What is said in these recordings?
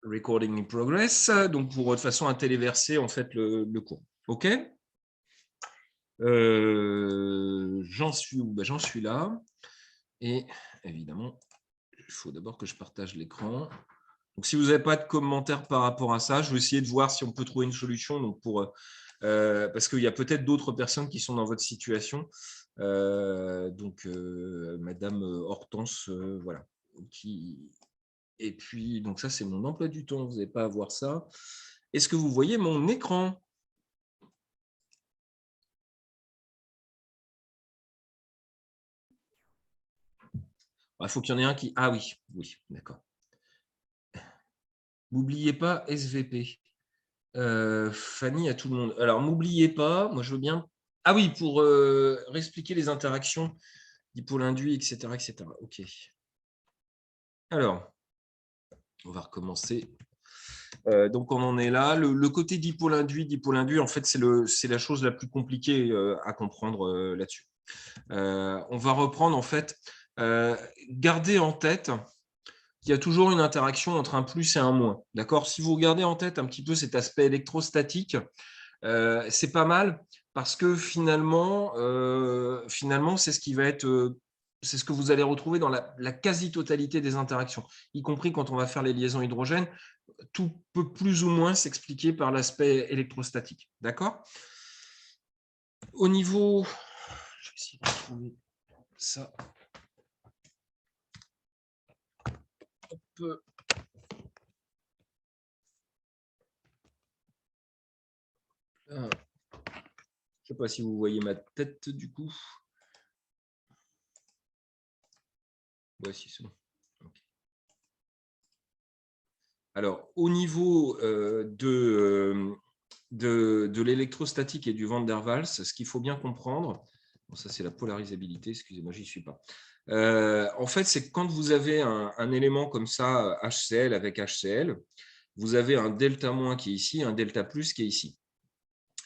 Recording in progress, donc pour de façon à téléverser en fait le cours. OK. J'en suis où? J'en suis là. Et évidemment, il faut d'abord que je partage l'écran. Donc, si vous n'avez pas de commentaires par rapport à ça, je vais essayer de voir si on peut trouver une solution. Donc parce qu'il y a peut-être d'autres personnes qui sont dans votre situation. Madame Hortense, voilà. Et puis, donc ça, c'est mon emploi du temps. Vous n'avez pas à voir ça. Est-ce que vous voyez mon écran? Il faut qu'il y en ait un qui… Ah oui, oui, d'accord. N'oubliez pas SVP. Fanny, à tout le monde. Alors, n'oubliez pas, moi je veux bien… Ah oui, pour réexpliquer les interactions dipôle induit, etc., etc. OK. Alors, on va recommencer. Donc, on en est là. Le côté dipôle induit, en fait, c'est la chose la plus compliquée à comprendre là-dessus. On va reprendre, en fait, gardez en tête qu'il y a toujours une interaction entre un plus et un moins. D'accord? Si vous regardez en tête un petit peu cet aspect électrostatique, c'est pas mal parce que finalement c'est ce qui va être… c'est ce que vous allez retrouver dans la quasi-totalité des interactions, y compris quand on va faire les liaisons hydrogènes. Tout peut plus ou moins s'expliquer par l'aspect électrostatique. D'accord? Au niveau… Je vais essayer de retrouver ça. Hop. Je ne sais pas si vous voyez ma tête du coup. Voici ça. Okay. Alors, au niveau de l'électrostatique et du van der Waals, ce qu'il faut bien comprendre, bon, ça c'est la polarisabilité, excusez-moi, j'y suis pas. En fait, c'est que quand vous avez un élément comme ça, HCl avec HCl, vous avez un delta- qui est ici, un delta+ qui est ici.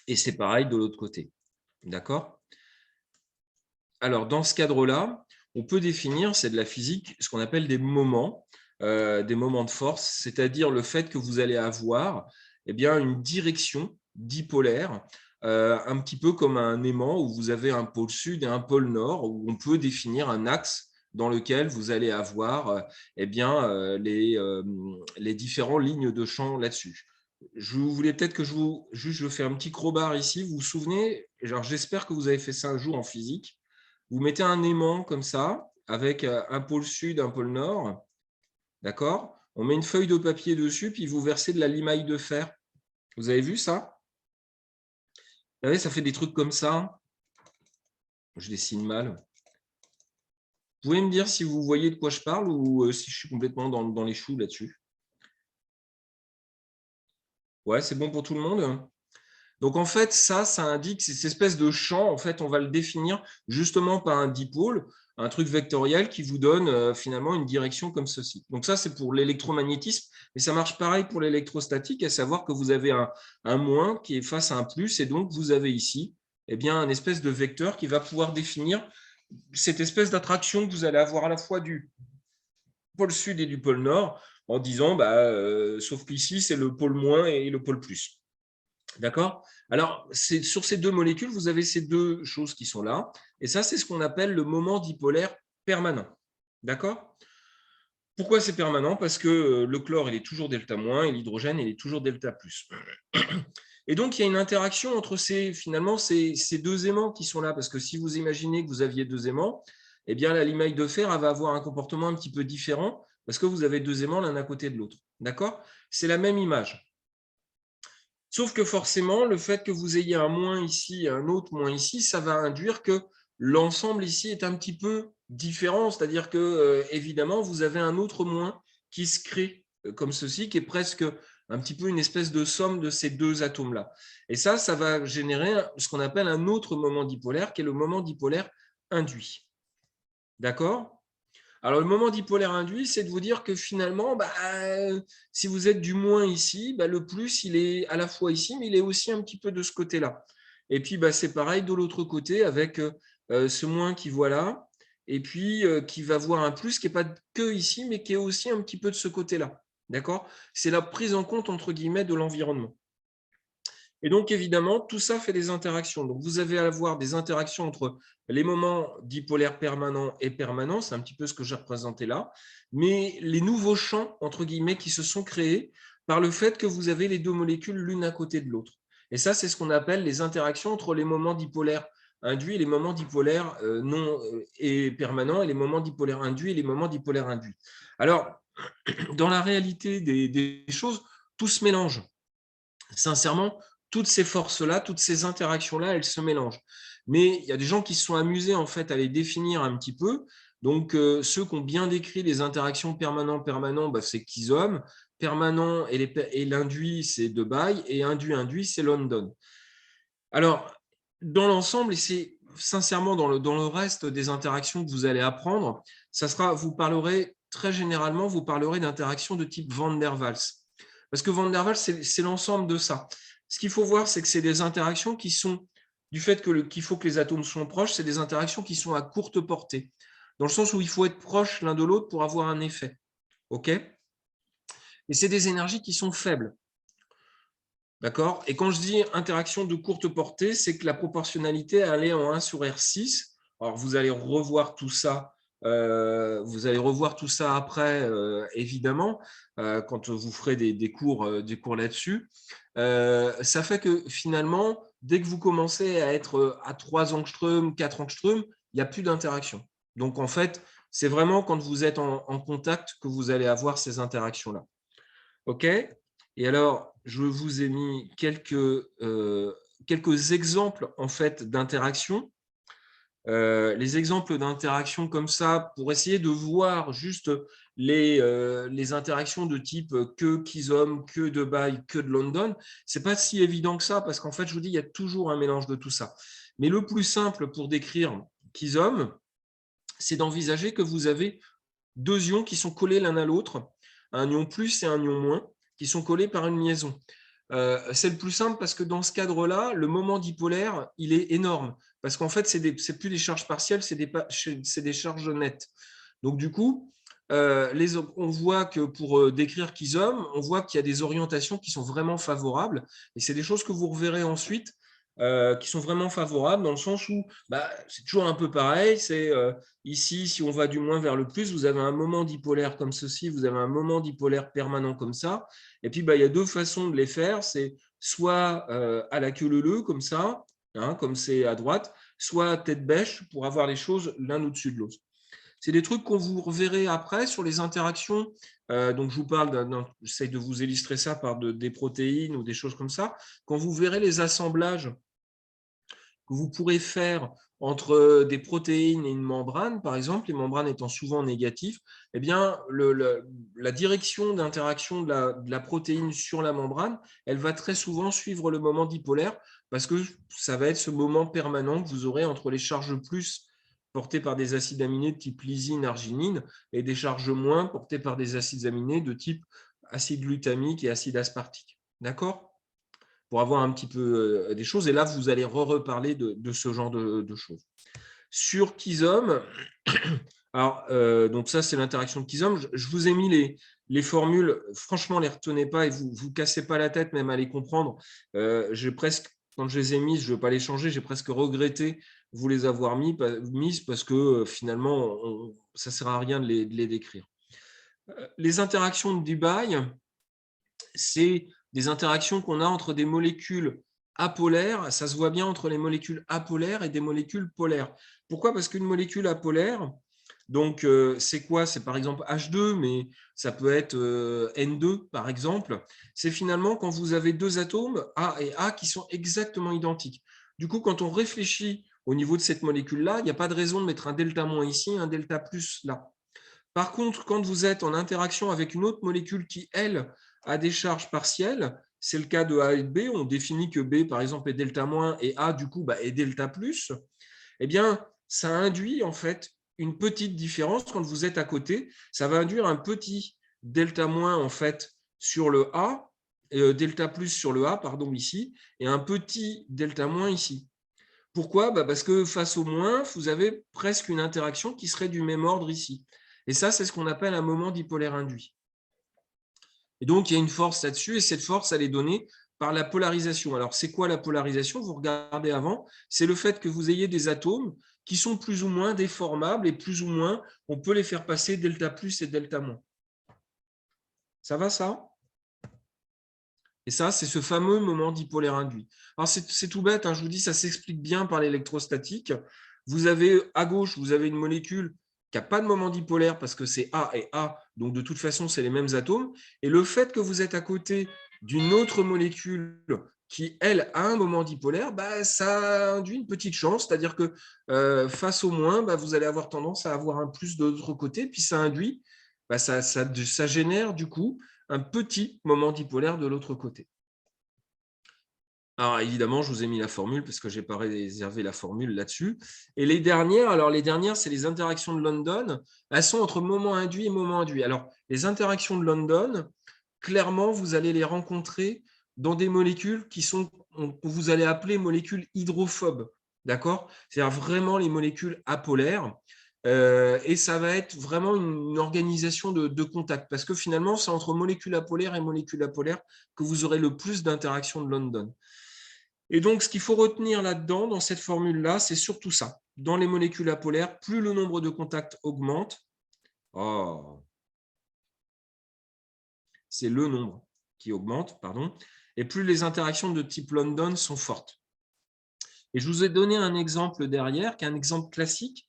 Et c'est pareil de l'autre côté. D'accord? Alors, dans ce cadre-là, on peut définir, c'est de la physique, ce qu'on appelle des moments de force, c'est-à-dire le fait que vous allez avoir une direction dipolaire, un petit peu comme un aimant où vous avez un pôle sud et un pôle nord, où on peut définir un axe dans lequel vous allez avoir les différentes lignes de champ là-dessus. Je voulais peut-être que je fais un petit crowbar ici. Vous vous souvenez, j'espère que vous avez fait ça un jour en physique. Vous mettez un aimant comme ça, avec un pôle sud, un pôle nord. D'accord? On met une feuille de papier dessus, puis vous versez de la limaille de fer. Vous avez vu ça? Vous savez, ça fait des trucs comme ça. Je dessine mal. Vous pouvez me dire si vous voyez de quoi je parle ou si je suis complètement dans les choux là-dessus. Ouais, c'est bon pour tout le monde? Donc, en fait, ça indique cette espèce de champ. En fait, on va le définir justement par un dipôle, un truc vectoriel qui vous donne finalement une direction comme ceci. Donc, ça, c'est pour l'électromagnétisme, mais ça marche pareil pour l'électrostatique, à savoir que vous avez un moins qui est face à un plus, et donc vous avez ici un espèce de vecteur qui va pouvoir définir cette espèce d'attraction que vous allez avoir à la fois du pôle sud et du pôle nord, en disant, sauf qu'ici, c'est le pôle moins et le pôle plus. D'accord? Alors, sur ces deux molécules, vous avez ces deux choses qui sont là. Et ça, c'est ce qu'on appelle le moment dipolaire permanent. D'accord? Pourquoi c'est permanent? Parce que le chlore, il est toujours delta- et l'hydrogène, il est toujours delta+. Et donc, il y a une interaction entre finalement ces deux aimants qui sont là. Parce que si vous imaginez que vous aviez deux aimants, la limaille de fer elle va avoir un comportement un petit peu différent parce que vous avez deux aimants l'un à côté de l'autre. D'accord? C'est la même image. Sauf que forcément, le fait que vous ayez un moins ici et un autre moins ici, ça va induire que l'ensemble ici est un petit peu différent. C'est-à-dire que, évidemment, vous avez un autre moins qui se crée comme ceci, qui est presque un petit peu une espèce de somme de ces deux atomes-là. Et ça va générer ce qu'on appelle un autre moment dipolaire, qui est le moment dipolaire induit. D'accord ? Alors, le moment dipolaire induit, c'est de vous dire que finalement, si vous êtes du moins ici, le plus, il est à la fois ici, mais il est aussi un petit peu de ce côté-là. Et puis, c'est pareil de l'autre côté avec ce moins qui voit là, et puis qui va voir un plus qui n'est pas que ici, mais qui est aussi un petit peu de ce côté-là. D'accord? C'est la prise en compte, entre guillemets, de l'environnement. Et donc, évidemment, tout ça fait des interactions. Donc, vous allez avoir des interactions entre les moments dipolaires permanents et permanents, c'est un petit peu ce que j'ai représenté là, mais les nouveaux champs, entre guillemets, qui se sont créés par le fait que vous avez les deux molécules l'une à côté de l'autre. Et ça, c'est ce qu'on appelle les interactions entre les moments dipolaires induits et les moments dipolaires non et permanents, et les moments dipolaires induits et les moments dipolaires induits. Alors, dans la réalité des choses, tout se mélange. Sincèrement, toutes ces forces-là, toutes ces interactions-là, elles se mélangent. Mais il y a des gens qui se sont amusés en fait à les définir un petit peu. Donc, ceux qui ont bien décrit les interactions permanent-permanent, bah, c'est Kizom. Permanent et l'induit, c'est Debye. Et induit, c'est London. Alors, dans l'ensemble, et c'est sincèrement dans le reste des interactions que vous allez apprendre, vous parlerez très généralement, vous parlerez d'interactions de type Van der Waals. Parce que Van der Waals, c'est l'ensemble de ça. Ce qu'il faut voir, c'est que c'est des interactions qui sont, du fait qu'il faut que les atomes soient proches, c'est des interactions qui sont à courte portée, dans le sens où il faut être proche l'un de l'autre pour avoir un effet. OK? Et c'est des énergies qui sont faibles. D'accord? Et quand je dis interaction de courte portée, c'est que la proportionnalité, elle est en 1 sur R6. Alors, vous allez revoir tout ça. Après, évidemment, quand vous ferez des cours là-dessus. Ça fait que finalement, dès que vous commencez à être à 3 angstroms, 4 angstroms, il n'y a plus d'interaction. Donc, en fait, c'est vraiment quand vous êtes en contact que vous allez avoir ces interactions-là. OK? Et alors, je vous ai mis quelques exemples en fait d'interaction. Les exemples d'interaction comme ça, pour essayer de voir juste les interactions de type que Kizom, que Debye, que de London, c'est pas si évident que ça, parce qu'en fait, je vous dis, il y a toujours un mélange de tout ça. Mais le plus simple pour décrire Kizom, c'est d'envisager que vous avez deux ions qui sont collés l'un à l'autre, un ion plus et un ion moins, qui sont collés par une liaison. C'est le plus simple parce que dans ce cadre-là, le moment dipolaire, il est énorme. Parce qu'en fait, c'est plus des charges partielles, c'est des charges nettes. Donc du coup, on voit que pour décrire Kizom, on voit qu'il y a des orientations qui sont vraiment favorables. Et c'est des choses que vous reverrez ensuite qui sont vraiment favorables dans le sens où c'est toujours un peu pareil. C'est ici, si on va du moins vers le plus, vous avez un moment dipolaire comme ceci, vous avez un moment dipolaire permanent comme ça. Et puis, il y a deux façons de les faire. C'est soit à la queue leu-leu, comme ça, hein, comme c'est à droite, soit tête bêche pour avoir les choses l'un au-dessus de l'autre. C'est des trucs qu'on vous reverrez après sur les interactions. Donc, je vous parle, j'essaie de vous illustrer ça par des protéines ou des choses comme ça. Quand vous verrez les assemblages que vous pourrez faire entre des protéines et une membrane, par exemple, les membranes étant souvent négatives, eh bien, la direction d'interaction de la protéine sur la membrane, elle va très souvent suivre le moment dipolaire parce que ça va être ce moment permanent que vous aurez entre les charges plus portées par des acides aminés de type lysine, arginine et des charges moins portées par des acides aminés de type acide glutamique et acide aspartique. D'accord? Pour avoir un petit peu des choses. Et là, vous allez reparler de ce genre de choses. Sur Kizom, alors, donc ça, c'est l'interaction de Kizom. Je vous ai mis les formules. Franchement, ne les retenez pas et vous ne cassez pas la tête même à les comprendre. J'ai presque, quand je les ai mises, je ne veux pas les changer, j'ai presque regretté vous les avoir mises parce que finalement, ça ne sert à rien de les décrire. Les interactions de Debye, c'est des interactions qu'on a entre des molécules apolaires. Ça se voit bien entre les molécules apolaires et des molécules polaires. Pourquoi? Parce qu'une molécule apolaire, donc c'est quoi? C'est par exemple H2, mais ça peut être N2 par exemple. C'est finalement quand vous avez deux atomes, A et A, qui sont exactement identiques. Du coup, quand on réfléchit au niveau de cette molécule-là, il n'y a pas de raison de mettre un delta- ici, un delta plus là. Par contre, quand vous êtes en interaction avec une autre molécule qui, elle, a des charges partielles, c'est le cas de A et de B, on définit que B, par exemple, est delta- et A, du coup, est delta plus, eh bien, ça induit en fait une petite différence quand vous êtes à côté. Ça va induire un petit delta- en fait sur le A, delta plus sur le A, pardon, ici, et un petit delta- ici. Pourquoi? Parce que face au moins, vous avez presque une interaction qui serait du même ordre ici. Et ça, c'est ce qu'on appelle un moment dipolaire induit. Et donc, il y a une force là-dessus, et cette force, elle est donnée par la polarisation. Alors, c'est quoi la polarisation? Vous regardez avant, c'est le fait que vous ayez des atomes qui sont plus ou moins déformables et plus ou moins, on peut les faire passer delta plus et delta moins. Ça va, ça? Et ça, c'est ce fameux moment dipolaire induit. Alors, c'est tout bête, hein, je vous dis, ça s'explique bien par l'électrostatique. Vous avez à gauche, vous avez une molécule qui n'a pas de moment dipolaire parce que c'est A et A, donc de toute façon, c'est les mêmes atomes. Et le fait que vous êtes à côté d'une autre molécule qui, elle, a un moment dipolaire, bah, ça induit une petite chance, c'est-à-dire que face au moins, bah, vous allez avoir tendance à avoir un plus de l'autre côté, puis ça induit, bah, ça génère du coup un petit moment dipolaire de l'autre côté. Alors évidemment, je vous ai mis la formule parce que je n'ai pas réservé la formule là-dessus. Et les dernières, c'est les interactions de London. Elles sont entre moment induit et moment induit. Alors, les interactions de London, clairement, vous allez les rencontrer dans des molécules que vous allez appeler molécules hydrophobes. D'accord? C'est-à-dire vraiment les molécules apolaires. Et ça va être vraiment une organisation de contact parce que finalement, c'est entre molécules apolaires et molécules apolaires que vous aurez le plus d'interactions de London. Et donc, ce qu'il faut retenir là-dedans, dans cette formule-là, c'est surtout ça. Dans les molécules apolaires, plus le nombre de contacts augmente, c'est le nombre qui augmente, pardon, et plus les interactions de type London sont fortes. Et je vous ai donné un exemple derrière, qui est un exemple classique.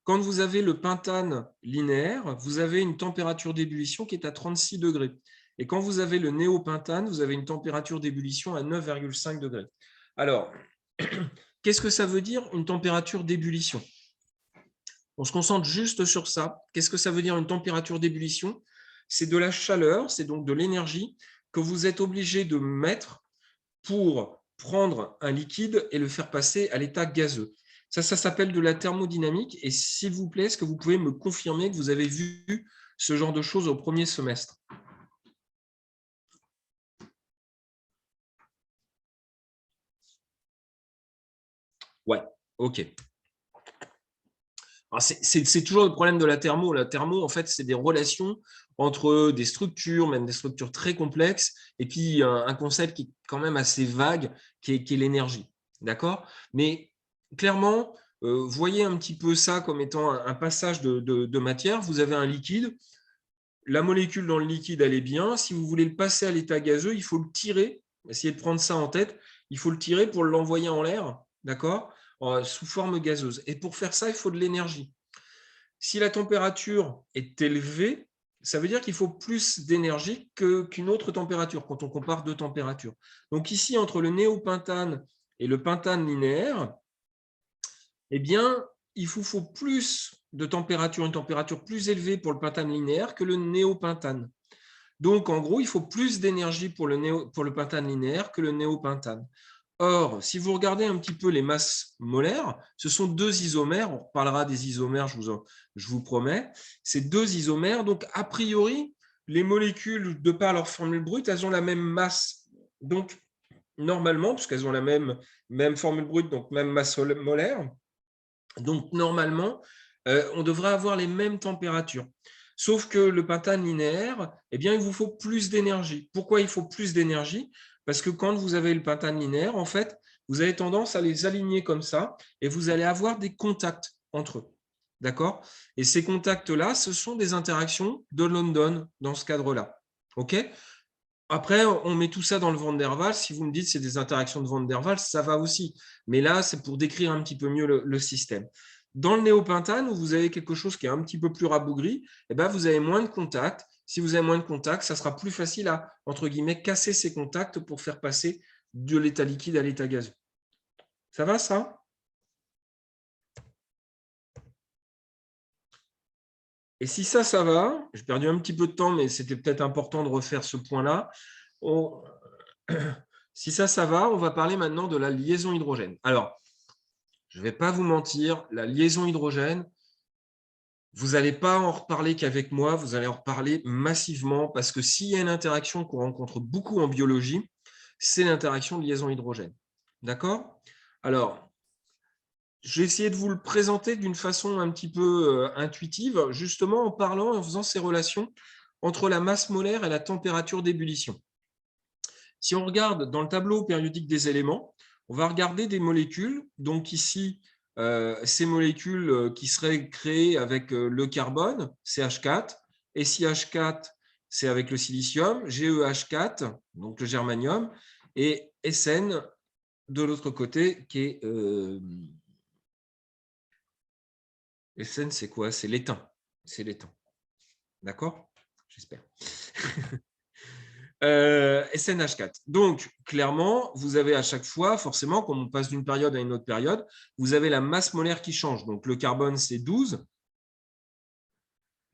Quand vous avez le pentane linéaire, vous avez une température d'ébullition qui est à 36 degrés. Et quand vous avez le néopentane, vous avez une température d'ébullition à 9,5 degrés. Alors, qu'est-ce que ça veut dire une température d'ébullition? On se concentre juste sur ça. Qu'est-ce que ça veut dire une température d'ébullition? C'est de la chaleur, c'est donc de l'énergie que vous êtes obligé de mettre pour prendre un liquide et le faire passer à l'état gazeux. Ça s'appelle de la thermodynamique. Et s'il vous plaît, est-ce que vous pouvez me confirmer que vous avez vu ce genre de choses au premier semestre? Ouais, ok. C'est toujours le problème de la thermo. La thermo, en fait, c'est des relations entre des structures, même des structures très complexes, et puis un concept qui est quand même assez vague, qui est l'énergie. D'accord? Mais clairement, voyez un petit peu ça comme étant un passage de matière. Vous avez un liquide. La molécule dans le liquide, elle est bien. Si vous voulez le passer à l'état gazeux, il faut le tirer. Essayez de prendre ça en tête. Il faut le tirer pour l'envoyer en l'air, d'accord, sous forme gazeuse. Et pour faire ça, il faut de l'énergie. Si la température est élevée, ça veut dire qu'il faut plus d'énergie qu'une autre température quand on compare deux températures. Donc ici, entre le néopentane et le pentane linéaire, eh bien, il vous faut plus de température, une température plus élevée pour le pentane linéaire que le néopentane. Donc, en gros, il faut plus d'énergie pour le pentane linéaire que le néopentane. Or, si vous regardez un petit peu les masses molaires, ce sont deux isomères. On reparlera des isomères, je vous promets. C'est deux isomères. Donc, a priori, les molécules, de par leur formule brute, elles ont la même masse. Donc, normalement, puisqu'elles ont la même formule brute, donc même masse molaire, donc normalement, on devrait avoir les mêmes températures. Sauf que le pentane linéaire, eh bien, il vous faut plus d'énergie. Pourquoi il faut plus d'énergie? Parce que quand vous avez le pentane linéaire, en fait, vous avez tendance à les aligner comme ça et vous allez avoir des contacts entre eux. D'accord? Et ces contacts-là, ce sont des interactions de London dans ce cadre-là. OK? Après, on met tout ça dans le Van der Waals. Si vous me dites que c'est des interactions de Van der Waals, ça va aussi. Mais là, c'est pour décrire un petit peu mieux le système. Dans le néopentane, où vous avez quelque chose qui est un petit peu plus rabougri, eh ben, vous avez moins de contacts. Si vous avez moins de contacts, ça sera plus facile à, entre guillemets, casser ces contacts pour faire passer de l'état liquide à l'état gazeux. Ça va, ça? Et si ça va, j'ai perdu un petit peu de temps, mais c'était peut-être important de refaire ce point-là. Si ça va, on va parler maintenant de la liaison hydrogène. Alors, je ne vais pas vous mentir, la liaison hydrogène, vous n'allez pas en reparler qu'avec moi, vous allez en reparler massivement parce que s'il y a une interaction qu'on rencontre beaucoup en biologie, c'est l'interaction de liaison hydrogène. D'accord? Alors, je vais essayer de vous le présenter d'une façon un petit peu intuitive, justement en parlant et en faisant ces relations entre la masse molaire et la température d'ébullition. Si on regarde dans le tableau périodique des éléments, on va regarder des molécules. Donc ici, ces molécules qui seraient créées avec le carbone, CH4, et SiH4, c'est avec le silicium, GeH4, donc le germanium, et SN de l'autre côté, qui est… SN, c'est quoi? C'est l'étain. C'est l'étain. D'accord? J'espère. SNH4. Donc, clairement, vous avez à chaque fois, forcément, quand on passe d'une période à une autre période, vous avez la masse molaire qui change. Donc, le carbone, c'est 12.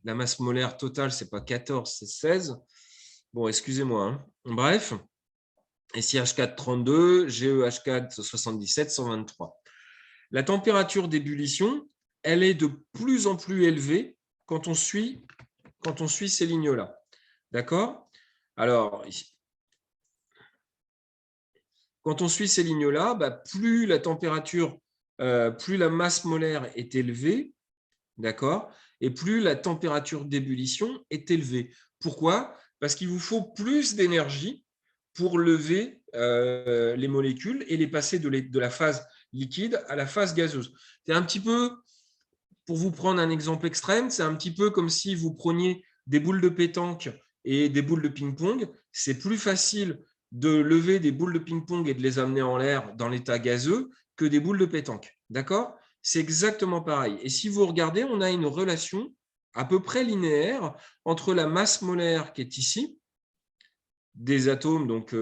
La masse molaire totale, ce n'est pas 14, c'est 16. Bon, excusez-moi. Hein. Bref. SiH4, 32, GeH4, 77, 123. La température d'ébullition, elle est de plus en plus élevée quand on suit ces lignes-là. D'accord? Alors, quand on suit ces lignes-là, plus la température, plus la masse molaire est élevée, d'accord, et plus la température d'ébullition est élevée. Pourquoi? Parce qu'il vous faut plus d'énergie pour lever les molécules et les passer de la phase liquide à la phase gazeuse. C'est un petit peu, pour vous prendre un exemple extrême, c'est un petit peu comme si vous preniez des boules de pétanque et des boules de ping-pong. C'est plus facile de lever des boules de ping-pong et de les amener en l'air dans l'état gazeux que des boules de pétanque. D'accord? C'est exactement pareil. Et si vous regardez, on a une relation à peu près linéaire entre la masse molaire qui est ici, des atomes, donc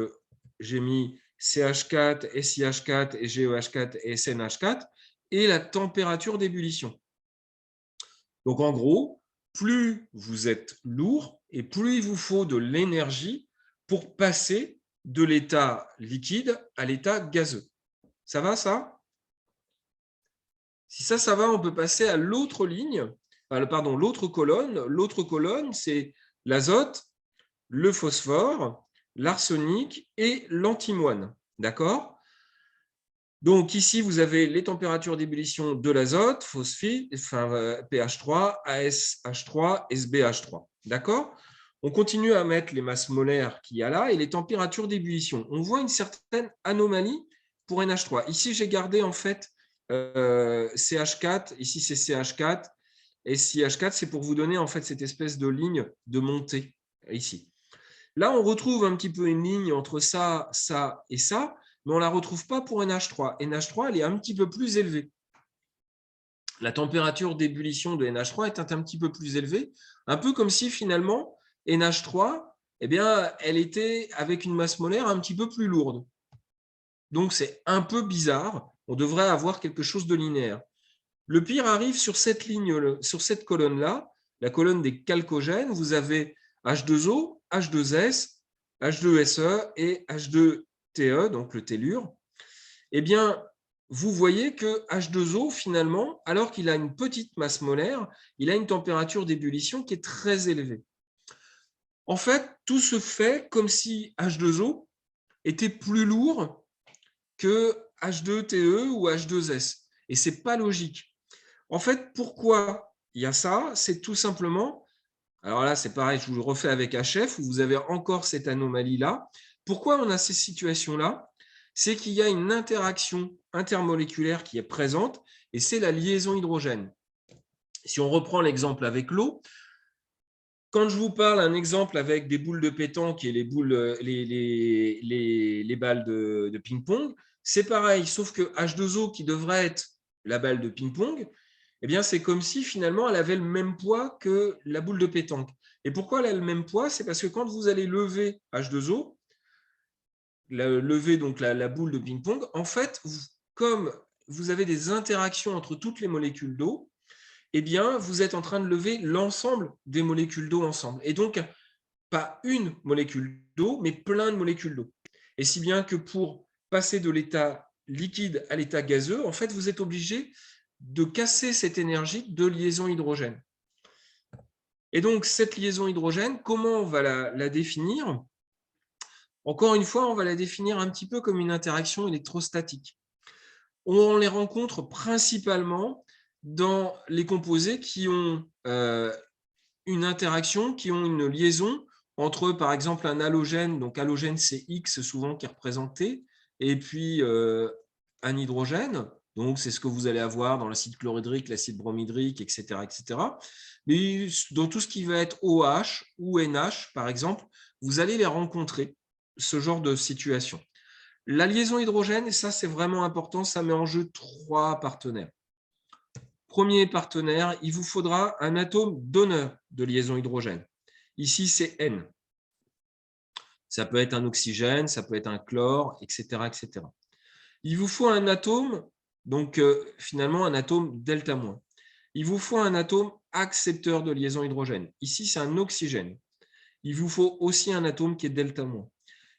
j'ai mis CH4, SiH4, et GeH4 et SNH4, et la température d'ébullition. Donc, en gros, plus vous êtes lourd et plus il vous faut de l'énergie pour passer de l'état liquide à l'état gazeux. Ça va, ça? Si ça va, on peut passer à l'autre ligne, pardon, l'autre colonne. L'autre colonne, c'est l'azote, le phosphore, l'arsenic et l'antimoine. D'accord? Donc ici, vous avez les températures d'ébullition de l'azote, phosphite, pH3, ASH3, SbH3. D'accord? On continue à mettre les masses molaires qu'il y a là et les températures d'ébullition. On voit une certaine anomalie pour NH3. Ici, j'ai gardé en fait CH4. Ici, c'est CH4. Et CH4, c'est pour vous donner en fait cette espèce de ligne de montée ici. Là, on retrouve un petit peu une ligne entre ça, ça et ça, mais on ne la retrouve pas pour NH3. NH3, elle est un petit peu plus élevée. La température d'ébullition de NH3 est un petit peu plus élevée, un peu comme si finalement NH3, eh bien, elle était avec une masse molaire un petit peu plus lourde. Donc, c'est un peu bizarre. On devrait avoir quelque chose de linéaire. Le pire arrive sur cette ligne, sur cette colonne-là, la colonne des chalcogènes. Vous avez H2O, H2S, H2SE et H2TE, donc le tellure. Eh bien, vous voyez que H2O, finalement, alors qu'il a une petite masse molaire, il a une température d'ébullition qui est très élevée. En fait, tout se fait comme si H2O était plus lourd que H2TE ou H2S. Et ce n'est pas logique. En fait, pourquoi il y a ça? C'est tout simplement, alors là, c'est pareil, je vous le refais avec HF, où vous avez encore cette anomalie-là. Pourquoi on a ces situations-là? C'est qu'il y a une interaction intermoléculaire qui est présente, et c'est la liaison hydrogène. Si on reprend l'exemple avec l'eau, quand je vous parle un exemple avec des boules de pétanque et les balles de ping-pong, c'est pareil, sauf que H2O, qui devrait être la balle de ping-pong, eh bien, c'est comme si finalement elle avait le même poids que la boule de pétanque. Et pourquoi elle a le même poids? C'est parce que quand vous allez lever H2O, lever donc la boule de ping-pong, en fait, comme vous avez des interactions entre toutes les molécules d'eau, eh bien, vous êtes en train de lever l'ensemble des molécules d'eau ensemble. Et donc, pas une molécule d'eau, mais plein de molécules d'eau. Et si bien que pour passer de l'état liquide à l'état gazeux, en fait, vous êtes obligé de casser cette énergie de liaison hydrogène. Et donc, cette liaison hydrogène, comment on va la définir? Encore une fois, on va la définir un petit peu comme une interaction électrostatique. On les rencontre principalement dans les composés qui ont une interaction qui ont une liaison entre, par exemple, un halogène. Donc, halogène, c'est X souvent qui est représenté, et puis un hydrogène. Donc, c'est ce que vous allez avoir dans l'acide chlorhydrique, l'acide bromhydrique, etc., etc. Mais dans tout ce qui va être OH ou NH, par exemple, vous allez les rencontrer, ce genre de situation. La liaison hydrogène, et ça, c'est vraiment important, ça met en jeu 3 partenaires. Premier partenaire, il vous faudra un atome donneur de liaison hydrogène. Ici, c'est N. Ça peut être un oxygène, ça peut être un chlore, etc., etc. Il vous faut un atome, donc finalement un atome delta-. Il vous faut un atome accepteur de liaison hydrogène. Ici, c'est un oxygène. Il vous faut aussi un atome qui est delta-.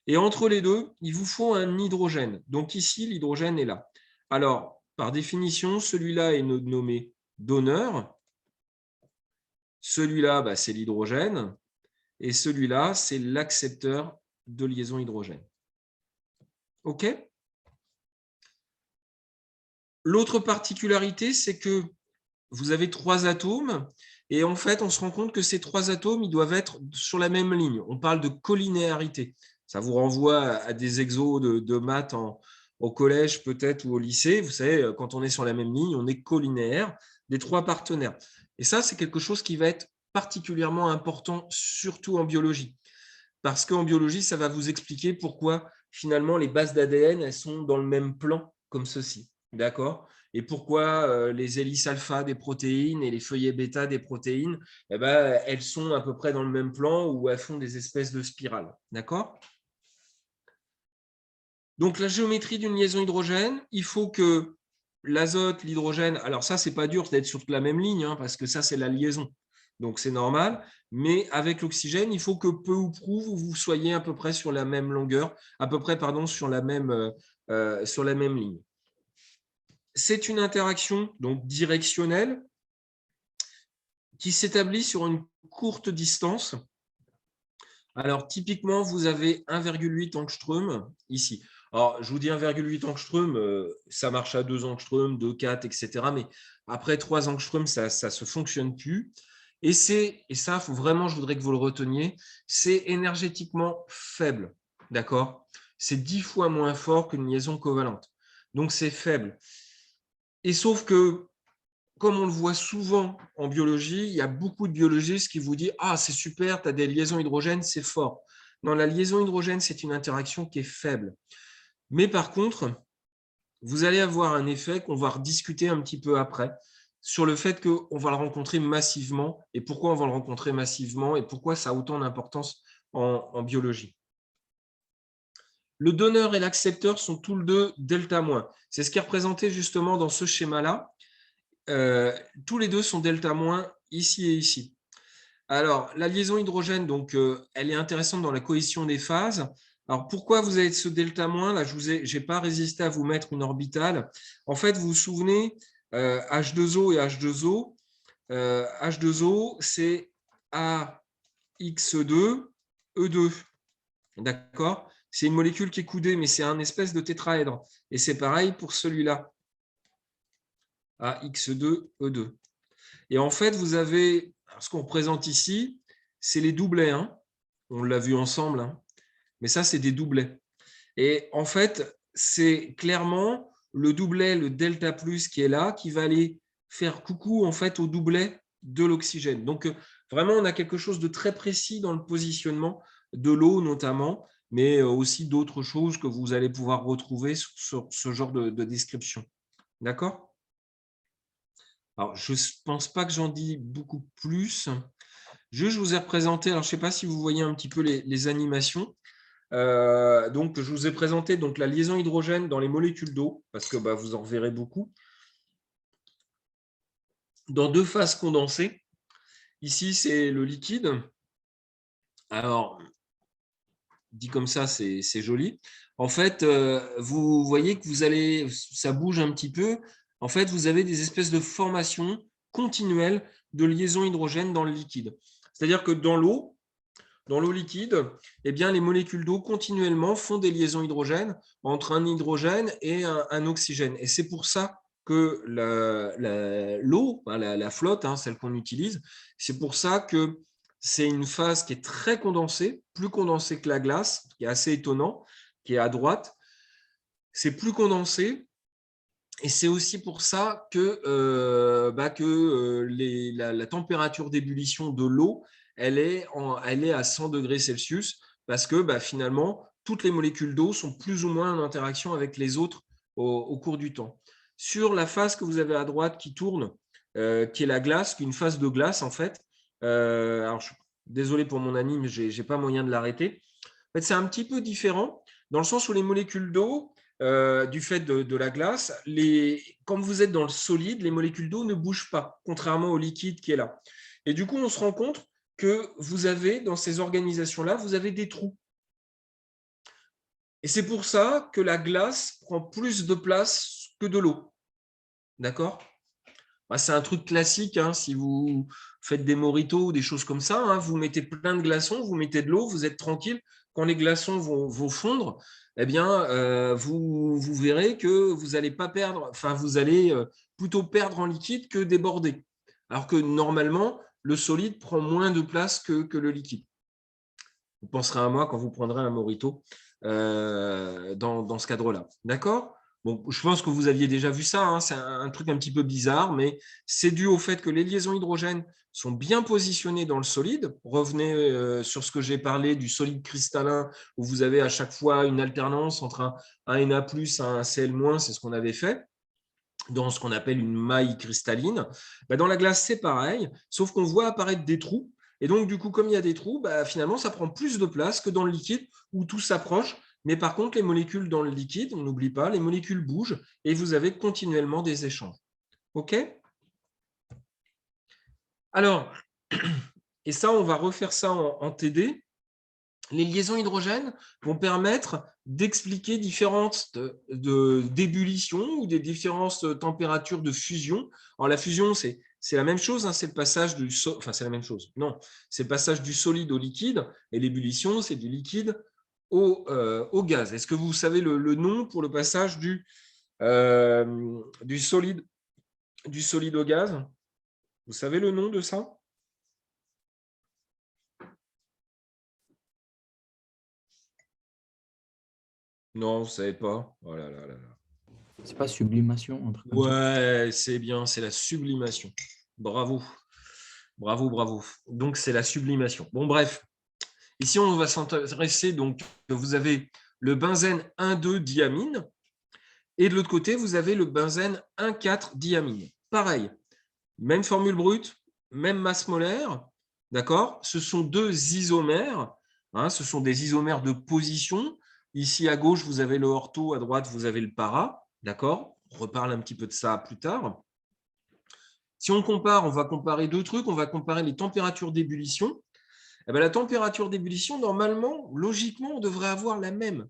Et entre les deux, il vous faut un hydrogène. Donc ici, l'hydrogène est là. Alors, par définition, celui-là est nommé donneur. Celui-là, c'est l'hydrogène. Et celui-là, c'est l'accepteur de liaison hydrogène. OK? L'autre particularité, c'est que vous avez 3 atomes. Et en fait, on se rend compte que ces 3 atomes, ils doivent être sur la même ligne. On parle de collinéarité. Ça vous renvoie à des exos de maths au collège peut-être ou au lycée. Vous savez, quand on est sur la même ligne, on est collinéaire des 3 partenaires. Et ça, c'est quelque chose qui va être particulièrement important, surtout en biologie. Parce qu'en biologie, ça va vous expliquer pourquoi finalement les bases d'ADN, elles sont dans le même plan comme ceci. D'accord? Et pourquoi les hélices alpha des protéines et les feuillets bêta des protéines, elles sont à peu près dans le même plan ou elles font des espèces de spirales. D'accord? Donc, la géométrie d'une liaison hydrogène, il faut que l'azote, l'hydrogène, alors ça, c'est pas dur d'être sur la même ligne, hein, parce que ça, c'est la liaison. Donc, c'est normal. Mais avec l'oxygène, il faut que peu ou prou, vous soyez à peu près sur la même longueur, à peu près, pardon, sur la même ligne. C'est une interaction donc directionnelle qui s'établit sur une courte distance. Alors, typiquement, vous avez 1,8 angstrom ici. Alors, je vous dis 1,8 angstrom, ça marche à 2 angstrom, 2, 4, etc. Mais après 3 angstrom, ça ne se fonctionne plus. Et ça, je voudrais que vous le reteniez, c'est énergétiquement faible. D'accord? C'est 10 fois moins fort qu'une liaison covalente. Donc, c'est faible. Et sauf que, comme on le voit souvent en biologie, il y a beaucoup de biologistes qui vous disent « Ah, c'est super, tu as des liaisons hydrogènes, c'est fort. » Non, la liaison hydrogène, c'est une interaction qui est faible. Mais par contre, vous allez avoir un effet qu'on va rediscuter un petit peu après sur le fait qu'on va le rencontrer massivement et pourquoi on va le rencontrer massivement et pourquoi ça a autant d'importance en biologie. Le donneur et l'accepteur sont tous les deux delta-. C'est ce qui est représenté justement dans ce schéma-là. Tous les deux sont delta- ici et ici. Alors, la liaison hydrogène, donc, elle est intéressante dans la cohésion des phases. Alors, pourquoi vous avez ce delta-? Là, je n'ai pas résisté à vous mettre une orbitale. En fait, vous vous souvenez, H2O et H2O. H2O, c'est AX2, E2. D'accord? C'est une molécule qui est coudée, mais c'est un espèce de tétraèdre. Et c'est pareil pour celui-là. AX2, E2. Et en fait, vous avez, ce qu'on représente ici, c'est les doublets. Hein. On l'a vu ensemble. Hein. Mais ça, c'est des doublets. Et en fait, c'est clairement le doublet, le delta plus qui est là, qui va aller faire coucou en fait au doublet de l'oxygène. Donc, vraiment, on a quelque chose de très précis dans le positionnement de l'eau notamment, mais aussi d'autres choses que vous allez pouvoir retrouver sur ce genre de description. D'accord ? Alors, je ne pense pas que j'en dis beaucoup plus. Je vous ai représenté, alors je ne sais pas si vous voyez un petit peu les animations. Donc, je vous ai présenté donc, la liaison hydrogène dans les molécules d'eau, parce que vous en reverrez beaucoup. Dans 2 phases condensées. Ici, c'est le liquide. Alors, dit comme ça, c'est joli. En fait, vous voyez que ça bouge un petit peu. En fait, vous avez des espèces de formations continuelles de liaison hydrogène dans le liquide. C'est-à-dire que dans l'eau liquide, eh bien, les molécules d'eau continuellement font des liaisons hydrogène entre un hydrogène et un oxygène. Et c'est pour ça que l'eau, la flotte, hein, celle qu'on utilise. C'est pour ça que c'est une phase qui est très condensée, plus condensée que la glace, qui est assez étonnant, qui est à droite. C'est plus condensé. Et c'est aussi pour ça que, la température d'ébullition de l'eau, elle est à 100 degrés Celsius, parce que finalement, toutes les molécules d'eau sont plus ou moins en interaction avec les autres au cours du temps. Sur la phase que vous avez à droite qui tourne, qui est la glace, qui est une phase de glace en fait, alors désolé pour mon ami, mais je n'ai pas moyen de l'arrêter. En fait, c'est un petit peu différent, dans le sens où les molécules d'eau, du fait de la glace, quand vous êtes dans le solide, les molécules d'eau ne bougent pas, contrairement au liquide qui est là. Et du coup, on se rend compte que vous avez, dans ces organisations-là, vous avez des trous. Et c'est pour ça que la glace prend plus de place que de l'eau. D'accord ? C'est un truc classique, hein, si vous faites des mojitos ou des choses comme ça, hein, vous mettez plein de glaçons, vous mettez de l'eau, vous êtes tranquille. Quand les glaçons vont fondre, eh bien, vous verrez que vous allez pas perdre, enfin, vous allez plutôt perdre en liquide que déborder. Alors que normalement, le solide prend moins de place que le liquide. Vous penserez à moi quand vous prendrez un mojito dans ce cadre-là. D'accord ? Bon, je pense que vous aviez déjà vu ça, hein, c'est un truc un petit peu bizarre, mais c'est dû au fait que les liaisons hydrogènes sont bien positionnées dans le solide. Revenez sur ce que j'ai parlé du solide cristallin, où vous avez à chaque fois une alternance entre un Na+, un Cl-, c'est ce qu'on avait fait dans ce qu'on appelle une maille cristalline. Dans la glace, c'est pareil, sauf qu'on voit apparaître des trous. Et donc, du coup, comme il y a des trous, finalement, ça prend plus de place que dans le liquide où tout s'approche. Mais par contre, les molécules dans le liquide, on n'oublie pas, les molécules bougent et vous avez continuellement des échanges. OK ? Alors, et ça, on va refaire ça en TD. Les liaisons hydrogènes vont permettre d'expliquer différentes d'ébullition ou des différentes températures de fusion. Alors, la fusion, c'est la même chose, hein, c'est le passage du enfin, c'est la même chose. Non, c'est le passage du solide au liquide, et l'ébullition, c'est du liquide au gaz. Est-ce que vous savez le nom pour le passage du solide au gaz? Vous savez le nom de ça? Non, vous ne savez pas. Oh là là là là. C'est pas sublimation, un truc comme ça? Ouais, c'est bien, c'est la sublimation. Bravo, bravo, bravo. Donc, c'est la sublimation. Bon, bref. Ici, on va s'intéresser, donc, vous avez le benzène 1,2-diamine et de l'autre côté, vous avez le benzène 1,4-diamine. Pareil, même formule brute, même masse molaire, d'accord? Ce sont deux isomères, hein, ce sont des isomères de position. Ici, à gauche, vous avez le ortho, à droite, vous avez le para, d'accord? On reparle un petit peu de ça plus tard. Si on compare, on va comparer deux trucs. On va comparer les températures d'ébullition. La température d'ébullition, normalement, logiquement, on devrait avoir la même.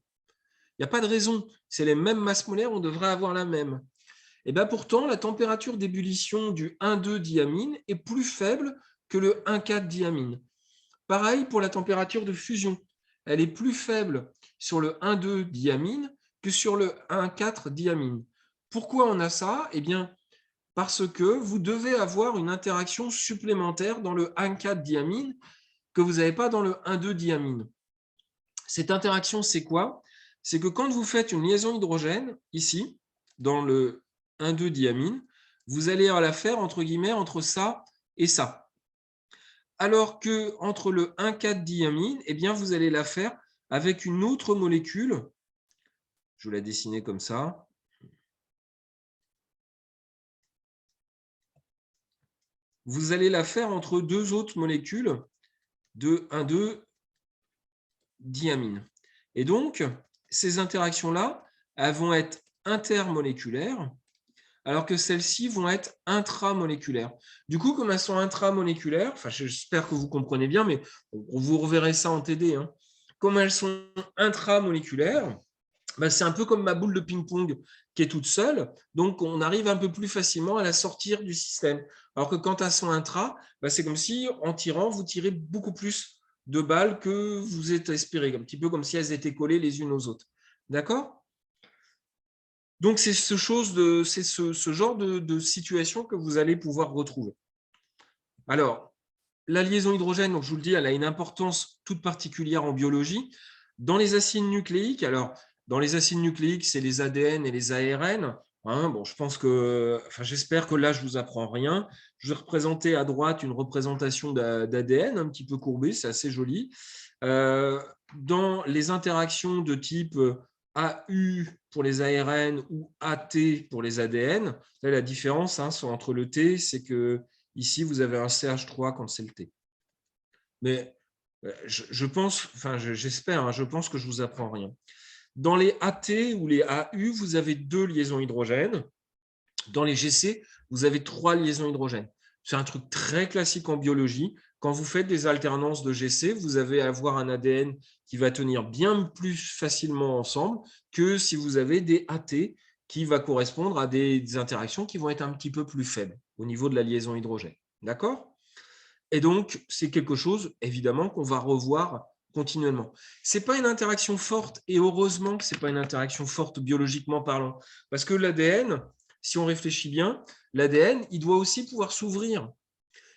Il n'y a pas de raison. C'est les mêmes masses molaires, on devrait avoir la même. Et pourtant, la température d'ébullition du 1,2-diamine est plus faible que le 1,4-diamine. Pareil pour la température de fusion. Elle est plus faible sur le 1,2-diamine que sur le 1,4-diamine. Pourquoi on a ça? Eh bien, parce que vous devez avoir une interaction supplémentaire dans le 1,4-diamine que vous n'avez pas dans le 1,2-diamine. Cette interaction, c'est quoi? C'est que quand vous faites une liaison hydrogène, ici, dans le 1,2-diamine, vous allez la faire entre guillemets entre ça et ça. Alors que entre le 1,4-diamine, eh bien, vous allez la faire avec une autre molécule. Je vais la dessiner comme ça. Vous allez la faire entre deux autres molécules de 1,2-diamine. Et donc, ces interactions-là, elles vont être intermoléculaires, alors que celles-ci vont être intramoléculaires. Du coup, comme elles sont intramoléculaires, enfin, j'espère que vous comprenez bien, mais vous reverrez ça en TD. Hein. Comme elles sont intramoléculaires, c'est un peu comme ma boule de ping-pong qui est toute seule, donc on arrive un peu plus facilement à la sortir du système. Alors que quand elles sont intra, c'est comme si en tirant, vous tirez beaucoup plus de balles que vous êtes espéré, un petit peu comme si elles étaient collées les unes aux autres. D'accord? Donc, c'est ce genre de situation que vous allez pouvoir retrouver. Alors, la liaison hydrogène, donc je vous le dis, elle a une importance toute particulière en biologie. Dans les acides nucléiques, alors, dans les acides nucléiques, c'est les ADN et les ARN. Hein, bon, j'espère que là, je ne vous apprends rien. Je vais représenter à droite une représentation d'ADN un petit peu courbée, c'est assez joli. Dans les interactions de type AU pour les ARN ou AT pour les ADN, là, la différence entre le T, c'est que ici, vous avez un CH3 quand c'est le T. Mais je pense, j'espère, je pense que je ne vous apprends rien. Dans les AT ou les AU, vous avez 2 liaisons hydrogènes. Dans les GC, vous avez 3 liaisons hydrogènes. C'est un truc très classique en biologie. Quand vous faites des alternances de GC, vous allez avoir un ADN qui va tenir bien plus facilement ensemble que si vous avez des AT qui va correspondre à des interactions qui vont être un petit peu plus faibles au niveau de la liaison hydrogène. D'accord ? Et donc, c'est quelque chose, évidemment, qu'on va revoir continuellement. Ce n'est pas une interaction forte, et heureusement que ce n'est pas une interaction forte biologiquement parlant, parce que l'ADN, si on réfléchit bien, l'ADN, il doit aussi pouvoir s'ouvrir.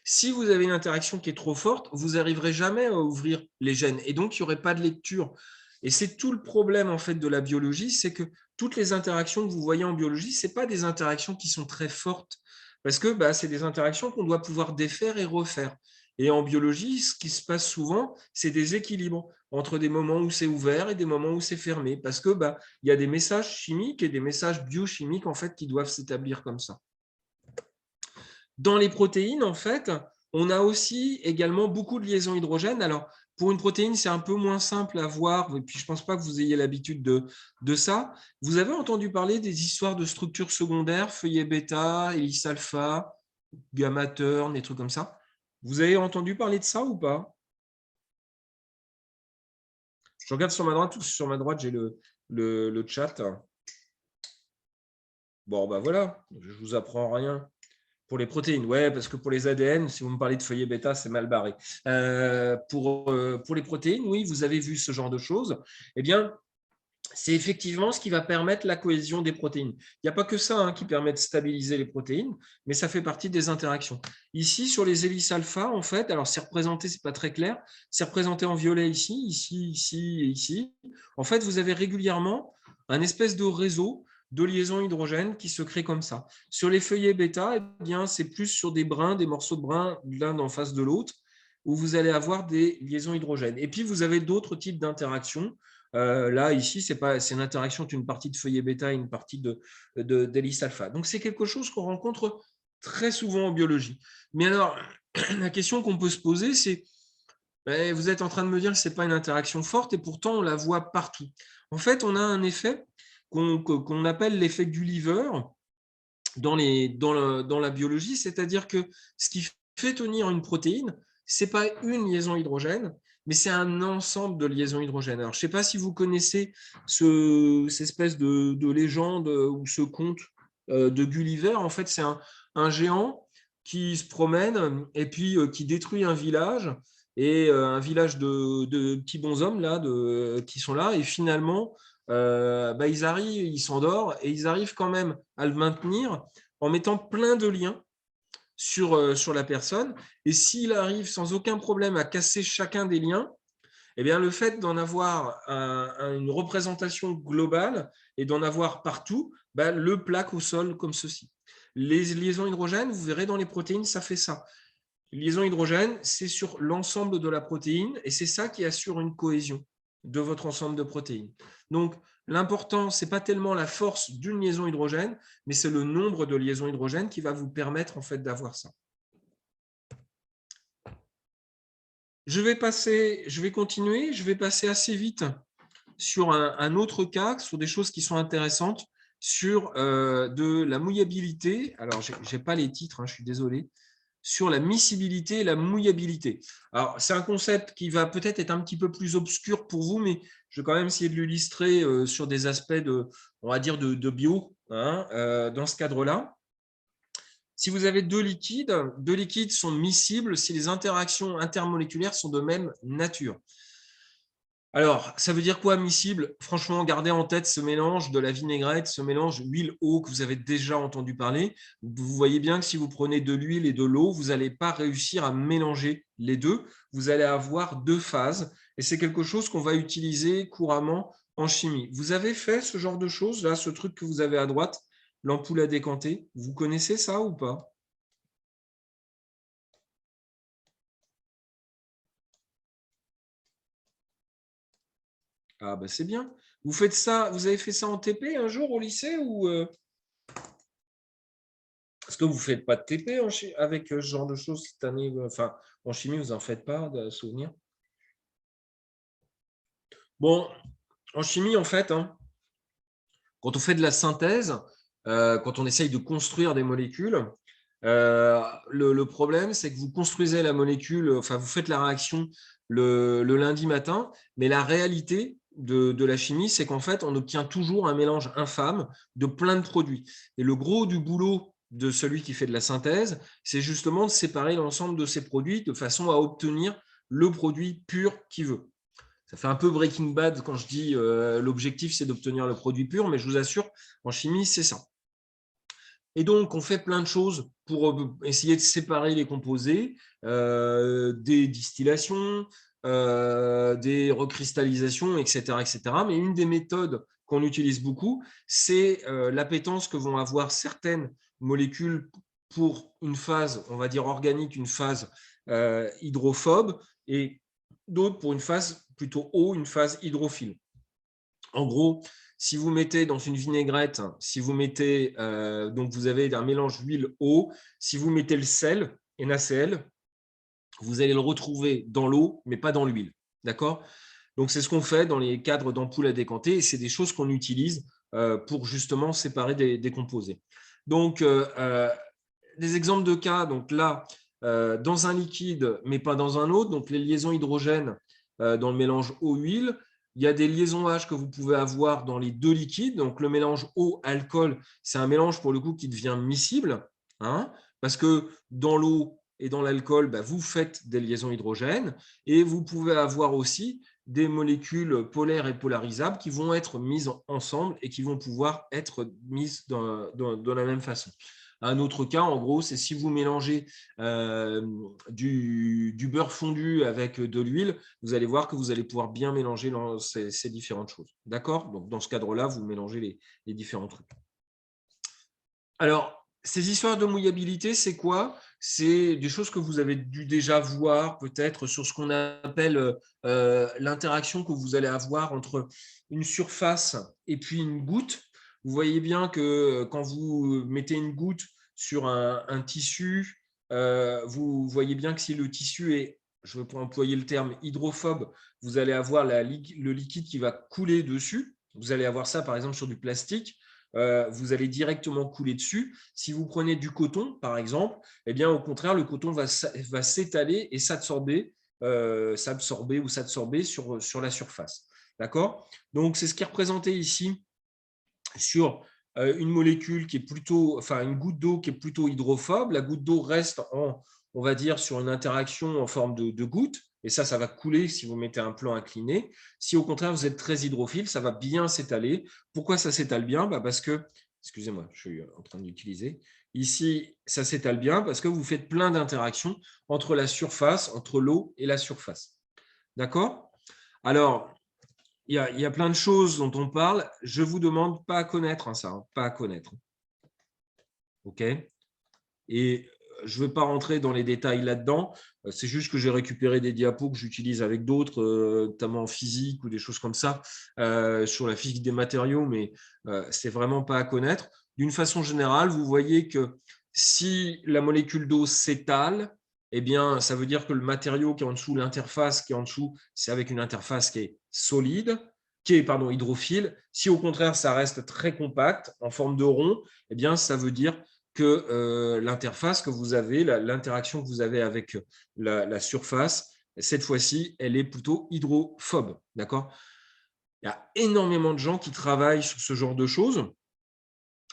Si vous avez une interaction qui est trop forte, vous n'arriverez jamais à ouvrir les gènes, et donc il n'y aurait pas de lecture. Et c'est tout le problème en fait de la biologie, c'est que toutes les interactions que vous voyez en biologie, ce n'est pas des interactions qui sont très fortes, parce que c'est des interactions qu'on doit pouvoir défaire et refaire. Et en biologie, ce qui se passe souvent, c'est des équilibres entre des moments où c'est ouvert et des moments où c'est fermé, parce que il y a des messages chimiques et des messages biochimiques en fait qui doivent s'établir comme ça. Dans les protéines, en fait, on a aussi également beaucoup de liaisons hydrogènes. Alors, pour une protéine, c'est un peu moins simple à voir, et puis je ne pense pas que vous ayez l'habitude de ça. Vous avez entendu parler des histoires de structures secondaires, feuillet bêta, hélice alpha, gamma turn, des trucs comme ça. Vous avez entendu parler de ça ou pas? Je regarde sur ma droite, j'ai le chat. Bon, voilà, je ne vous apprends rien. Pour les protéines, ouais, parce que pour les ADN, si vous me parlez de feuillet bêta, c'est mal barré. Pour les protéines, oui, vous avez vu ce genre de choses. Eh bien, c'est effectivement ce qui va permettre la cohésion des protéines. Il n'y a pas que ça qui permet de stabiliser les protéines, mais ça fait partie des interactions. Ici, sur les hélices alpha, en fait, alors c'est représenté, c'est pas très clair, c'est représenté en violet ici, ici et ici. En fait, vous avez régulièrement un espèce de réseau de liaisons hydrogènes qui se crée comme ça. Sur les feuillets bêta, eh bien, c'est plus sur des brins, des morceaux de brins l'un en face de l'autre, où vous allez avoir des liaisons hydrogènes. Et puis, vous avez d'autres types d'interactions. Là, ici, c'est une interaction entre une partie de feuillet bêta et une partie d'hélice alpha. Donc, c'est quelque chose qu'on rencontre très souvent en biologie. Mais alors, la question qu'on peut se poser, c'est vous êtes en train de me dire que ce n'est pas une interaction forte et pourtant, on la voit partout. En fait, on a un effet qu'on appelle l'effet Gulliver dans la biologie, c'est-à-dire que ce qui fait tenir une protéine, ce n'est pas une liaison hydrogène, mais c'est un ensemble de liaisons hydrogènes. Alors, je ne sais pas si vous connaissez cette espèce de légende ou ce conte de Gulliver. En fait, c'est un géant qui se promène et puis qui détruit un village, et un village de petits bonshommes là, qui sont là, et finalement, ils arrivent, ils s'endorment, et ils arrivent quand même à le maintenir en mettant plein de liens sur la personne. Et s'il arrive sans aucun problème à casser chacun des liens, eh bien, le fait d'en avoir une représentation globale et d'en avoir partout, le plaque au sol comme ceci. Les liaisons hydrogènes, vous verrez dans les protéines, ça fait ça. Les liaisons hydrogènes, c'est sur l'ensemble de la protéine, et c'est ça qui assure une cohésion de votre ensemble de protéines. Donc, l'important, ce n'est pas tellement la force d'une liaison hydrogène, mais c'est le nombre de liaisons hydrogènes qui va vous permettre en fait d'avoir ça. Je vais continuer, je vais passer assez vite sur un autre cas, sur des choses qui sont intéressantes, sur de la mouillabilité. Alors, je n'ai pas les titres, je suis désolé. Sur la miscibilité et la mouillabilité. Alors, c'est un concept qui va peut-être être un petit peu plus obscur pour vous, mais je vais quand même essayer de l'illustrer sur des aspects on va dire, de bio, dans ce cadre-là. Si vous avez deux liquides sont miscibles si les interactions intermoléculaires sont de même nature. Alors, ça veut dire quoi, miscible? Franchement, gardez en tête ce mélange de la vinaigrette, ce mélange huile-eau que vous avez déjà entendu parler. Vous voyez bien que si vous prenez de l'huile et de l'eau, vous n'allez pas réussir à mélanger les deux. Vous allez avoir deux phases et c'est quelque chose qu'on va utiliser couramment en chimie. Vous avez fait ce genre de choses, là, ce truc que vous avez à droite, l'ampoule à décanter? Vous connaissez ça ou pas? Ah, bah c'est bien. Vous faites ça, vous avez fait ça en TP un jour au lycée ou est-ce que vous ne faites pas de TP avec ce genre de choses cette année? Enfin, en chimie, vous n'en faites pas, de souvenir? Bon, en chimie, en fait, hein, quand on fait de la synthèse, quand on essaye de construire des molécules, le problème, c'est que vous construisez la molécule, enfin, vous faites la réaction le lundi matin, mais la réalité de la chimie, c'est qu'en fait, on obtient toujours un mélange infâme de plein de produits. Et le gros du boulot de celui qui fait de la synthèse, c'est justement de séparer l'ensemble de ces produits de façon à obtenir le produit pur qu'il veut. Ça fait un peu Breaking Bad quand je dis l'objectif, c'est d'obtenir le produit pur, mais je vous assure, en chimie, c'est ça. Et donc, on fait plein de choses pour essayer de séparer les composés, des distillations, des recristallisations, etc., etc. Mais une des méthodes qu'on utilise beaucoup, c'est l'appétence que vont avoir certaines molécules pour une phase, on va dire organique, une phase hydrophobe, et d'autres pour une phase plutôt eau, une phase hydrophile. En gros, si vous mettez dans une vinaigrette, si vous mettez, donc vous avez un mélange huile-eau, si vous mettez le sel, NaCl, vous allez le retrouver dans l'eau, mais pas dans l'huile. D'accord? Donc, c'est ce qu'on fait dans les cadres d'ampoules à décanter et c'est des choses qu'on utilise pour justement séparer des composés. Donc, des exemples de cas, donc là, dans un liquide, mais pas dans un autre, donc les liaisons hydrogènes dans le mélange eau-huile. Il y a des liaisons H que vous pouvez avoir dans les deux liquides. Donc, le mélange eau-alcool, c'est un mélange pour le coup qui devient miscible, hein, parce que dans l'eau et dans l'alcool, bah, vous faites des liaisons hydrogènes et vous pouvez avoir aussi des molécules polaires et polarisables qui vont être mises ensemble et qui vont pouvoir être mises de la même façon. Un autre cas, en gros, c'est si vous mélangez du beurre fondu avec de l'huile, vous allez voir que vous allez pouvoir bien mélanger ces différentes choses. D'accord? Donc, dans ce cadre-là, vous mélangez les différents trucs. Alors, ces histoires de mouillabilité, c'est quoi? C'est des choses que vous avez dû déjà voir peut-être sur ce qu'on appelle l'interaction que vous allez avoir entre une surface et puis une goutte. Vous voyez bien que quand vous mettez une goutte sur un tissu, vous voyez bien que si le tissu est, je vais employer le terme hydrophobe, vous allez avoir le liquide qui va couler dessus. Vous allez avoir ça par exemple sur du plastique. Vous allez directement couler dessus. Si vous prenez du coton, par exemple, eh bien, au contraire, le coton va s'étaler et s'absorber sur la surface. D'accord? Donc, c'est ce qui est représenté ici sur une molécule qui est plutôt, enfin, une goutte d'eau qui est plutôt hydrophobe. La goutte d'eau reste on va dire, sur une interaction en forme de goutte. Et ça va couler si vous mettez un plan incliné. Si au contraire, vous êtes très hydrophile, ça va bien s'étaler. Pourquoi ça s'étale bien? Parce que, excusez-moi, je suis en train d'utiliser. Ici, ça s'étale bien parce que vous faites plein d'interactions entre la surface, entre l'eau et la surface. D'accord? Alors, il y a plein de choses dont on parle. Je vous demande pas à connaître ça, hein, pas à connaître. OK? Et je ne vais pas rentrer dans les détails là-dedans. C'est juste que j'ai récupéré des diapos que j'utilise avec d'autres, notamment en physique ou des choses comme ça, sur la physique des matériaux, mais ce n'est vraiment pas à connaître. D'une façon générale, vous voyez que si la molécule d'eau s'étale, eh bien, ça veut dire que le matériau qui est en dessous, l'interface qui est en dessous, c'est avec une interface qui est solide, qui est hydrophile. Si au contraire, ça reste très compact, en forme de rond, eh bien, ça veut dire que l'interface que vous avez, l'interaction que vous avez avec la surface, cette fois-ci, elle est plutôt hydrophobe. D'accord? Il y a énormément de gens qui travaillent sur ce genre de choses,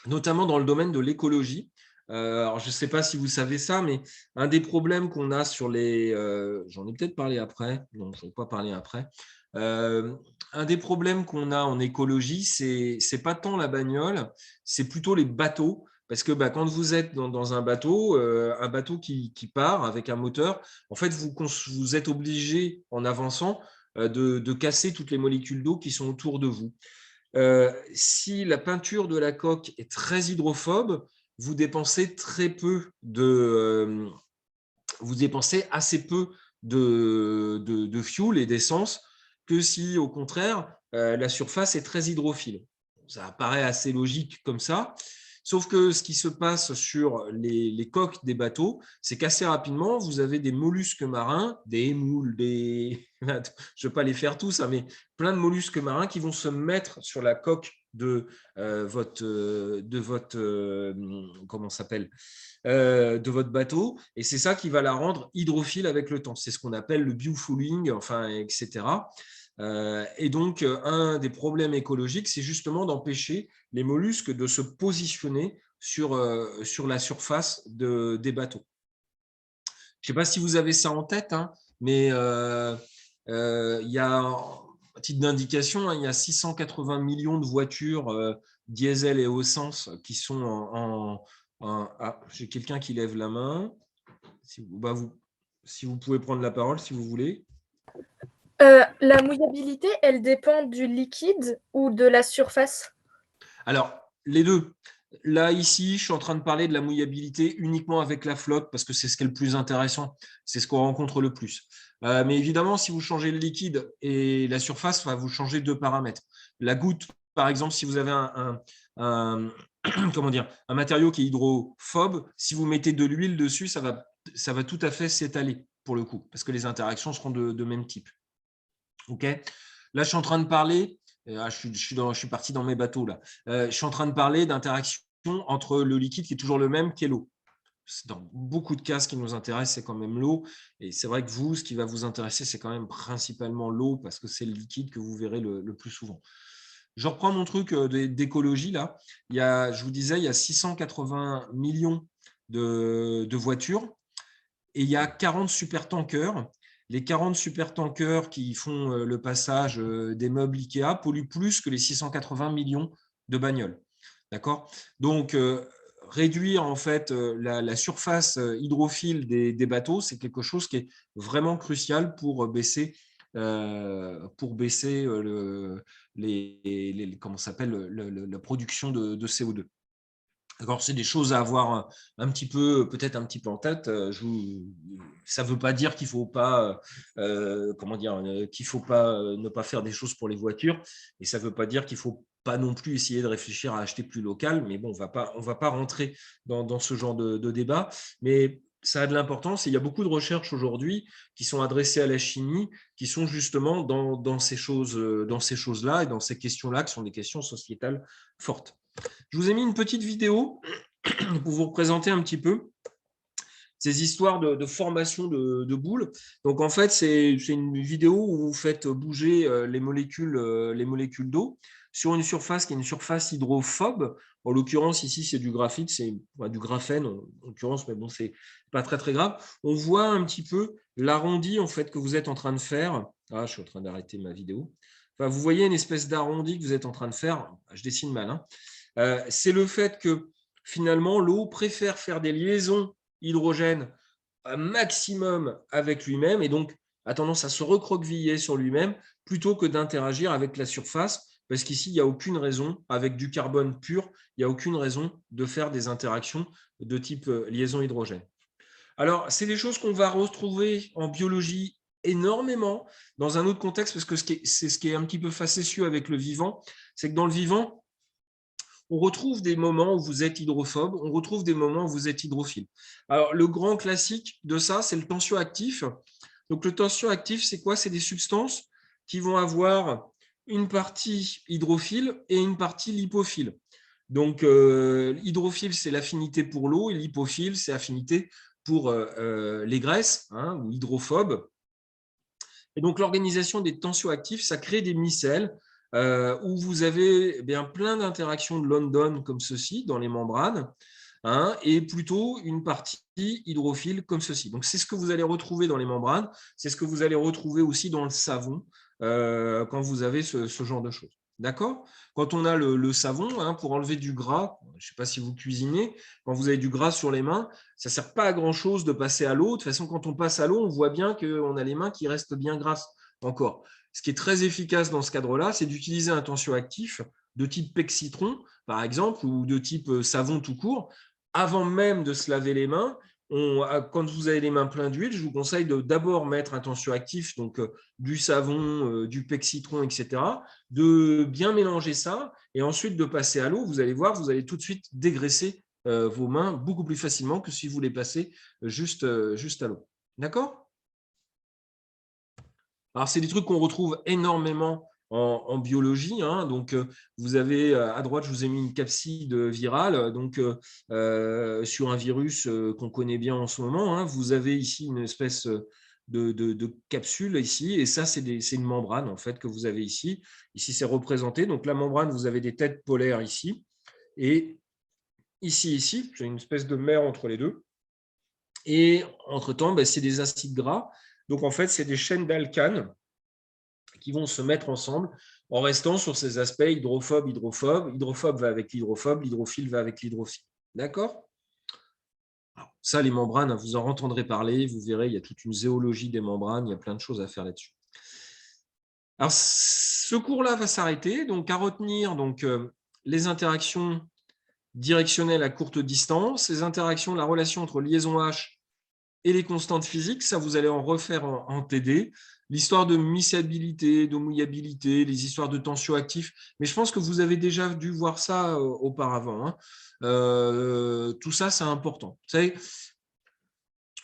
notamment dans le domaine de l'écologie. Alors, je ne sais pas si vous savez ça, mais un des problèmes qu'on a sur les… j'en ai peut-être parlé après. Non, je ne vais pas parler après. Un des problèmes qu'on a en écologie, c'est pas tant la bagnole, c'est plutôt les bateaux. Parce que quand vous êtes dans un bateau qui part avec un moteur, en fait, vous êtes obligé, en avançant, de casser toutes les molécules d'eau qui sont autour de vous. Si la peinture de la coque est très hydrophobe, vous dépensez vous dépensez assez peu de fuel et d'essence que si, au contraire, la surface est très hydrophile. Ça paraît assez logique comme ça. Sauf que ce qui se passe sur les coques des bateaux, c'est qu'assez rapidement, vous avez des mollusques marins, des émoules, je ne vais pas les faire tous, hein, mais plein de mollusques marins qui vont se mettre sur la coque comment s'appelle de votre bateau, et c'est ça qui va la rendre hydrophile avec le temps. C'est ce qu'on appelle le biofouling, enfin, etc. Et donc, un des problèmes écologiques, c'est justement d'empêcher les mollusques de se positionner sur la surface des bateaux. Je ne sais pas si vous avez ça en tête, hein, mais il y a, à titre d'indication, hein, il y a 680 millions de voitures diesel et essence qui sont j'ai quelqu'un qui lève la main. Si vous pouvez prendre la parole, si vous voulez. La mouillabilité, elle dépend du liquide ou de la surface? Alors, les deux. Là, ici, je suis en train de parler de la mouillabilité uniquement avec la flotte parce que c'est ce qui est le plus intéressant. C'est ce qu'on rencontre le plus. Mais évidemment, si vous changez le liquide et la surface, vous changez deux paramètres. La goutte, par exemple, si vous avez comment dire, un matériau qui est hydrophobe, si vous mettez de l'huile dessus, ça va tout à fait s'étaler pour le coup parce que les interactions seront de même type. OK. Là, je suis en train de parler, je suis parti dans mes bateaux là. Je suis en train de parler d'interaction entre le liquide qui est toujours le même, qui est l'eau. Dans beaucoup de cas, ce qui nous intéresse, c'est quand même l'eau. Et c'est vrai que vous, ce qui va vous intéresser, c'est quand même principalement l'eau parce que c'est le liquide que vous verrez le plus souvent. Je reprends mon truc d'écologie là. Je vous disais, il y a 680 millions de voitures et il y a 40 supertankers. Les 40 supertankers qui font le passage des meubles Ikea polluent plus que les 680 millions de bagnoles. D'accord ? Donc, réduire en fait la surface hydrophile des bateaux, c'est quelque chose qui est vraiment crucial pour baisser comment s'appelle la production de CO2. Alors, c'est des choses à avoir peut-être un petit peu en tête. Ça ne veut pas dire qu'il ne faut pas, ne pas faire des choses pour les voitures, et ça ne veut pas dire qu'il ne faut pas non plus essayer de réfléchir à acheter plus local. Mais bon, on va pas rentrer dans ce genre de débat. Mais ça a de l'importance. Et il y a beaucoup de recherches aujourd'hui qui sont adressées à la chimie, qui sont justement dans ces choses-là et dans ces questions-là, qui sont des questions sociétales fortes. Je vous ai mis une petite vidéo pour vous représenter un petit peu ces histoires de formation de boules. Donc, en fait, c'est une vidéo où vous faites bouger les molécules d'eau sur une surface qui est une surface hydrophobe. En l'occurrence, ici, c'est du graphite, c'est du graphène en l'occurrence, mais bon, c'est pas très, très grave. On voit un petit peu l'arrondi en fait, que vous êtes en train de faire. Ah, je suis en train d'arrêter ma vidéo. Enfin, vous voyez une espèce d'arrondi que vous êtes en train de faire. Je dessine mal, hein. C'est le fait que finalement, l'eau préfère faire des liaisons hydrogène un maximum avec lui-même et donc a tendance à se recroqueviller sur lui-même plutôt que d'interagir avec la surface parce qu'ici, il n'y a aucune raison, avec du carbone pur, il n'y a aucune raison de faire des interactions de type liaison hydrogène. Alors, c'est des choses qu'on va retrouver en biologie énormément dans un autre contexte parce que c'est ce qui est un petit peu facétieux avec le vivant, c'est que dans le vivant, on retrouve des moments où vous êtes hydrophobe, on retrouve des moments où vous êtes hydrophile. Alors, le grand classique de ça, c'est le tensioactif. Donc, le tensioactif, c'est quoi? C'est des substances qui vont avoir une partie hydrophile et une partie lipophile. Donc, hydrophile, c'est l'affinité pour l'eau et lipophile, c'est l'affinité pour les graisses, hein, ou hydrophobe. Et donc, l'organisation des tensioactifs, ça crée des micelles où vous avez plein d'interactions de London comme ceci dans les membranes, hein, et plutôt une partie hydrophile comme ceci. Donc, c'est ce que vous allez retrouver dans les membranes, c'est ce que vous allez retrouver aussi dans le savon quand vous avez ce genre de choses. D'accord? Quand on a le savon, hein, pour enlever du gras, je ne sais pas si vous cuisinez, quand vous avez du gras sur les mains, ça ne sert pas à grand-chose de passer à l'eau. De toute façon, quand on passe à l'eau, on voit bien qu'on a les mains qui restent bien grasses encore. Ce qui est très efficace dans ce cadre-là, c'est d'utiliser un tensioactif de type PEC citron, par exemple, ou de type savon tout court, avant même de se laver les mains. Quand vous avez les mains pleines d'huile, je vous conseille de d'abord mettre un tensioactif, donc du savon, du PEC citron, etc., de bien mélanger ça et ensuite de passer à l'eau. Vous allez voir, vous allez tout de suite dégraisser vos mains beaucoup plus facilement que si vous les passez juste à l'eau. D'accord? Alors, c'est des trucs qu'on retrouve énormément en biologie. Hein. Donc, vous avez à droite, je vous ai mis une capside virale donc, sur un virus qu'on connaît bien en ce moment. Hein. Vous avez ici une espèce de capsule ici, et ça, c'est une membrane en fait que vous avez ici. Ici, c'est représenté. Donc, la membrane, vous avez des têtes polaires ici, et ici, j'ai une espèce de mer entre les deux. Et entre-temps, c'est des acides gras. Donc, en fait, c'est des chaînes d'alcanes qui vont se mettre ensemble en restant sur ces aspects hydrophobe, hydrophobe. Hydrophobe va avec l'hydrophobe, l'hydrophile va avec l'hydrophile. D'accord? Ça, les membranes, vous en entendrez parler, vous verrez, il y a toute une zoologie des membranes, il y a plein de choses à faire là-dessus. Alors, ce cours-là va s'arrêter. Donc, à retenir les interactions directionnelles à courte distance, les interactions, la relation entre liaison H et les constantes physiques, ça, vous allez en refaire en TD. L'histoire de miscibilité, de mouillabilité, les histoires de tensioactifs. Mais je pense que vous avez déjà dû voir ça auparavant. Hein. Tout ça, c'est important. Vous savez,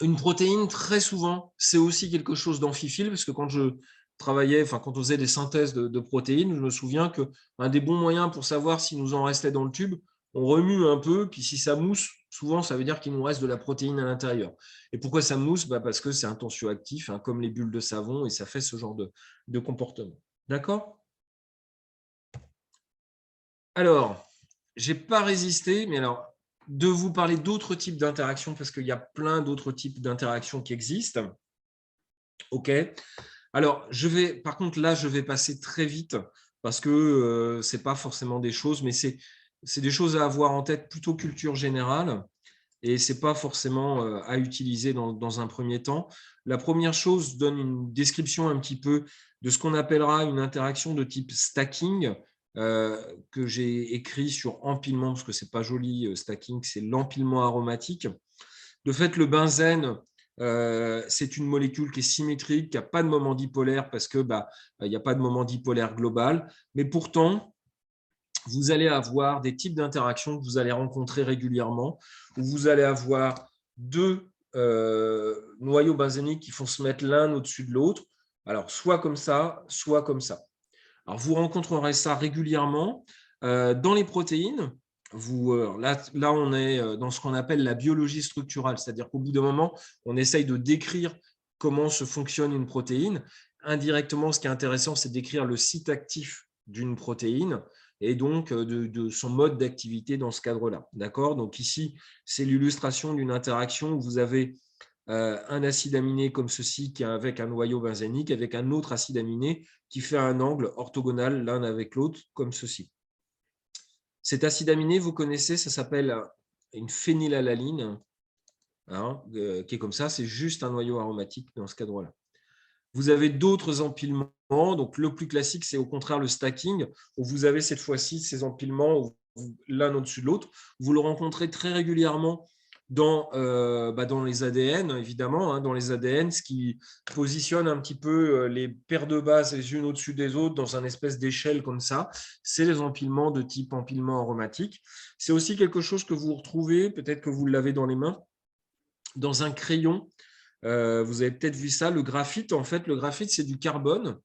une protéine, très souvent, c'est aussi quelque chose d'amphiphile, parce que quand je travaillais, quand on faisait des synthèses de protéines, je me souviens qu'un des bons moyens pour savoir s'il nous en restait dans le tube, on remue un peu, puis si ça mousse, souvent, ça veut dire qu'il nous reste de la protéine à l'intérieur. Et pourquoi ça mousse? Parce que c'est un tensioactif, hein, comme les bulles de savon, et ça fait ce genre de comportement. D'accord? Alors, je n'ai pas résisté, mais alors, de vous parler d'autres types d'interactions, parce qu'il y a plein d'autres types d'interactions qui existent. OK. Alors, par contre, là, je vais passer très vite, parce que ce n'est pas forcément des choses, mais c'est des choses à avoir en tête, plutôt culture générale, et ce n'est pas forcément à utiliser dans un premier temps. La première chose donne une description un petit peu de ce qu'on appellera une interaction de type stacking, que j'ai écrit sur empilement, parce que ce n'est pas joli, stacking, c'est l'empilement aromatique. De fait, le benzène, c'est une molécule qui est symétrique, qui n'a pas de moment dipolaire, parce qu'il n'y a pas de moment dipolaire global. Mais pourtant, vous allez avoir des types d'interactions que vous allez rencontrer régulièrement, où vous allez avoir deux noyaux benzéniques qui vont se mettre l'un au-dessus de l'autre. Alors, soit comme ça, soit comme ça. Alors, vous rencontrerez ça régulièrement. Dans les protéines, là, on est dans ce qu'on appelle la biologie structurale, c'est-à-dire qu'au bout d'un moment, on essaye de décrire comment se fonctionne une protéine. Indirectement, ce qui est intéressant, c'est d'écrire le site actif d'une protéine et donc de son mode d'activité dans ce cadre-là. D'accord? Donc ici, c'est l'illustration d'une interaction où vous avez un acide aminé comme ceci qui est avec un noyau benzénique, avec un autre acide aminé qui fait un angle orthogonal l'un avec l'autre comme ceci. Cet acide aminé, vous connaissez, ça s'appelle une phénylalaline, hein, qui est comme ça, c'est juste un noyau aromatique dans ce cadre-là. Vous avez d'autres empilements, donc le plus classique, c'est au contraire le stacking, où vous avez cette fois-ci ces empilements l'un au-dessus de l'autre. Vous le rencontrez très régulièrement dans les ADN, évidemment, hein, dans les ADN, ce qui positionne un petit peu les paires de bases les unes au-dessus des autres dans un espèce d'échelle comme ça, c'est les empilements de type empilement aromatique. C'est aussi quelque chose que vous retrouvez, peut-être que vous l'avez dans les mains, dans un crayon. Vous avez peut-être vu ça, le graphite, en fait, le graphite, c'est du carbone.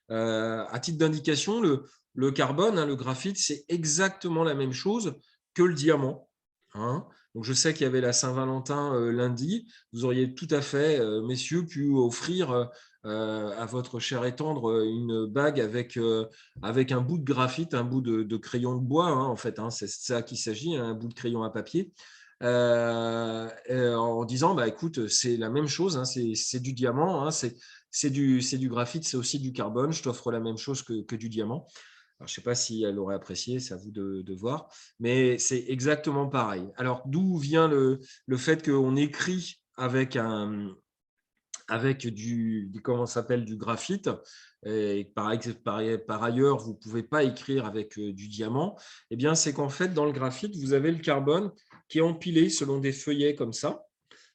À titre d'indication, le carbone, hein, le graphite, c'est exactement la même chose que le diamant. Hein. Donc, je sais qu'il y avait la Saint-Valentin lundi. Vous auriez tout à fait, messieurs, pu offrir à votre cher et tendre une bague avec un bout de graphite, un bout de crayon de bois, hein, en fait. Hein, c'est ça qu'il s'agit, hein, un bout de crayon à papier. En disant, écoute, c'est la même chose, hein, c'est du diamant, hein, c'est du graphite, c'est aussi du carbone. Je t'offre la même chose que du diamant. Alors, je ne sais pas si elle l'aurait apprécié, c'est à vous de voir, mais c'est exactement pareil. Alors, d'où vient le fait qu'on écrit avec comment s'appelle, du graphite, et par ailleurs, vous ne pouvez pas écrire avec du diamant, eh bien, c'est qu'en fait, dans le graphite, vous avez le carbone qui est empilé selon des feuillets comme ça.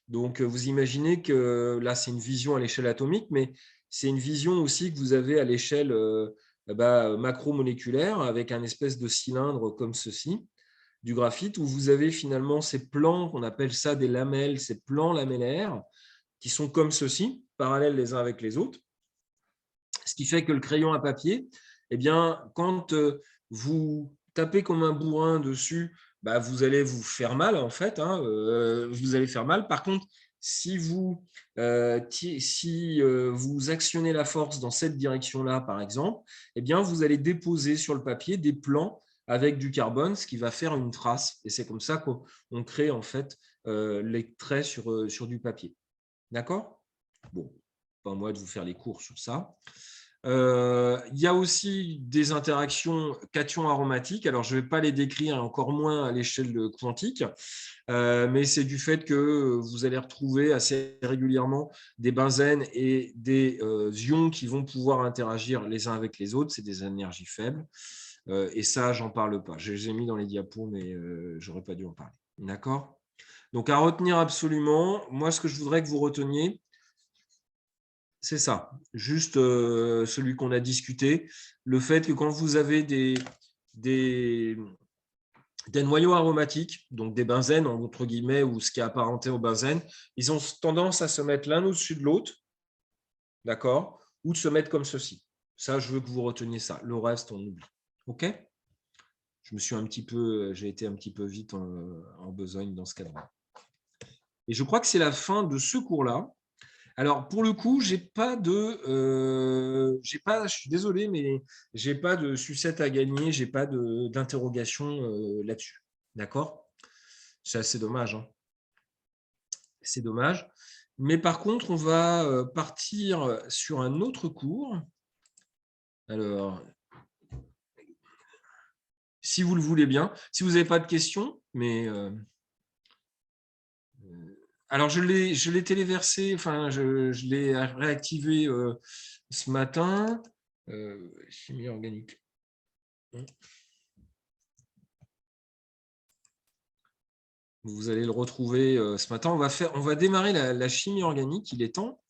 Donc, vous imaginez que là, c'est une vision à l'échelle atomique, mais c'est une vision aussi que vous avez à l'échelle macromoléculaire avec un espèce de cylindre comme ceci, du graphite, où vous avez finalement ces plans, qu'on appelle ça des lamelles, ces plans lamellaires, qui sont comme ceci, parallèles les uns avec les autres. Ce qui fait que le crayon à papier, eh bien, quand vous tapez comme un bourrin dessus, vous allez vous faire mal, en fait. Vous allez faire mal. Par contre, si vous actionnez la force dans cette direction-là, par exemple, eh bien, vous allez déposer sur le papier des plans avec du carbone, ce qui va faire une trace. Et c'est comme ça qu'on crée, en fait, les traits sur du papier. D'accord? Bon, pas moi de vous faire les cours sur ça. Il y a aussi des interactions cations aromatiques. Alors, je ne vais pas les décrire, encore moins à l'échelle quantique, mais c'est du fait que vous allez retrouver assez régulièrement des benzènes et des ions qui vont pouvoir interagir les uns avec les autres. C'est des énergies faibles. Et ça, j'en parle pas. Je les ai mis dans les diapos, mais je n'aurais pas dû en parler. D'accord? Donc, à retenir absolument, moi, ce que je voudrais que vous reteniez, c'est ça, juste celui qu'on a discuté, le fait que quand vous avez des noyaux aromatiques, donc des benzènes, entre guillemets, ou ce qui est apparenté au benzène, ils ont tendance à se mettre l'un au-dessus de l'autre, d'accord, ou de se mettre comme ceci. Ça, je veux que vous reteniez ça. Le reste, on oublie. OK? J'ai été un petit peu vite en besogne dans ce cadre-là. Et je crois que c'est la fin de ce cours-là. Alors, pour le coup, je suis désolé, mais j'ai pas de sucette à gagner, j'ai pas d'interrogation là-dessus. D'accord? C'est assez dommage, hein. C'est dommage. Mais par contre, on va partir sur un autre cours. Alors, si vous le voulez bien, si vous n'avez pas de questions, mais alors je l'ai téléversé, enfin je l'ai réactivé ce matin. Chimie organique. Vous allez le retrouver ce matin. On va démarrer la chimie organique, il est temps.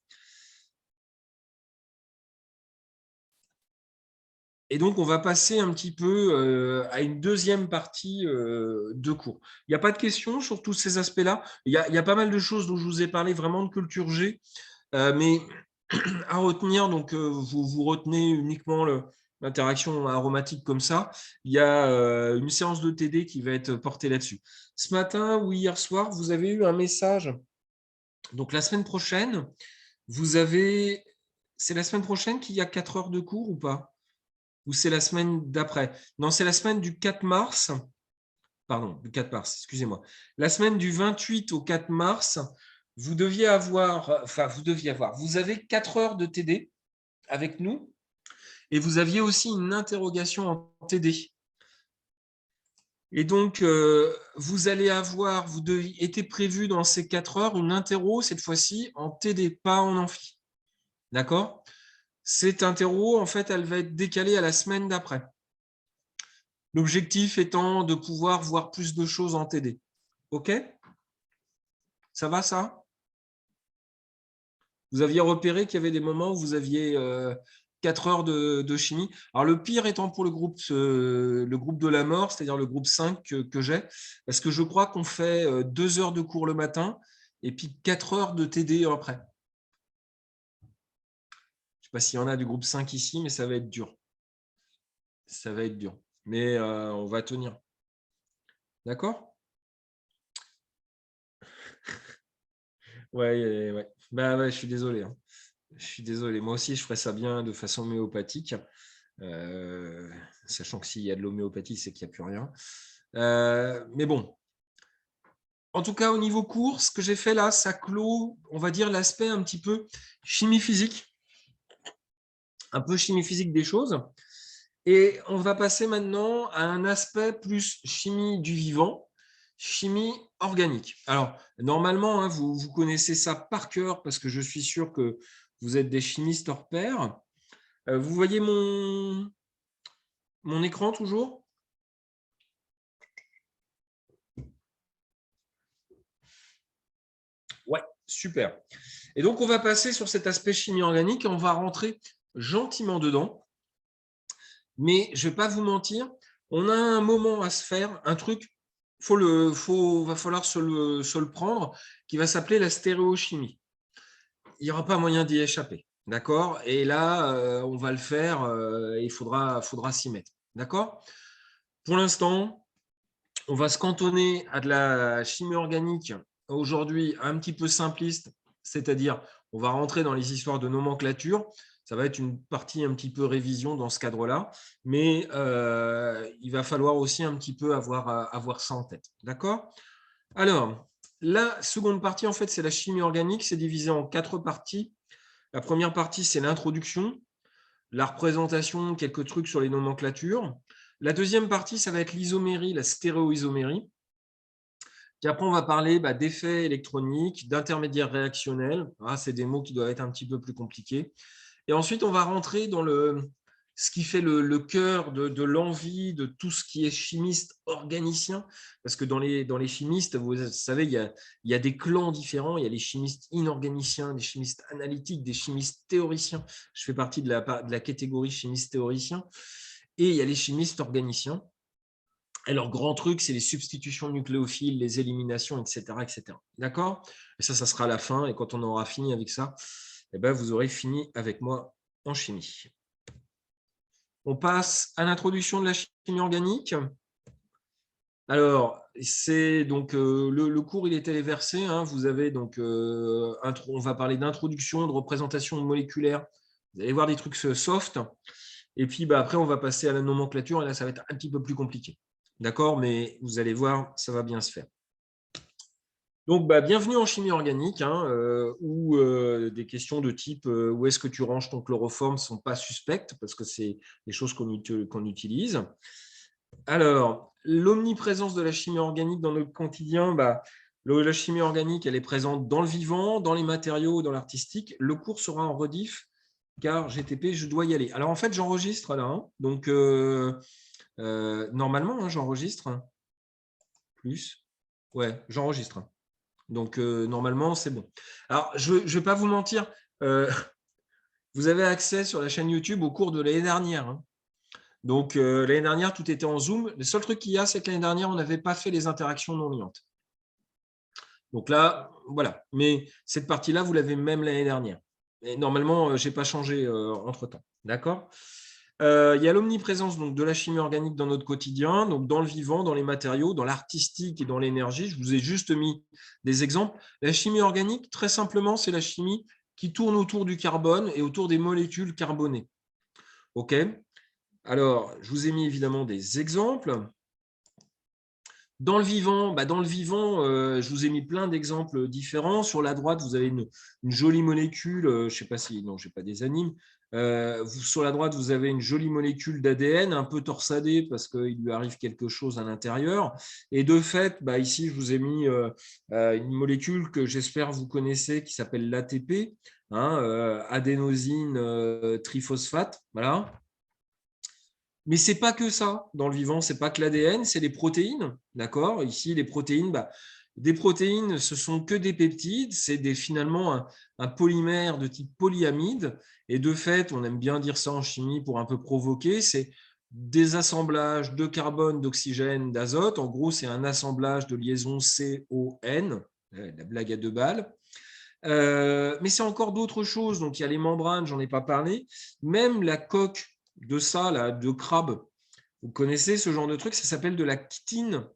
Et donc, on va passer un petit peu à une deuxième partie de cours. Il n'y a pas de questions sur tous ces aspects-là. Il y a pas mal de choses dont je vous ai parlé, vraiment de culture G. Mais à retenir, donc vous retenez uniquement l'interaction aromatique comme ça. Il y a une séance de TD qui va être portée là-dessus. Ce matin ou hier soir, vous avez eu un message. Donc, la semaine prochaine, c'est la semaine prochaine qu'il y a 4 heures de cours ou pas? Ou c'est la semaine d'après? Non, c'est la semaine du 4 mars. Pardon, du 4 mars, excusez-moi. La semaine du 28 au 4 mars, vous avez 4 heures de TD avec nous et vous aviez aussi une interrogation en TD. Et donc, vous était prévu dans ces 4 heures une interro, cette fois-ci en TD, pas en amphi. D'accord? Cette interro, en fait, elle va être décalée à la semaine d'après. L'objectif étant de pouvoir voir plus de choses en TD. OK? Ça va, ça? Vous aviez repéré qu'il y avait des moments où vous aviez 4 heures de chimie. Alors, le pire étant pour le groupe de la mort, c'est-à-dire le groupe 5 que j'ai, parce que je crois qu'on fait 2 heures de cours le matin et puis 4 heures de TD après. Je ne sais pas s'il y en a du groupe 5 ici, mais ça va être dur. Ça va être dur. Mais on va tenir. D'accord? Ouais. Ouais, je suis désolé. Hein. Je suis désolé. Moi aussi, je ferais ça bien de façon homéopathique. Sachant que s'il y a de l'homéopathie, c'est qu'il n'y a plus rien. Mais bon. En tout cas, au niveau cours, ce que j'ai fait là, ça clôt, on va dire, l'aspect un petit peu chimie physique. un peu chimie physique des choses. Et on va passer maintenant à un aspect plus chimie du vivant, chimie organique. Alors, normalement, hein, vous connaissez ça par cœur parce que je suis sûr que vous êtes des chimistes hors pair. Vous voyez mon écran toujours? Ouais, super. Et donc, on va passer sur cet aspect chimie organique et on va rentrer gentiment dedans. Mais je ne vais pas vous mentir, on a un moment à se faire, un truc, va falloir se le prendre, qui va s'appeler la stéréochimie. Il n'y aura pas moyen d'y échapper, d'accord? Et là, on va le faire, il faudra s'y mettre, d'accord? Pour l'instant, on va se cantonner à de la chimie organique, aujourd'hui un petit peu simpliste, c'est-à-dire on va rentrer dans les histoires de nomenclature. Ça va être une partie un petit peu révision dans ce cadre-là, mais il va falloir aussi un petit peu avoir ça en tête. D'accord? Alors, la seconde partie, en fait, c'est la chimie organique. C'est divisé en 4 parties. La première partie, c'est l'introduction, la représentation, quelques trucs sur les nomenclatures. La deuxième partie, ça va être l'isomérie, la stéréoisomérie. Puis après, on va parler d'effets électroniques, d'intermédiaires réactionnels. Ah, c'est des mots qui doivent être un petit peu plus compliqués. Et ensuite, on va rentrer dans ce qui fait le cœur de l'envie de tout ce qui est chimiste organicien. Parce que dans les chimistes, vous savez, il y a des clans différents. Il y a les chimistes inorganiciens, des chimistes analytiques, des chimistes théoriciens. Je fais partie de la catégorie chimiste théoricien. Et il y a les chimistes organiciens. Et leur grand truc, c'est les substitutions nucléophiles, les éliminations, etc. etc. D'accord? Et ça sera à la fin. Et quand on aura fini avec ça, eh ben, vous aurez fini avec moi en chimie. On passe à l'introduction de la chimie organique. Alors, c'est donc le cours, il est téléversé. Hein. Vous avez donc, on va parler d'introduction, de représentation moléculaire. Vous allez voir des trucs soft. Et puis, après, on va passer à la nomenclature. Et là, ça va être un petit peu plus compliqué. D'accord? Mais vous allez voir, ça va bien se faire. Donc, bienvenue en chimie organique, hein, où des questions de type où est-ce que tu ranges ton chloroforme ne sont pas suspectes, parce que c'est des choses qu'on utilise. Alors, l'omniprésence de la chimie organique dans notre quotidien, la chimie organique, elle est présente dans le vivant, dans les matériaux, dans l'artistique. Le cours sera en rediff, car GTP, je dois y aller. Alors, en fait, j'enregistre là, hein, donc normalement, hein, j'enregistre. Plus. Ouais, j'enregistre. Donc, normalement, c'est bon. Alors, je ne vais pas vous mentir, vous avez accès sur la chaîne YouTube au cours de l'année dernière. Hein. Donc, l'année dernière, tout était en Zoom. Le seul truc qu'il y a, c'est que l'année dernière, on n'avait pas fait les interactions non liantes. Donc là, voilà. Mais cette partie-là, vous l'avez même l'année dernière. Et normalement, je n'ai pas changé entre-temps. D'accord ? Il y a l'omniprésence de la chimie organique dans notre quotidien, donc dans le vivant, dans les matériaux, dans l'artistique et dans l'énergie. Je vous ai juste mis des exemples. La chimie organique, très simplement, c'est la chimie qui tourne autour du carbone et autour des molécules carbonées. OK ? Alors, je vous ai mis évidemment des exemples. Dans le vivant, je vous ai mis plein d'exemples différents. Sur la droite, vous avez une jolie molécule, je ne sais pas si, non, je n'ai pas des animes. Sur la droite, vous avez une jolie molécule d'ADN, un peu torsadée parce qu'il lui arrive quelque chose à l'intérieur. Et de fait, ici, je vous ai mis une molécule que j'espère vous connaissez qui s'appelle l'ATP, hein, adénosine triphosphate. Voilà. Mais ce n'est pas que ça dans le vivant, ce n'est pas que l'ADN, c'est les protéines. D'accord ? Ici, les protéines, des protéines, ce ne sont que des peptides, c'est finalement un polymère de type polyamide. Et de fait, on aime bien dire ça en chimie pour un peu provoquer, c'est des assemblages de carbone, d'oxygène, d'azote. En gros, c'est un assemblage de liaisons CON, la blague à 2 balles. Mais c'est encore d'autres choses. Donc, il y a les membranes, je n'en ai pas parlé. Même la coque de ça, là, de crabe. Vous connaissez ce genre de truc, ça s'appelle de la chitine.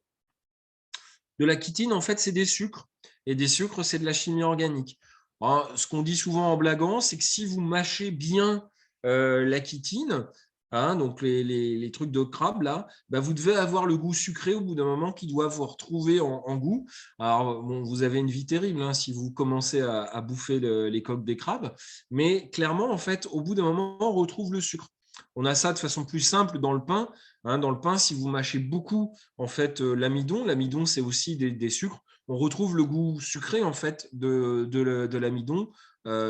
De la chitine, en fait, c'est des sucres. Et des sucres, c'est de la chimie organique. Alors, ce qu'on dit souvent en blaguant, c'est que si vous mâchez bien la chitine, hein, donc les trucs de crabe, là, bah, vous devez avoir le goût sucré au bout d'un moment qui doit vous retrouver en goût. Alors, bon, vous avez une vie terrible hein, si vous commencez à bouffer les coques des crabes, mais clairement, en fait, au bout d'un moment, on retrouve le sucre. On a ça de façon plus simple dans le pain. Hein, dans le pain, si vous mâchez beaucoup en fait l'amidon, c'est aussi des sucres. On retrouve le goût sucré en fait de l'amidon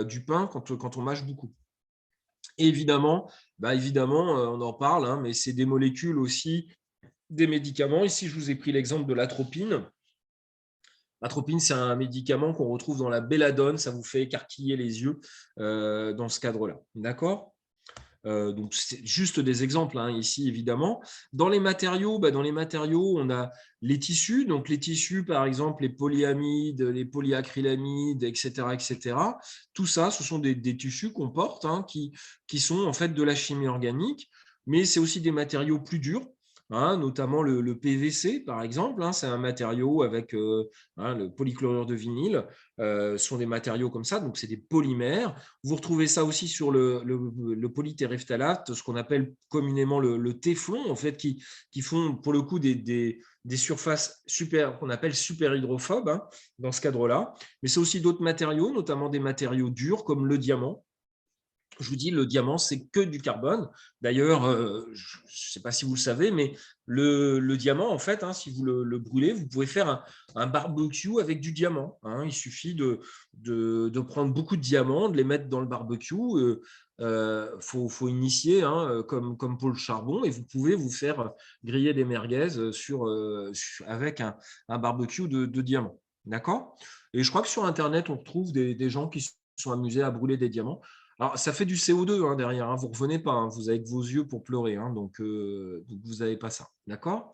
du pain quand on mâche beaucoup. Et évidemment, on en parle, hein, mais c'est des molécules aussi, des médicaments. Ici, je vous ai pris l'exemple de l'atropine. L'atropine, c'est un médicament qu'on retrouve dans la belladone. Ça vous fait écarquiller les yeux dans ce cadre-là. D'accord ? Donc, c'est juste des exemples hein, ici, évidemment. Dans les matériaux, on a les tissus. Donc, les tissus, par exemple, les polyamides, les polyacrylamides, etc., etc. Tout ça, ce sont des tissus qu'on porte hein, qui sont en fait de la chimie organique, mais c'est aussi des matériaux plus durs. Hein, notamment le PVC, par exemple, hein, c'est un matériau avec le polychlorure de vinyle, sont des matériaux comme ça, donc c'est des polymères. Vous retrouvez ça aussi sur le polytéréphtalate, ce qu'on appelle communément le téflon, en fait, qui font pour le coup des surfaces qu'on appelle super hydrophobes hein, dans ce cadre-là. Mais c'est aussi d'autres matériaux, notamment des matériaux durs comme le diamant. Je vous dis, le diamant, c'est que du carbone. D'ailleurs, je ne sais pas si vous le savez, mais le diamant, en fait, hein, si vous le brûlez, vous pouvez faire un barbecue avec du diamant. Hein. Il suffit de prendre beaucoup de diamants, de les mettre dans le barbecue. Faut initier hein, comme pour le charbon et vous pouvez vous faire griller des merguez avec un barbecue de diamants. D'accord ? Et je crois que sur Internet, on retrouve des gens qui se sont amusés à brûler des diamants. Alors, ça fait du CO2 hein, derrière, hein, vous ne revenez pas, hein, vous avez que vos yeux pour pleurer, hein, donc vous n'avez pas ça. D'accord ?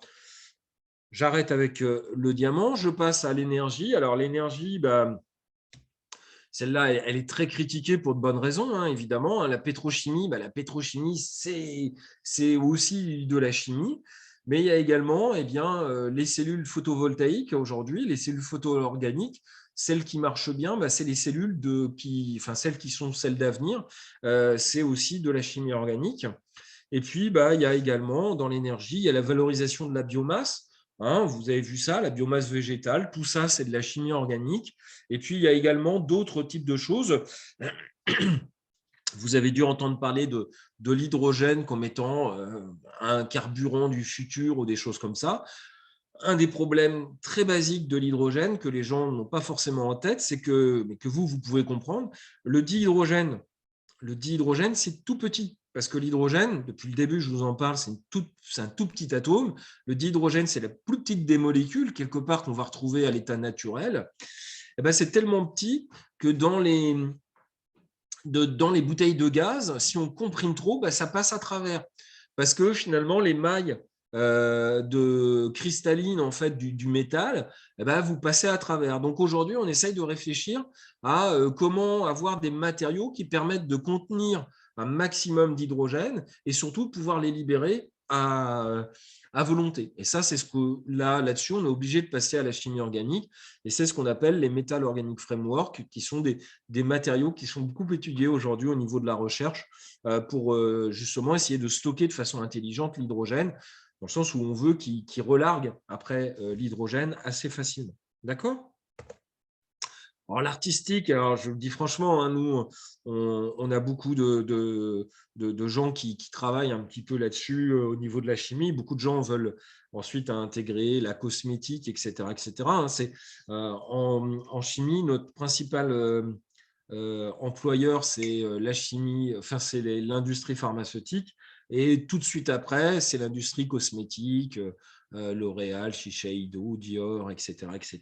J'arrête avec le diamant, je passe à l'énergie. Alors, l'énergie, celle-là, elle est très critiquée pour de bonnes raisons, hein, évidemment. La pétrochimie, c'est aussi de la chimie. Mais il y a également les cellules photovoltaïques aujourd'hui, les cellules photoorganiques. Celles qui marchent bien, c'est les cellules celles qui sont celles d'avenir. C'est aussi de la chimie organique. Et puis, il y a également dans l'énergie, il y a la valorisation de la biomasse. Hein, vous avez vu ça, la biomasse végétale, tout ça, c'est de la chimie organique. Et puis, il y a également d'autres types de choses. Vous avez dû entendre parler de l'hydrogène comme étant un carburant du futur ou des choses comme ça. Un des problèmes très basiques de l'hydrogène que les gens n'ont pas forcément en tête, mais que vous pouvez comprendre, le dihydrogène, c'est tout petit. Parce que l'hydrogène, depuis le début, je vous en parle, c'est un tout petit atome. Le dihydrogène, c'est la plus petite des molécules, quelque part, qu'on va retrouver à l'état naturel. C'est tellement petit que dans les bouteilles de gaz, si on comprime trop, ça passe à travers. Parce que finalement, les mailles de cristalline en fait, du métal, vous passez à travers. Donc aujourd'hui, on essaye de réfléchir à comment avoir des matériaux qui permettent de contenir un maximum d'hydrogène et surtout de pouvoir les libérer à volonté. Et ça, c'est ce que là-dessus, on est obligé de passer à la chimie organique. Et c'est ce qu'on appelle les Metal Organic Framework, qui sont des matériaux qui sont beaucoup étudiés aujourd'hui au niveau de la recherche pour justement essayer de stocker de façon intelligente l'hydrogène, dans le sens où on veut qu'il relargue après l'hydrogène assez facilement. D'accord ? Alors, l'artistique, alors je le dis franchement, hein, nous, on a beaucoup de gens qui travaillent un petit peu là-dessus au niveau de la chimie. Beaucoup de gens veulent ensuite intégrer la cosmétique, etc. etc. Hein. En chimie, notre principal employeur, c'est la chimie, enfin, c'est l'industrie pharmaceutique. Et tout de suite après, c'est l'industrie cosmétique, L'Oréal, Shiseido, Dior, etc. etc.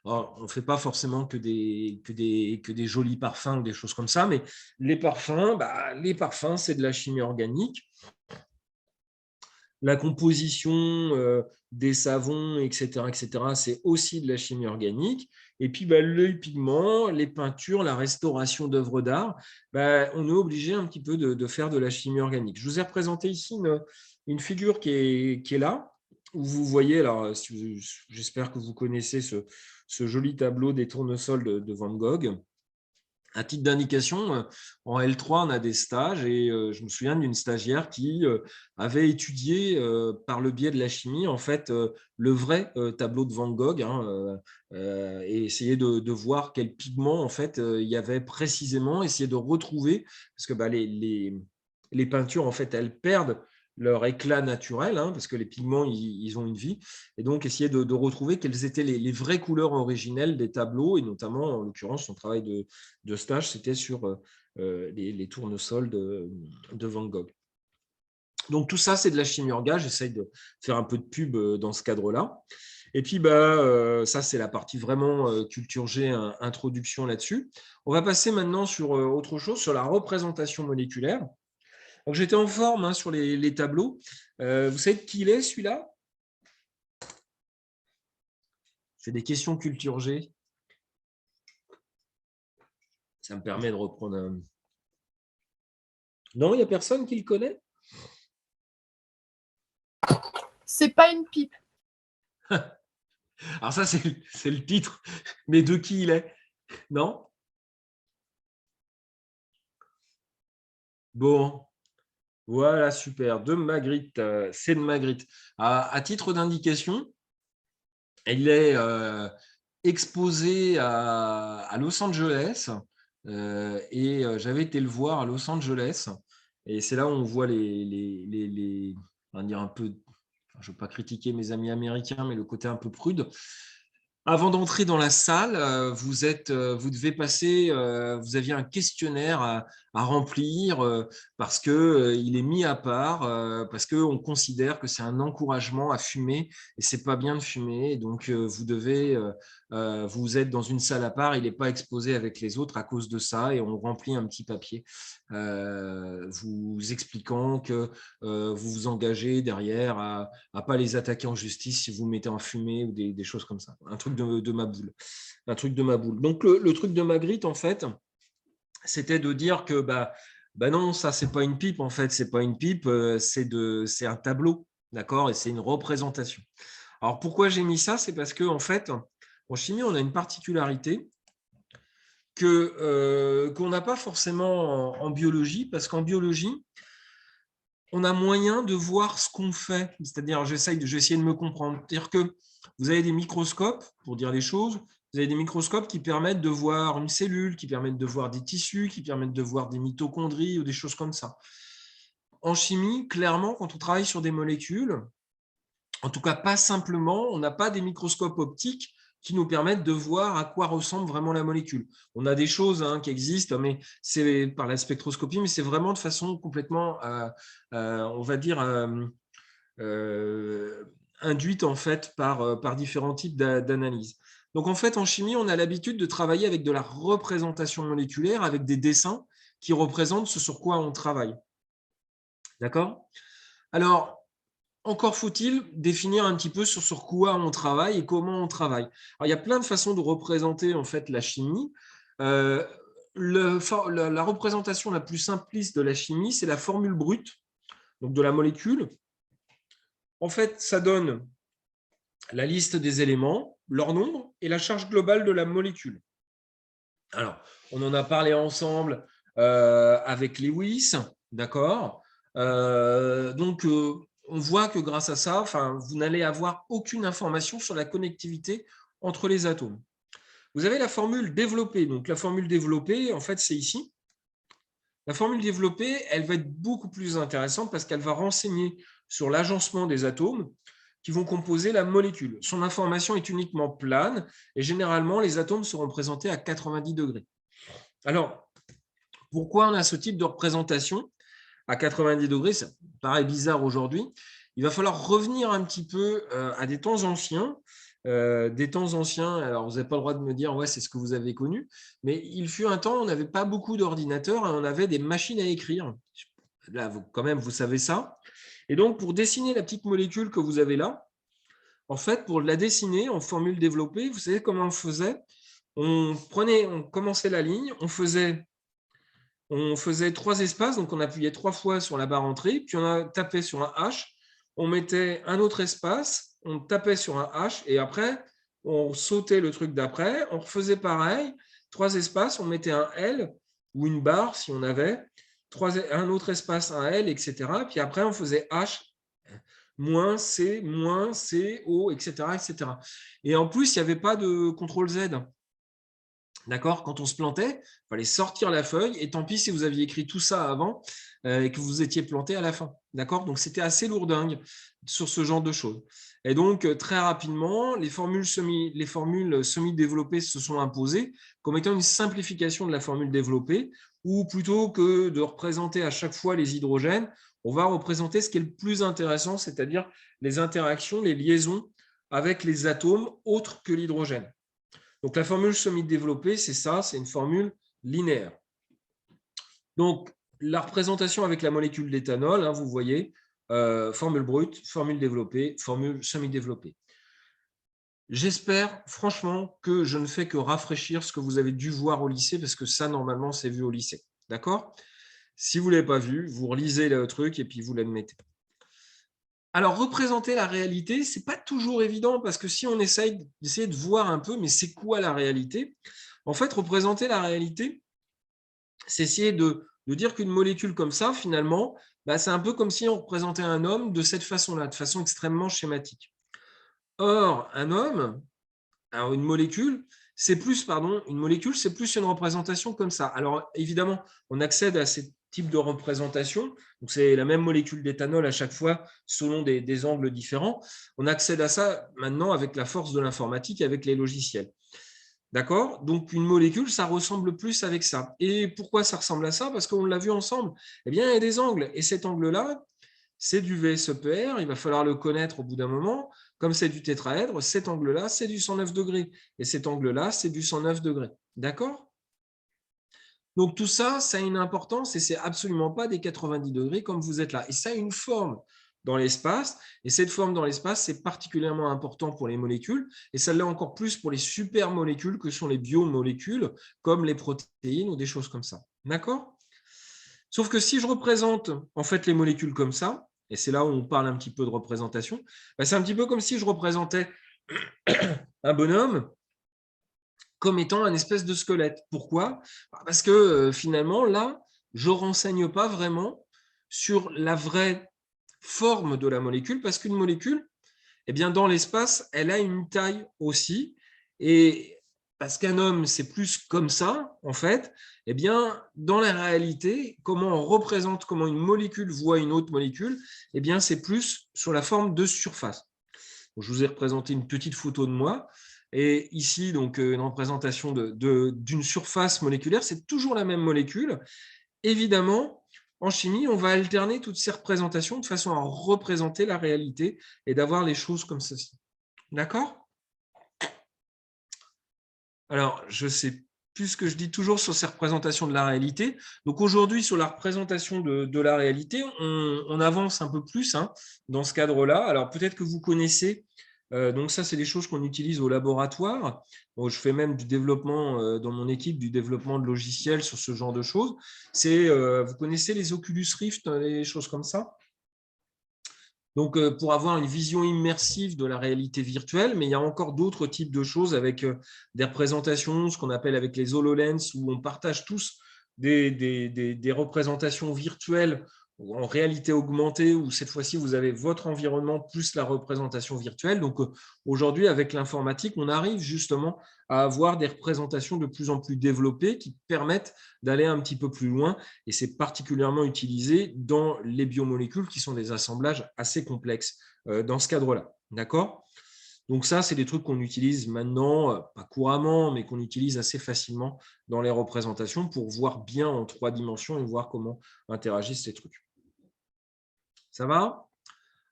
Alors, on ne fait pas forcément que des jolis parfums ou des choses comme ça, mais les parfums, c'est de la chimie organique. La composition des savons, etc., c'est aussi de la chimie organique. Et puis, le pigment, les peintures, la restauration d'œuvres d'art, on est obligé un petit peu de faire de la chimie organique. Je vous ai représenté ici une figure qui est là, où vous voyez, alors j'espère que vous connaissez ce joli tableau des tournesols de Van Gogh. À titre d'indication, en L3, on a des stages et je me souviens d'une stagiaire qui avait étudié par le biais de la chimie en fait le vrai tableau de Van Gogh, hein, et essayer de voir quels pigments en fait il y avait précisément, essayer de retrouver parce que les peintures en fait elles perdent leur éclat naturel, hein, parce que les pigments ils ont une vie, et donc essayer de retrouver quelles étaient les vraies couleurs originelles des tableaux, et notamment en l'occurrence son travail de stage, c'était sur les tournesols de Van Gogh. Donc tout ça, c'est de la chimie orga. J'essaye de faire un peu de pub dans ce cadre-là. Et puis, ça, c'est la partie vraiment culture G, introduction là-dessus. On va passer maintenant sur autre chose, sur la représentation moléculaire. Donc, j'étais en forme hein, sur les tableaux. Vous savez de qui il est, celui-là? C'est des questions culture G. Ça me permet de reprendre un... Non, il n'y a personne qui le connaît? C'est pas une pipe. Alors ça, c'est le titre. Mais de qui il est? Non? Bon, voilà, super. De Magritte, c'est de Magritte. À titre d'indication, il est exposé à Los Angeles et j'avais été le voir à Los Angeles. Et c'est là où on voit on va dire un peu, je ne veux pas critiquer mes amis américains, mais le côté un peu prude. Avant d'entrer dans la salle, vous devez passer, vous aviez un questionnaire à remplir parce qu'il est mis à part, parce qu'on considère que c'est un encouragement à fumer et c'est pas bien de fumer. Et donc, vous êtes dans une salle à part, il n'est pas exposé avec les autres à cause de ça et on remplit un petit papier vous expliquant que vous vous engagez derrière à pas les attaquer en justice si vous mettez en fumée ou des choses comme ça. Un truc de ma boule. Un truc de ma boule. Donc, le truc de Magritte, en fait, c'était de dire que non, ça, c'est pas une pipe, en fait, c'est pas une pipe, c'est un tableau, d'accord, et c'est une représentation. Alors, pourquoi j'ai mis ça? C'est parce que, en fait, en chimie, on a une particularité qu'on n'a pas forcément en biologie, parce qu'en biologie, on a moyen de voir ce qu'on fait. C'est-à-dire, j'ai essayé de me comprendre. C'est-à-dire que vous avez des microscopes, pour dire les choses, vous avez des microscopes qui permettent de voir une cellule, qui permettent de voir des tissus, qui permettent de voir des mitochondries ou des choses comme ça. En chimie, clairement, quand on travaille sur des molécules, en tout cas pas simplement, on n'a pas des microscopes optiques qui nous permettent de voir à quoi ressemble vraiment la molécule. On a des choses qui existent, mais c'est par la spectroscopie, mais c'est vraiment de façon complètement, on va dire, induite en fait par différents types d'analyses. Donc en fait, en chimie, on a l'habitude de travailler avec de la représentation moléculaire, avec des dessins qui représentent ce sur quoi on travaille. D'accord? Alors, encore faut-il définir un petit peu sur quoi on travaille et comment on travaille. Alors, il y a plein de façons de représenter en fait la chimie. La représentation la plus simpliste de la chimie, c'est la formule brute, donc de la molécule. En fait, ça donne la liste des éléments, leur nombre et la charge globale de la molécule. Alors, on en a parlé ensemble avec Lewis, d'accord. On voit que grâce à ça, vous n'allez avoir aucune information sur la connectivité entre les atomes. Vous avez la formule développée. Donc, la formule développée, en fait, c'est ici. La formule développée, elle va être beaucoup plus intéressante parce qu'elle va renseigner sur l'agencement des atomes qui vont composer la molécule. Son information est uniquement plane et généralement, les atomes seront présentés à 90 degrés. Alors, pourquoi on a ce type de représentation à 90 degrés? Ça paraît bizarre aujourd'hui. Il va falloir revenir un petit peu à des temps anciens. Alors vous n'avez pas le droit de me dire ouais, c'est ce que vous avez connu, mais il fut un temps, on n'avait pas beaucoup d'ordinateurs et on avait des machines à écrire. Là, quand même, vous savez ça. Et donc, pour dessiner la petite molécule que vous avez là, en fait, pour la dessiner en formule développée, vous savez comment on faisait? On commençait la ligne, on faisait 3 espaces, donc on appuyait 3 fois sur la barre entrée, puis on tapait sur un H, on mettait un autre espace, on tapait sur un H, et après, on sautait le truc d'après, on refaisait pareil, 3 espaces, on mettait un L ou une barre si on avait, un autre espace, un L, etc. Puis après, on faisait H, moins C, O, etc., etc. Et en plus, il n'y avait pas de CTRL-Z. D'accord? Quand on se plantait, il fallait sortir la feuille et tant pis si vous aviez écrit tout ça avant et que vous étiez planté à la fin. D'accord? Donc, c'était assez lourdingue sur ce genre de choses. Et donc, très rapidement, les formules semi-développées se sont imposées comme étant une simplification de la formule développée où plutôt que de représenter à chaque fois les hydrogènes, on va représenter ce qui est le plus intéressant, c'est-à-dire les interactions, les liaisons avec les atomes autres que l'hydrogène. Donc, la formule semi-développée, c'est ça, c'est une formule linéaire. Donc, la représentation avec la molécule d'éthanol, hein, vous voyez, formule brute, formule développée, formule semi-développée. J'espère franchement que je ne fais que rafraîchir ce que vous avez dû voir au lycée, parce que ça, normalement, c'est vu au lycée. D'accord? Si vous ne l'avez pas vu, vous relisez le truc et puis vous l'admettez. Alors, représenter la réalité, ce n'est pas toujours évident parce que si on essaye d'essayer de voir un peu, mais c'est quoi la réalité? En fait, représenter la réalité, c'est essayer de dire qu'une molécule comme ça, finalement, c'est un peu comme si on représentait un homme de cette façon-là, de façon extrêmement schématique. Or, un homme, alors une molécule, c'est plus une représentation comme ça. Alors, évidemment, on accède à ces types de représentation. Donc, c'est la même molécule d'éthanol à chaque fois, selon des angles différents. On accède à ça maintenant avec la force de l'informatique, avec les logiciels. D'accord? Donc, une molécule, ça ressemble plus avec ça. Et pourquoi ça ressemble à ça? Parce qu'on l'a vu ensemble. Eh bien, il y a des angles. Et cet angle-là, c'est du VSEPR. Il va falloir le connaître au bout d'un moment. Comme c'est du tétraèdre, cet angle-là, c'est du 109 degrés. Et cet angle-là, c'est du 109 degrés. D'accord? Donc, tout ça, ça a une importance et ce n'est absolument pas des 90 degrés comme vous êtes là. Et ça a une forme dans l'espace. Et cette forme dans l'espace, c'est particulièrement important pour les molécules. Et ça l'est encore plus pour les supermolécules que sont les biomolécules, comme les protéines ou des choses comme ça. D'accord? Sauf que si je représente en fait les molécules comme ça, et c'est là où on parle un petit peu de représentation, c'est un petit peu comme si je représentais un bonhomme comme étant un espèce de squelette. Pourquoi? Parce que finalement, là, je ne renseigne pas vraiment sur la vraie forme de la molécule, parce qu'une molécule, eh bien, dans l'espace, elle a une taille aussi. Et parce qu'un homme, c'est plus comme ça, en fait, eh bien, dans la réalité, comment on représente, comment une molécule voit une autre molécule, eh bien, c'est plus sur la forme de surface. Donc, je vous ai représenté une petite photo de moi. Et ici, donc, une représentation d'une surface moléculaire, c'est toujours la même molécule. Évidemment, en chimie, on va alterner toutes ces représentations de façon à représenter la réalité et d'avoir les choses comme ceci. D'accord? Alors, je ne sais plus ce que je dis toujours sur ces représentations de la réalité. Donc, aujourd'hui, sur la représentation de la réalité, on avance un peu plus dans ce cadre-là. Alors, peut-être que vous connaissez. Donc ça, c'est des choses qu'on utilise au laboratoire. Bon, je fais même du développement dans mon équipe, du développement de logiciels sur ce genre de choses. Vous connaissez les Oculus Rift, les choses comme ça? Donc, pour avoir une vision immersive de la réalité virtuelle, mais il y a encore d'autres types de choses avec des représentations, ce qu'on appelle avec les HoloLens, où on partage tous des représentations virtuelles en réalité augmentée, où cette fois-ci, vous avez votre environnement plus la représentation virtuelle. Donc, aujourd'hui, avec l'informatique, on arrive justement à avoir des représentations de plus en plus développées qui permettent d'aller un petit peu plus loin. Et c'est particulièrement utilisé dans les biomolécules qui sont des assemblages assez complexes dans ce cadre-là. D'accord? Donc ça, c'est des trucs qu'on utilise maintenant, pas couramment, mais qu'on utilise assez facilement dans les représentations pour voir bien en 3 dimensions et voir comment interagissent ces trucs. Ça va?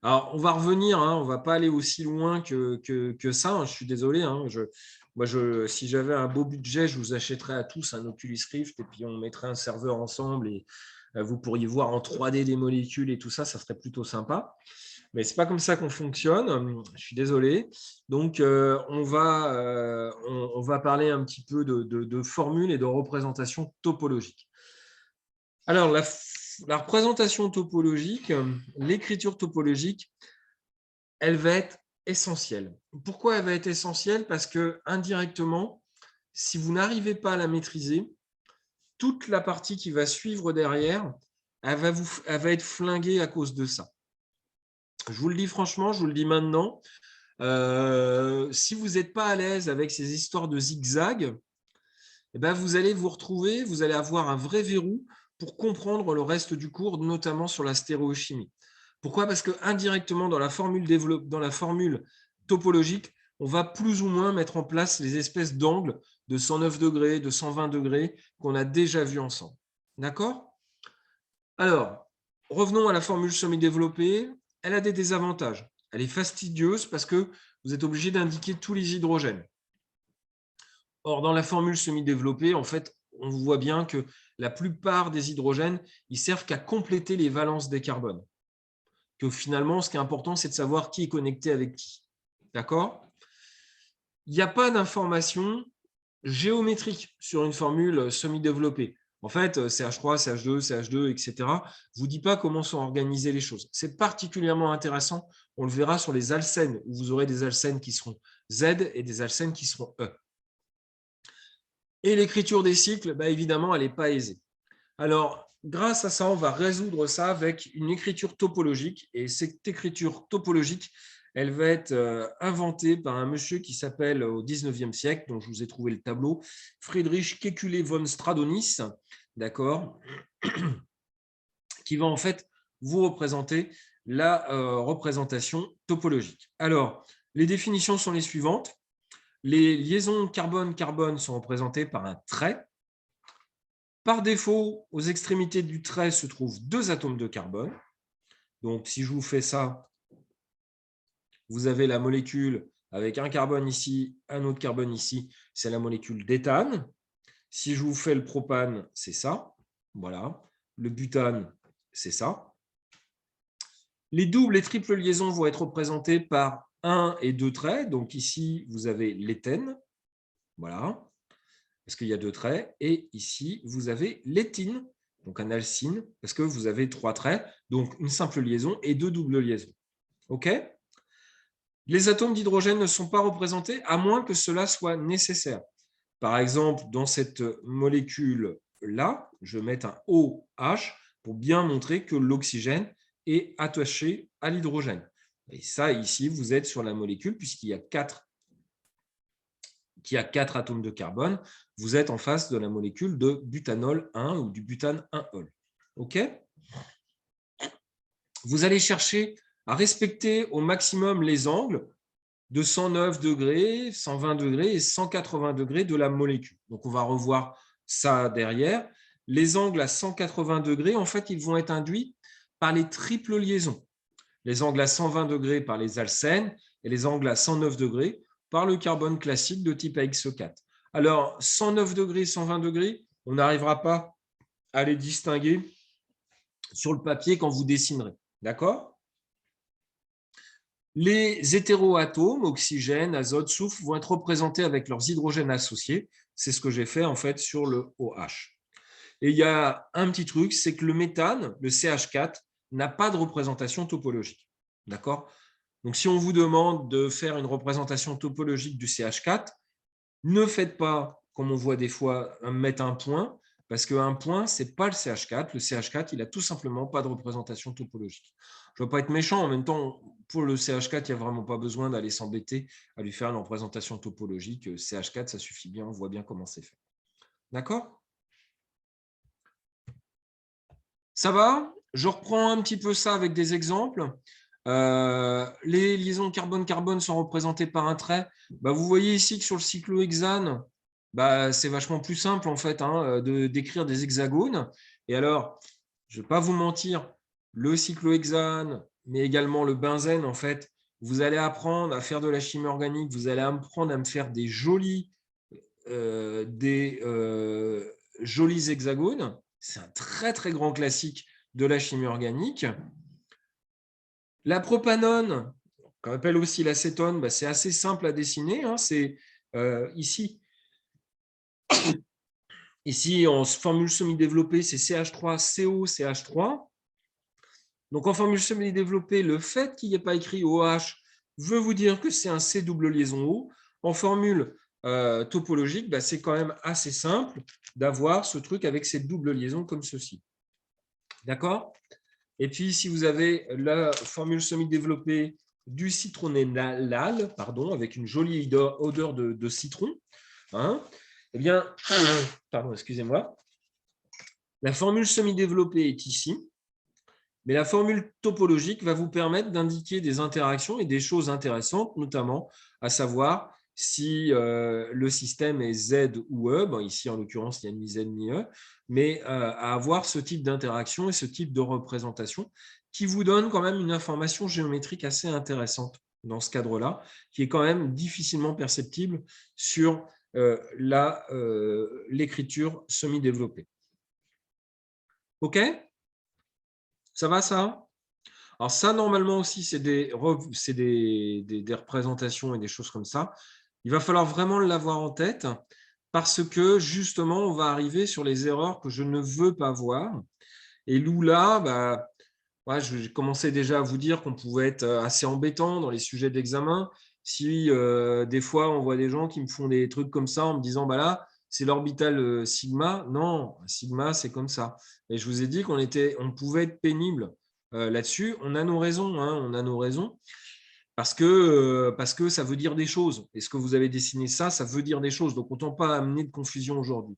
Alors, on va revenir, on ne va pas aller aussi loin que ça. Je suis désolé. Si j'avais un beau budget, je vous achèterais à tous un Oculus Rift et puis on mettrait un serveur ensemble et vous pourriez voir en 3D des molécules et tout ça, ça serait plutôt sympa. Mais ce n'est pas comme ça qu'on fonctionne. Je suis désolé. Donc, on va parler un petit peu de formules et de représentations topologiques. Alors, la représentation topologique, l'écriture topologique, elle va être essentielle. Pourquoi elle va être essentielle? Parce que indirectement, si vous n'arrivez pas à la maîtriser, toute la partie qui va suivre derrière, elle va être flinguée à cause de ça. Je vous le dis franchement, je vous le dis maintenant, si vous n'êtes pas à l'aise avec ces histoires de zigzag, eh ben vous allez vous retrouver, vous allez avoir un vrai verrou pour comprendre le reste du cours, notamment sur la stéréochimie. Pourquoi? Parce que indirectement, dans la formule topologique, on va plus ou moins mettre en place les espèces d'angles de 109 degrés, de 120 degrés qu'on a déjà vus ensemble. D'accord? Alors, revenons à la formule semi-développée. Elle a des désavantages. Elle est fastidieuse parce que vous êtes obligé d'indiquer tous les hydrogènes. Or, dans la formule semi-développée, en fait, on voit bien que la plupart des hydrogènes, ils servent qu'à compléter les valences des carbones. Que finalement, ce qui est important, c'est de savoir qui est connecté avec qui. D'accord? Il n'y a pas d'information géométrique sur une formule semi-développée. En fait, CH3, CH2, CH2, etc. ne vous dit pas comment sont organisées les choses. C'est particulièrement intéressant. On le verra sur les alcènes, où vous aurez des alcènes qui seront Z et des alcènes qui seront E. Et l'écriture des cycles, bah, évidemment, elle n'est pas aisée. Alors, grâce à ça, on va résoudre ça avec une écriture topologique. Et cette écriture topologique, elle va être inventée par un monsieur qui s'appelle au 19e siècle, dont je vous ai trouvé le tableau, Friedrich Kekulé von Stradonis, d'accord, qui va en fait vous représenter la représentation topologique. Alors, les définitions sont les suivantes. Les liaisons carbone-carbone sont représentées par un trait. Par défaut, aux extrémités du trait se trouvent 2 atomes de carbone. Donc, si je vous fais ça, vous avez la molécule avec un carbone ici, un autre carbone ici, c'est la molécule d'éthane. Si je vous fais le propane, c'est ça. Voilà. Le butane, c'est ça. Les doubles et triples liaisons vont être représentées par 1 et 2 traits. Donc ici, vous avez l'éthène. Voilà. Parce qu'il y a 2 traits. Et ici, vous avez l'éthine, donc un alcyne, parce que vous avez 3 traits, donc une simple liaison et 2 doubles liaisons. OK? Les atomes d'hydrogène ne sont pas représentés à moins que cela soit nécessaire. Par exemple, dans cette molécule-là, je vais mettre un OH pour bien montrer que l'oxygène est attaché à l'hydrogène. Et ça, ici, vous êtes sur la molécule, puisqu'il y a 4 atomes de carbone, vous êtes en face de la molécule de butanol 1 ou du butane 1-ol. OK? Vous allez chercher à respecter au maximum les angles de 109 degrés, 120 degrés et 180 degrés de la molécule. Donc, on va revoir ça derrière. Les angles à 180 degrés, en fait, ils vont être induits par les triples liaisons. Les angles à 120 degrés par les alcènes et les angles à 109 degrés par le carbone classique de type AX4. Alors, 109 degrés, 120 degrés, on n'arrivera pas à les distinguer sur le papier quand vous dessinerez. D'accord? Les hétéroatomes, oxygène, azote, soufre, vont être représentés avec leurs hydrogènes associés. C'est ce que j'ai fait en fait sur le OH. Et il y a un petit truc, c'est que le méthane, le CH4, n'a pas de représentation topologique. D'accord? Donc, si on vous demande de faire une représentation topologique du CH4, ne faites pas, comme on voit des fois, mettre un point, parce qu'un point, ce n'est pas le CH4. Le CH4, il n'a tout simplement pas de représentation topologique. Je ne veux pas être méchant, en même temps, pour le CH4, il n'y a vraiment pas besoin d'aller s'embêter à lui faire une représentation topologique. CH4, ça suffit bien, on voit bien comment c'est fait. D'accord? Ça va? Je reprends un petit peu ça avec des exemples. Les liaisons carbone-carbone sont représentées par un trait. Bah, vous voyez ici que sur le cyclohexane, bah, c'est vachement plus simple en fait d'écrire des hexagones. Et alors, je ne vais pas vous mentir, le cyclohexane, mais également le benzène, en fait, vous allez apprendre à faire de la chimie organique, vous allez apprendre à me faire des jolis hexagones. C'est un très très grand classique de la chimie organique. La propanone, qu'on appelle aussi l'acétone, bah, c'est assez simple à dessiner. Hein, c'est ici. Ici, en formule semi-développée, c'est CH3CO, CH3. Donc, en formule semi-développée, le fait qu'il n'y ait pas écrit OH veut vous dire que c'est un C double liaison O. En formule topologique, c'est quand même assez simple d'avoir ce truc avec cette double liaison comme ceci. D'accord? Et puis, si vous avez la formule semi-développée du citronellal, pardon, avec une jolie odeur de citron, hein, eh bien, pardon, excusez-moi, la formule semi-développée est ici, mais la formule topologique va vous permettre d'indiquer des interactions et des choses intéressantes, notamment à savoir si le système est Z ou E. Bon, ici, en l'occurrence, il n'y a ni Z ni E, mais à avoir ce type d'interaction et ce type de représentation qui vous donne quand même une information géométrique assez intéressante dans ce cadre-là, qui est quand même difficilement perceptible sur l'écriture semi-développée. OK? Ça va, ça? Alors ça, normalement aussi, c'est des représentations et des choses comme ça. Il va falloir vraiment l'avoir en tête parce que, justement, on va arriver sur les erreurs que je ne veux pas voir. Et là, j'ai commencé déjà à vous dire qu'on pouvait être assez embêtant dans les sujets d'examen. Si des fois, on voit des gens qui me font des trucs comme ça en me disant, là, c'est l'orbital sigma. Non, sigma, c'est comme ça. Et je vous ai dit qu'on pouvait être pénible là-dessus. On a nos raisons, hein, on a nos raisons. Parce que ça veut dire des choses. Et ce que vous avez dessiné, ça veut dire des choses. Donc, autant pas amener de confusion aujourd'hui.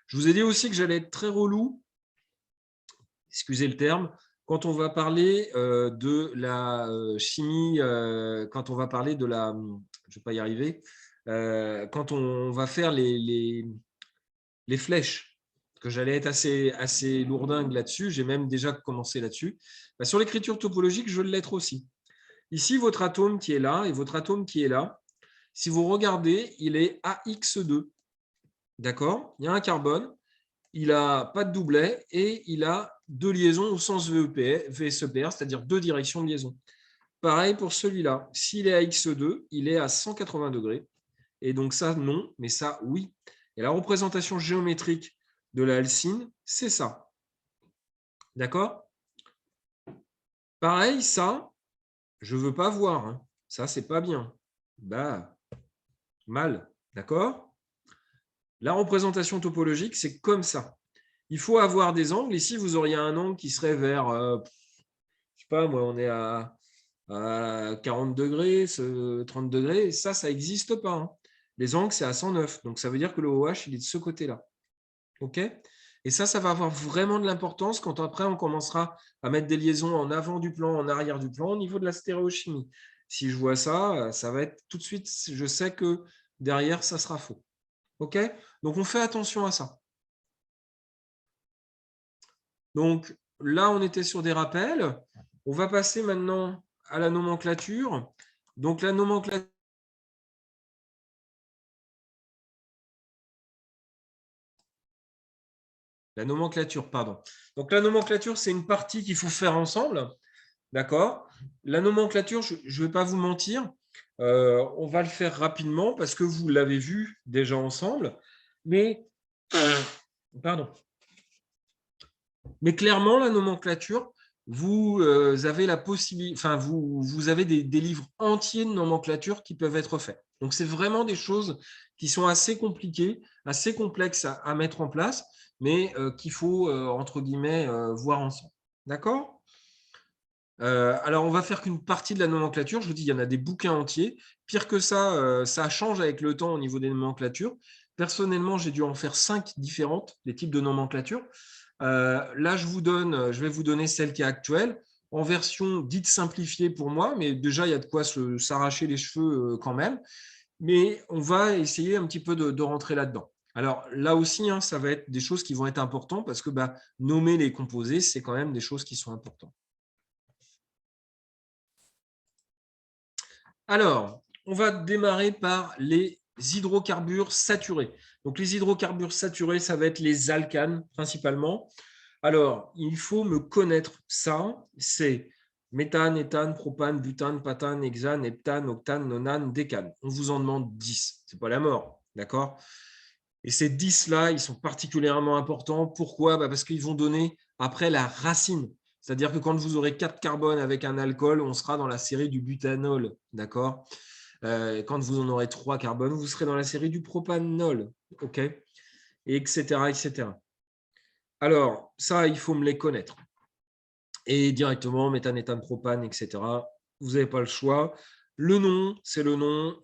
Je vous ai dit aussi que j'allais être très relou, excusez le terme, quand on va parler de la chimie, quand on va parler de la… Je ne vais pas y arriver. Quand on va faire les flèches, que j'allais être assez lourdingue là-dessus, j'ai même déjà commencé là-dessus. Sur l'écriture topologique, je veux l'être aussi. Ici, votre atome qui est là et votre atome qui est là, si vous regardez, il est AX2. D'accord? Il y a un carbone, il n'a pas de doublet et il a deux liaisons au sens VSEPR, c'est-à-dire deux directions de liaison. Pareil pour celui-là. S'il est à X2, il est à 180 degrés. Et donc ça, non, mais ça, oui. Et la représentation géométrique de la alcine, c'est ça. D'accord? Pareil, ça, je ne veux pas voir. Hein. Ça, c'est pas bien. Mal. D'accord? La représentation topologique, c'est comme ça. Il faut avoir des angles. Ici, vous auriez un angle qui serait vers, je ne sais pas, moi, on est à 40 degrés, 30 degrés. Ça n'existe pas. Hein. Les angles, c'est à 109. Donc, ça veut dire que le OH, il est de ce côté-là. OK? Et ça va avoir vraiment de l'importance quand après, on commencera à mettre des liaisons en avant du plan, en arrière du plan, au niveau de la stéréochimie. Si je vois ça, ça va être tout de suite, je sais que derrière, ça sera faux. OK? Donc, on fait attention à ça. Donc, là, on était sur des rappels. On va passer maintenant à la nomenclature. Donc, la nomenclature… pardon. Donc, la nomenclature, c'est une partie qu'il faut faire ensemble. D'accord? La nomenclature, je ne vais pas vous mentir, on va le faire rapidement parce que vous l'avez vu déjà ensemble. Mais, clairement, la nomenclature, vous avez la possibilité, vous avez des livres entiers de nomenclature qui peuvent être faits. Donc, c'est vraiment des choses qui sont assez compliquées, assez complexes à mettre en place, mais qu'il faut, entre guillemets, voir ensemble. D'accord? Alors, on va faire qu'une partie de la nomenclature. Je vous dis, il y en a des bouquins entiers. Pire que ça, ça change avec le temps au niveau des nomenclatures. Personnellement, j'ai dû en faire 5 différentes, des types de nomenclature. Là, je vais vous donner celle qui est actuelle, en version dite simplifiée pour moi, mais déjà, il y a de quoi s'arracher les cheveux quand même. Mais on va essayer un petit peu de rentrer là-dedans. Alors là aussi, hein, ça va être des choses qui vont être importantes parce que nommer les composés, c'est quand même des choses qui sont importantes. Alors, on va démarrer par les hydrocarbures saturés. Donc, les hydrocarbures saturés, ça va être les alcanes principalement. Alors, il faut me connaître ça. C'est méthane, éthane, propane, butane, patane, hexane, heptane, octane, nonane, décane. On vous en demande 10. Ce n'est pas la mort, d'accord? Et ces 10-là, ils sont particulièrement importants. Pourquoi? Parce qu'ils vont donner après la racine. C'est-à-dire que quand vous aurez 4 carbones avec un alcool, on sera dans la série du butanol, d'accord? Quand vous en aurez 3 carbones, vous serez dans la série du propanol. OK, etc., etc. Alors, ça, il faut me les connaître. Et directement, méthane, éthane, propane, etc. Vous n'avez pas le choix. Le nom, c'est le nom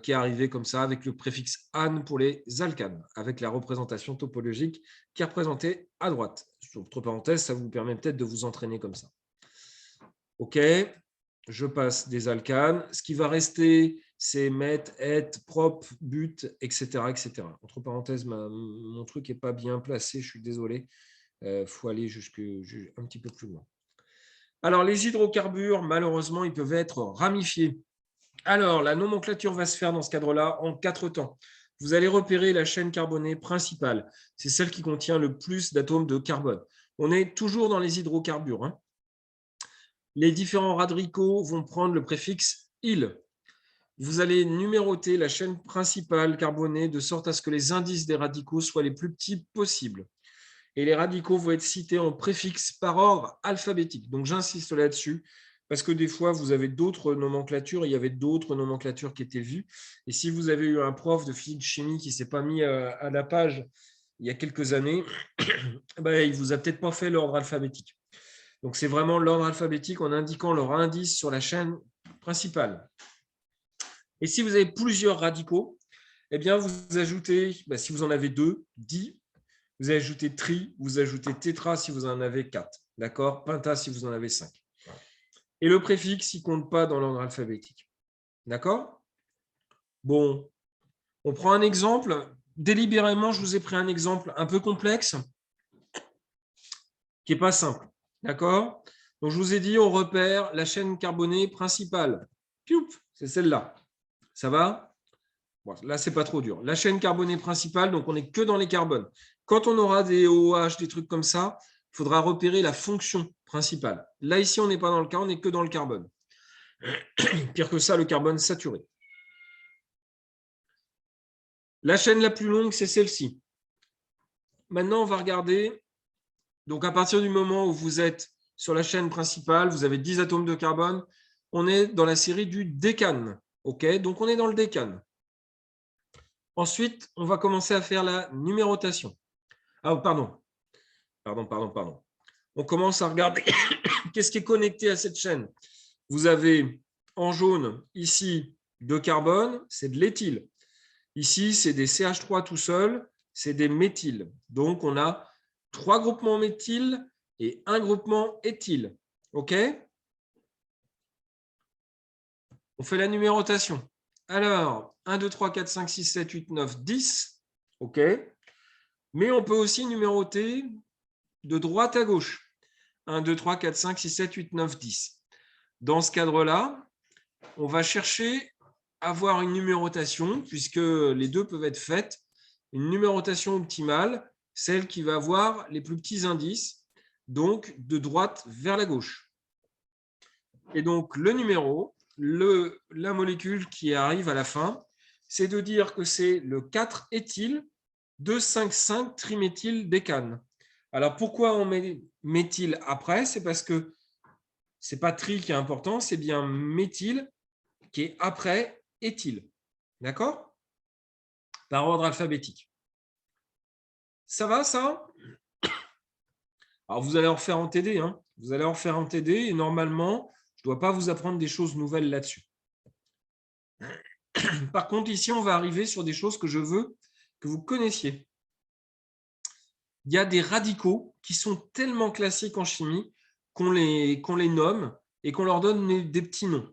qui est arrivé comme ça avec le préfixe ane pour les alcanes, avec la représentation topologique qui est représentée à droite. Entre parenthèses, ça vous permet peut-être de vous entraîner comme ça. OK, je passe des alcanes. Ce qui va rester, c'est meth, et, prop, but, etc., etc. Entre parenthèses, mon truc n'est pas bien placé, je suis désolé. Faut aller un petit peu plus loin. Alors, les hydrocarbures, malheureusement, ils peuvent être ramifiés. Alors, la nomenclature va se faire dans ce cadre-là en 4 temps. Vous allez repérer la chaîne carbonée principale. C'est celle qui contient le plus d'atomes de carbone. On est toujours dans les hydrocarbures, hein. Les différents radicaux vont prendre le préfixe « il ». Vous allez numéroter la chaîne principale carbonée de sorte à ce que les indices des radicaux soient les plus petits possibles. Et les radicaux vont être cités en préfixe par ordre alphabétique. Donc, j'insiste là-dessus parce que des fois, vous avez d'autres nomenclatures. Il y avait d'autres nomenclatures qui étaient vues. Et si vous avez eu un prof de physique-chimie qui ne s'est pas mis à la page il y a quelques années, ben, il ne vous a peut-être pas fait l'ordre alphabétique. Donc, c'est vraiment l'ordre alphabétique en indiquant leur indice sur la chaîne principale. Et si vous avez plusieurs radicaux, eh bien, vous ajoutez, si vous en avez 2, di. Vous ajoutez tri, vous ajoutez tétra si vous en avez 4. D'accord? Penta si vous en avez 5. Et le préfixe, il ne compte pas dans l'ordre alphabétique. D'accord? Bon, on prend un exemple. Délibérément, je vous ai pris un exemple un peu complexe qui n'est pas simple. D'accord? Donc, je vous ai dit, on repère la chaîne carbonée principale. C'est celle-là. Ça va? Bon, là, ce n'est pas trop dur. La chaîne carbonée principale, donc on n'est que dans les carbones. Quand on aura des OH, des trucs comme ça, il faudra repérer la fonction principale. Là, ici, on n'est pas dans le cas, on n'est que dans le carbone. Pire que ça, le carbone saturé. La chaîne la plus longue, c'est celle-ci. Maintenant, on va regarder. Donc, à partir du moment où vous êtes sur la chaîne principale, vous avez 10 atomes de carbone, on est dans la série du décane. OK? Donc, on est dans le décane. Ensuite, on va commencer à faire la numérotation. Ah, pardon. On commence à regarder qu'est-ce qui est connecté à cette chaîne. Vous avez en jaune, ici, 2 carbones, c'est de l'éthyle. Ici, c'est des CH3 tout seul, c'est des méthyles. Donc, on a 3 groupements méthyl et 1 groupement éthyle. OK? On fait la numérotation. Alors, 1, 2, 3, 4, 5, 6, 7, 8, 9, 10. OK? Mais on peut aussi numéroter de droite à gauche. 1, 2, 3, 4, 5, 6, 7, 8, 9, 10. Dans ce cadre-là, on va chercher à avoir une numérotation, puisque les deux peuvent être faites, une numérotation optimale, celle qui va avoir les plus petits indices, donc de droite vers la gauche. Et donc, le numéro, la molécule qui arrive à la fin, c'est de dire que c'est le 4-éthyl 2,5,5-triméthylděcane. Alors, pourquoi on met méthyle après? C'est parce que ce n'est pas tri qui est important, c'est bien méthyle qui est après éthyle. D'accord? Par ordre alphabétique. Ça va, ça? Alors, vous allez en refaire en TD. Hein. Vous allez en refaire en TD et normalement, je ne dois pas vous apprendre des choses nouvelles là-dessus. Par contre, ici, on va arriver sur des choses que je veux que vous connaissiez. Il y a des radicaux qui sont tellement classiques en chimie qu'on les nomme et qu'on leur donne des petits noms.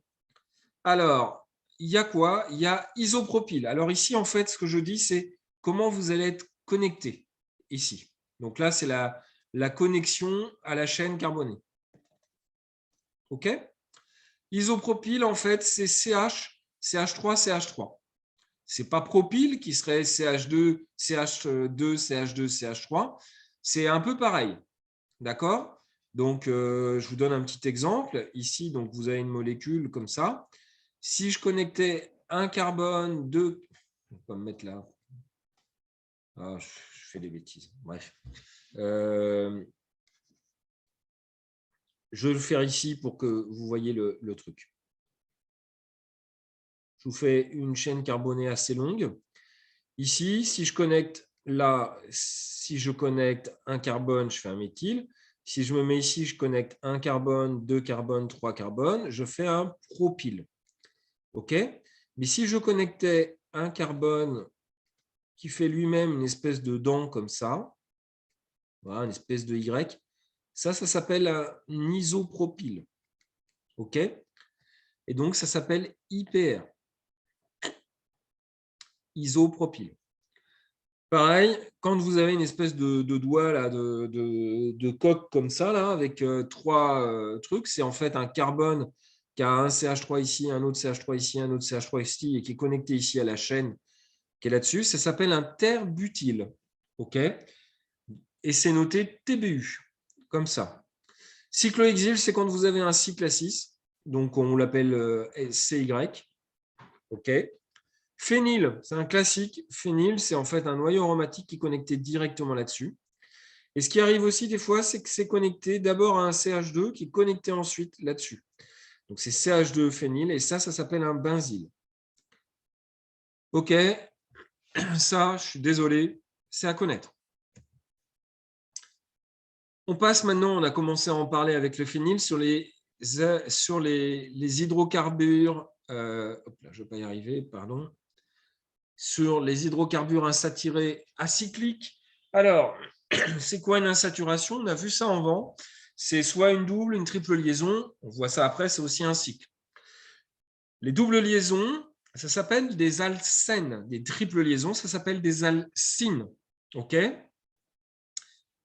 Alors, il y a quoi? Il y a isopropyl. Alors ici, en fait, ce que je dis, c'est comment vous allez être connecté ici. Donc là, c'est la connexion à la chaîne carbonée. OK? Isopropyl, en fait, c'est CH, CH3, CH3. Ce n'est pas propyl qui serait CH2, CH2, CH2, CH3. C'est un peu pareil. D'accord? Donc, je vous donne un petit exemple. Ici, donc, vous avez une molécule comme ça. Si je connectais un carbone, deux... On va me mettre là. Ah, je fais des bêtises. Bref. Je vais le faire ici pour que vous voyez le truc. je vous fais une chaîne carbonée assez longue. Ici, si je connecte là, si je connecte un carbone, je fais un méthyle. Si je me mets ici, je connecte un carbone, 2 carbones, 3 carbones, je fais un propyle. OK? Mais si je connectais un carbone qui fait lui-même une espèce de dent comme ça, voilà, une espèce de Y, ça s'appelle un isopropyle. OK? Et donc, ça s'appelle IPR. Isopropyle. Pareil, quand vous avez une espèce de doigt là, de coque comme ça, là, avec trois trucs, c'est en fait un carbone qui a un CH3 ici, un autre CH3 ici, un autre CH3 ici, et qui est connecté ici à la chaîne qui est là-dessus. Ça s'appelle un terbutyle. OK? Et c'est noté TBU, comme ça. Cyclohexyle, c'est quand vous avez un cycle à 6, donc on l'appelle CY. OK? Phényl, c'est un classique. Phényl, c'est en fait un noyau aromatique qui est connecté directement là-dessus. Et ce qui arrive aussi des fois, c'est que c'est connecté d'abord à un CH2 qui est connecté ensuite là-dessus. Donc c'est CH2 phényl et ça s'appelle un benzyle. OK, ça, je suis désolé, c'est à connaître. On passe maintenant, on a commencé à en parler avec le phényl sur les hydrocarbures. Hop là, je ne vais pas y arriver, pardon. Sur les hydrocarbures insaturés acycliques. Alors, c'est quoi une insaturation? On a vu ça avant. C'est soit une double, une triple liaison. On voit ça après, c'est aussi un cycle. Les doubles liaisons, ça s'appelle des alcènes. Des triples liaisons, ça s'appelle des alcynes. OK?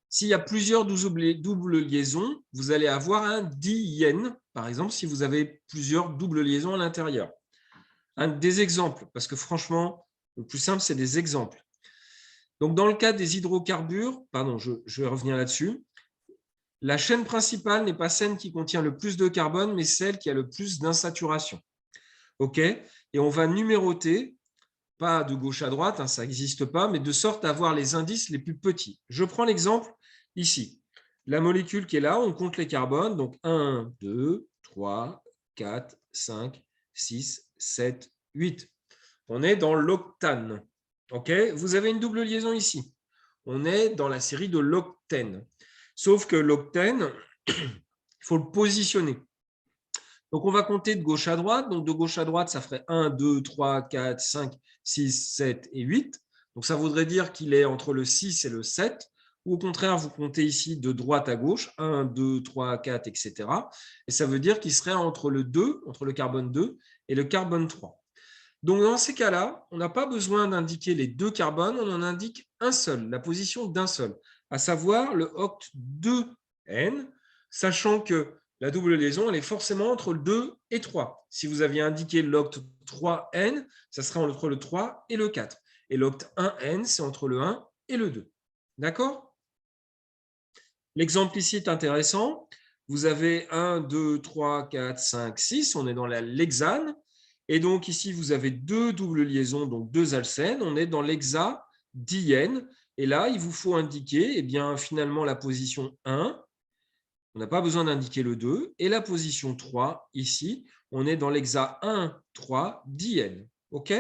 S'il y a plusieurs doubles liaisons, vous allez avoir un diène, par exemple, si vous avez plusieurs doubles liaisons à l'intérieur. Des exemples, parce que franchement, le plus simple, c'est des exemples. Donc, dans le cas des hydrocarbures, pardon, je vais revenir là-dessus, la chaîne principale n'est pas celle qui contient le plus de carbone, mais celle qui a le plus d'insaturation. OK? Et on va numéroter, pas de gauche à droite, hein, ça n'existe pas, mais de sorte à avoir les indices les plus petits. Je prends l'exemple ici. La molécule qui est là, on compte les carbones. Donc, 1, 2, 3, 4, 5, 6, 7, 8. On est dans l'octane. Okay, vous avez une double liaison ici. On est dans la série de l'octène. Sauf que l'octène, il faut le positionner. Donc, on va compter de gauche à droite. Donc, de gauche à droite, ça ferait 1, 2, 3, 4, 5, 6, 7 et 8. Donc, ça voudrait dire qu'il est entre le 6 et le 7. Ou au contraire, vous comptez ici de droite à gauche, 1, 2, 3, 4, etc. Et ça veut dire qu'il serait entre le 2, entre le carbone 2 et le carbone 3. Donc, dans ces cas-là, on n'a pas besoin d'indiquer les deux carbones, on en indique un seul, la position d'un seul, à savoir le oct 2N, sachant que la double liaison, elle est forcément entre le 2 et 3. Si vous aviez indiqué l'oct 3N, ça serait entre le 3 et le 4. Et l'oct 1N, c'est entre le 1 et le 2. D'accord? L'exemple ici est intéressant. Vous avez 1, 2, 3, 4, 5, 6. On est dans l'hexane. Et donc, ici, vous avez deux doubles liaisons, donc deux alcènes. On est dans l'hexadiène. Et là, il vous faut indiquer eh bien, finalement la position 1. On n'a pas besoin d'indiquer le 2. Et la position 3, ici, on est dans l'hexa 1, 3, diène. OK?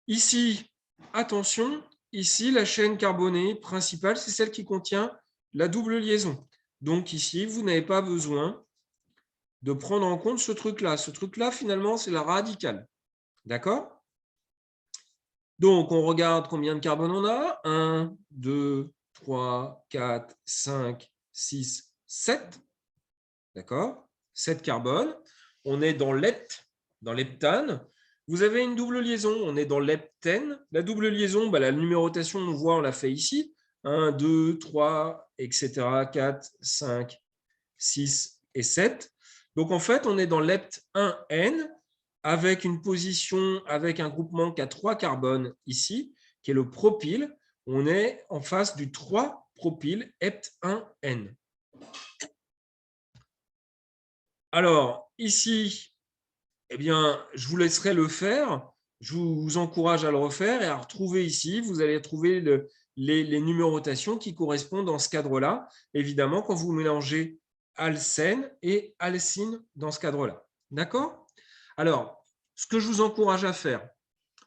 Ici, attention, ici, la chaîne carbonée principale, c'est celle qui contient la double liaison. Donc ici, vous n'avez pas besoin de prendre en compte ce truc-là. Ce truc-là, finalement, c'est la radicale. D'accord? Donc, on regarde combien de carbone on a. 1, 2, 3, 4, 5, 6, 7. D'accord? 7 carbones. On est dans l'heptane. Vous avez une double liaison. On est dans l'heptène. La double liaison, la numérotation, on voit, on l'a fait ici. 1, 2, 3, etc. 4, 5, 6 et 7. Donc, en fait, on est dans l'hept 1N avec une position, avec un groupement qui a 3 carbones ici, qui est le propyle. On est en face du 3-propyle hept 1N. Alors, ici, eh bien, je vous laisserai le faire. Je vous encourage à le refaire et à retrouver ici. Vous allez trouver les numérotations qui correspondent dans ce cadre-là. Évidemment, quand vous mélangez alcène et alcyne dans ce cadre-là. D'accord? Alors, ce que je vous encourage à faire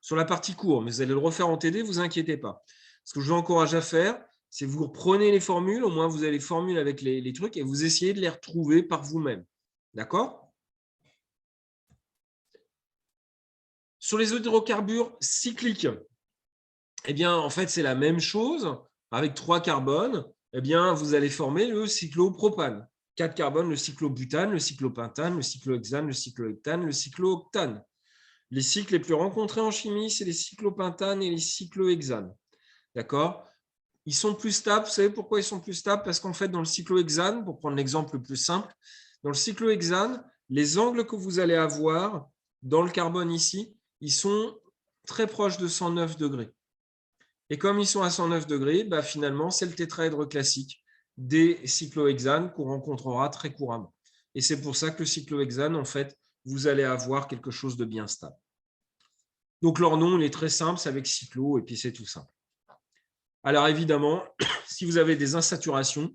sur la partie cours, mais vous allez le refaire en TD, ne vous inquiétez pas. Ce que je vous encourage à faire, c'est vous reprenez les formules, au moins vous avez les formules avec les trucs et vous essayez de les retrouver par vous-même. D'accord? Sur les hydrocarbures cycliques, eh bien, en fait, c'est la même chose. Avec 3 carbones, eh bien, vous allez former le cyclopropane. 4 carbones, le cyclobutane, le cyclopentane, le cyclohexane, le cycloheptane, le cyclooctane. Les cycles les plus rencontrés en chimie, c'est les cyclopentanes et les cyclohexanes. D'accord? Ils sont plus stables. Vous savez pourquoi ils sont plus stables? Parce qu'en fait, dans le cyclohexane, pour prendre l'exemple le plus simple, dans le cyclohexane, les angles que vous allez avoir dans le carbone ici, ils sont très proches de 109 degrés. Et comme ils sont à 109 degrés, bah finalement, c'est le tétraèdre classique des cyclohexanes qu'on rencontrera très couramment. Et c'est pour ça que le cyclohexane, en fait, vous allez avoir quelque chose de bien stable. Donc, leur nom, il est très simple, c'est avec cyclo, et puis c'est tout simple. Alors, évidemment, si vous avez des insaturations,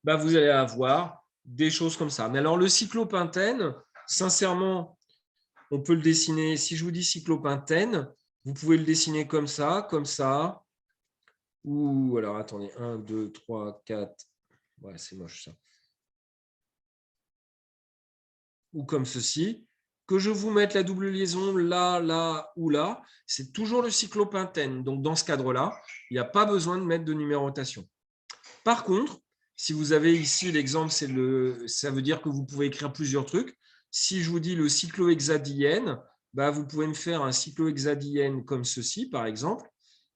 bah, vous allez avoir des choses comme ça. Mais alors, le cyclopentène, sincèrement, on peut le dessiner. Si je vous dis cyclopentène, vous pouvez le dessiner comme ça, ou alors attendez, 1, 2, 3, 4. Ouais, c'est moche ça. Ou comme ceci. Que je vous mette la double liaison là, là ou là, c'est toujours le cyclopentène. Donc, dans ce cadre-là, il n'y a pas besoin de mettre de numérotation. Par contre, si vous avez ici l'exemple, ça veut dire que vous pouvez écrire plusieurs trucs. Si je vous dis le cyclohexadiène, bah, vous pouvez me faire un cyclohexadiène comme ceci, par exemple.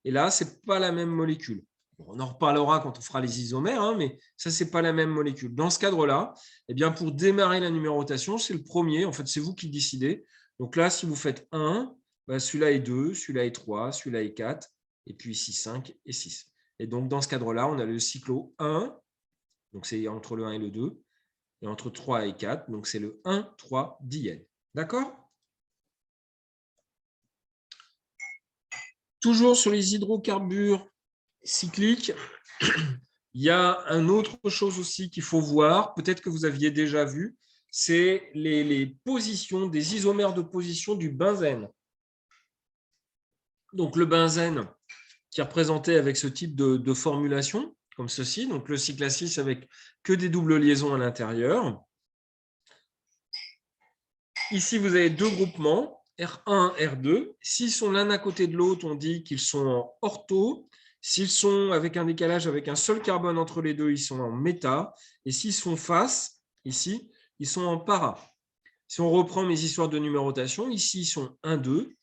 Et là, ce n'est pas la même molécule. On en reparlera quand on fera les isomères, hein, mais ça, ce n'est pas la même molécule. Dans ce cadre-là, eh bien, pour démarrer la numérotation, c'est le premier. En fait, c'est vous qui décidez. Donc là, si vous faites 1, bah, celui-là est 2, celui-là est 3, celui-là est 4, et puis ici 5 et 6. Et donc, dans ce cadre-là, on a le cyclo 1, donc c'est entre le 1 et le 2, et entre 3 et 4, donc c'est le 1,3-diène. D'accord? Toujours sur les hydrocarbures cycliques, il y a une autre chose aussi qu'il faut voir, peut-être que vous aviez déjà vu, c'est les positions, des isomères de position du benzène. Donc le benzène qui est représenté avec ce type de formulation, comme ceci, donc le cycle à 6 avec que des doubles liaisons à l'intérieur. Ici, vous avez deux groupements, R1, R2. S'ils sont l'un à côté de l'autre, on dit qu'ils sont en ortho. S'ils sont avec un décalage avec un seul carbone entre les deux, ils sont en méta. Et s'ils sont face, ici, ils sont en para. Si on reprend mes histoires de numérotation, ici, ils sont 1, 2.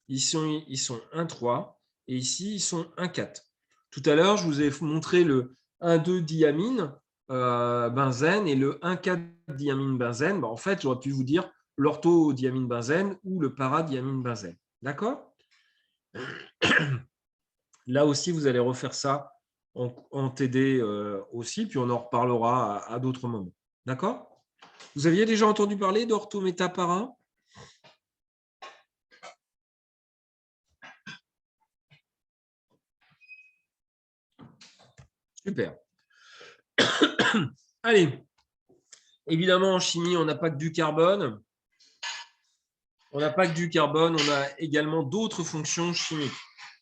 Ici, ils sont 1, 3. Et ici, ils sont 1, 4. Tout à l'heure, je vous ai montré le 1,2 diamine benzène et le 1,4 diamine benzène. En fait, j'aurais pu vous dire l'orthodiamine benzène ou le paradiamine benzène. D'accord? Là aussi, vous allez refaire ça en TD aussi, puis on en reparlera à d'autres moments. D'accord? Vous aviez déjà entendu parler d'orthométapara? Super. Allez. Évidemment, en chimie, on n'a pas que du carbone. On n'a pas que du carbone, on a également d'autres fonctions chimiques.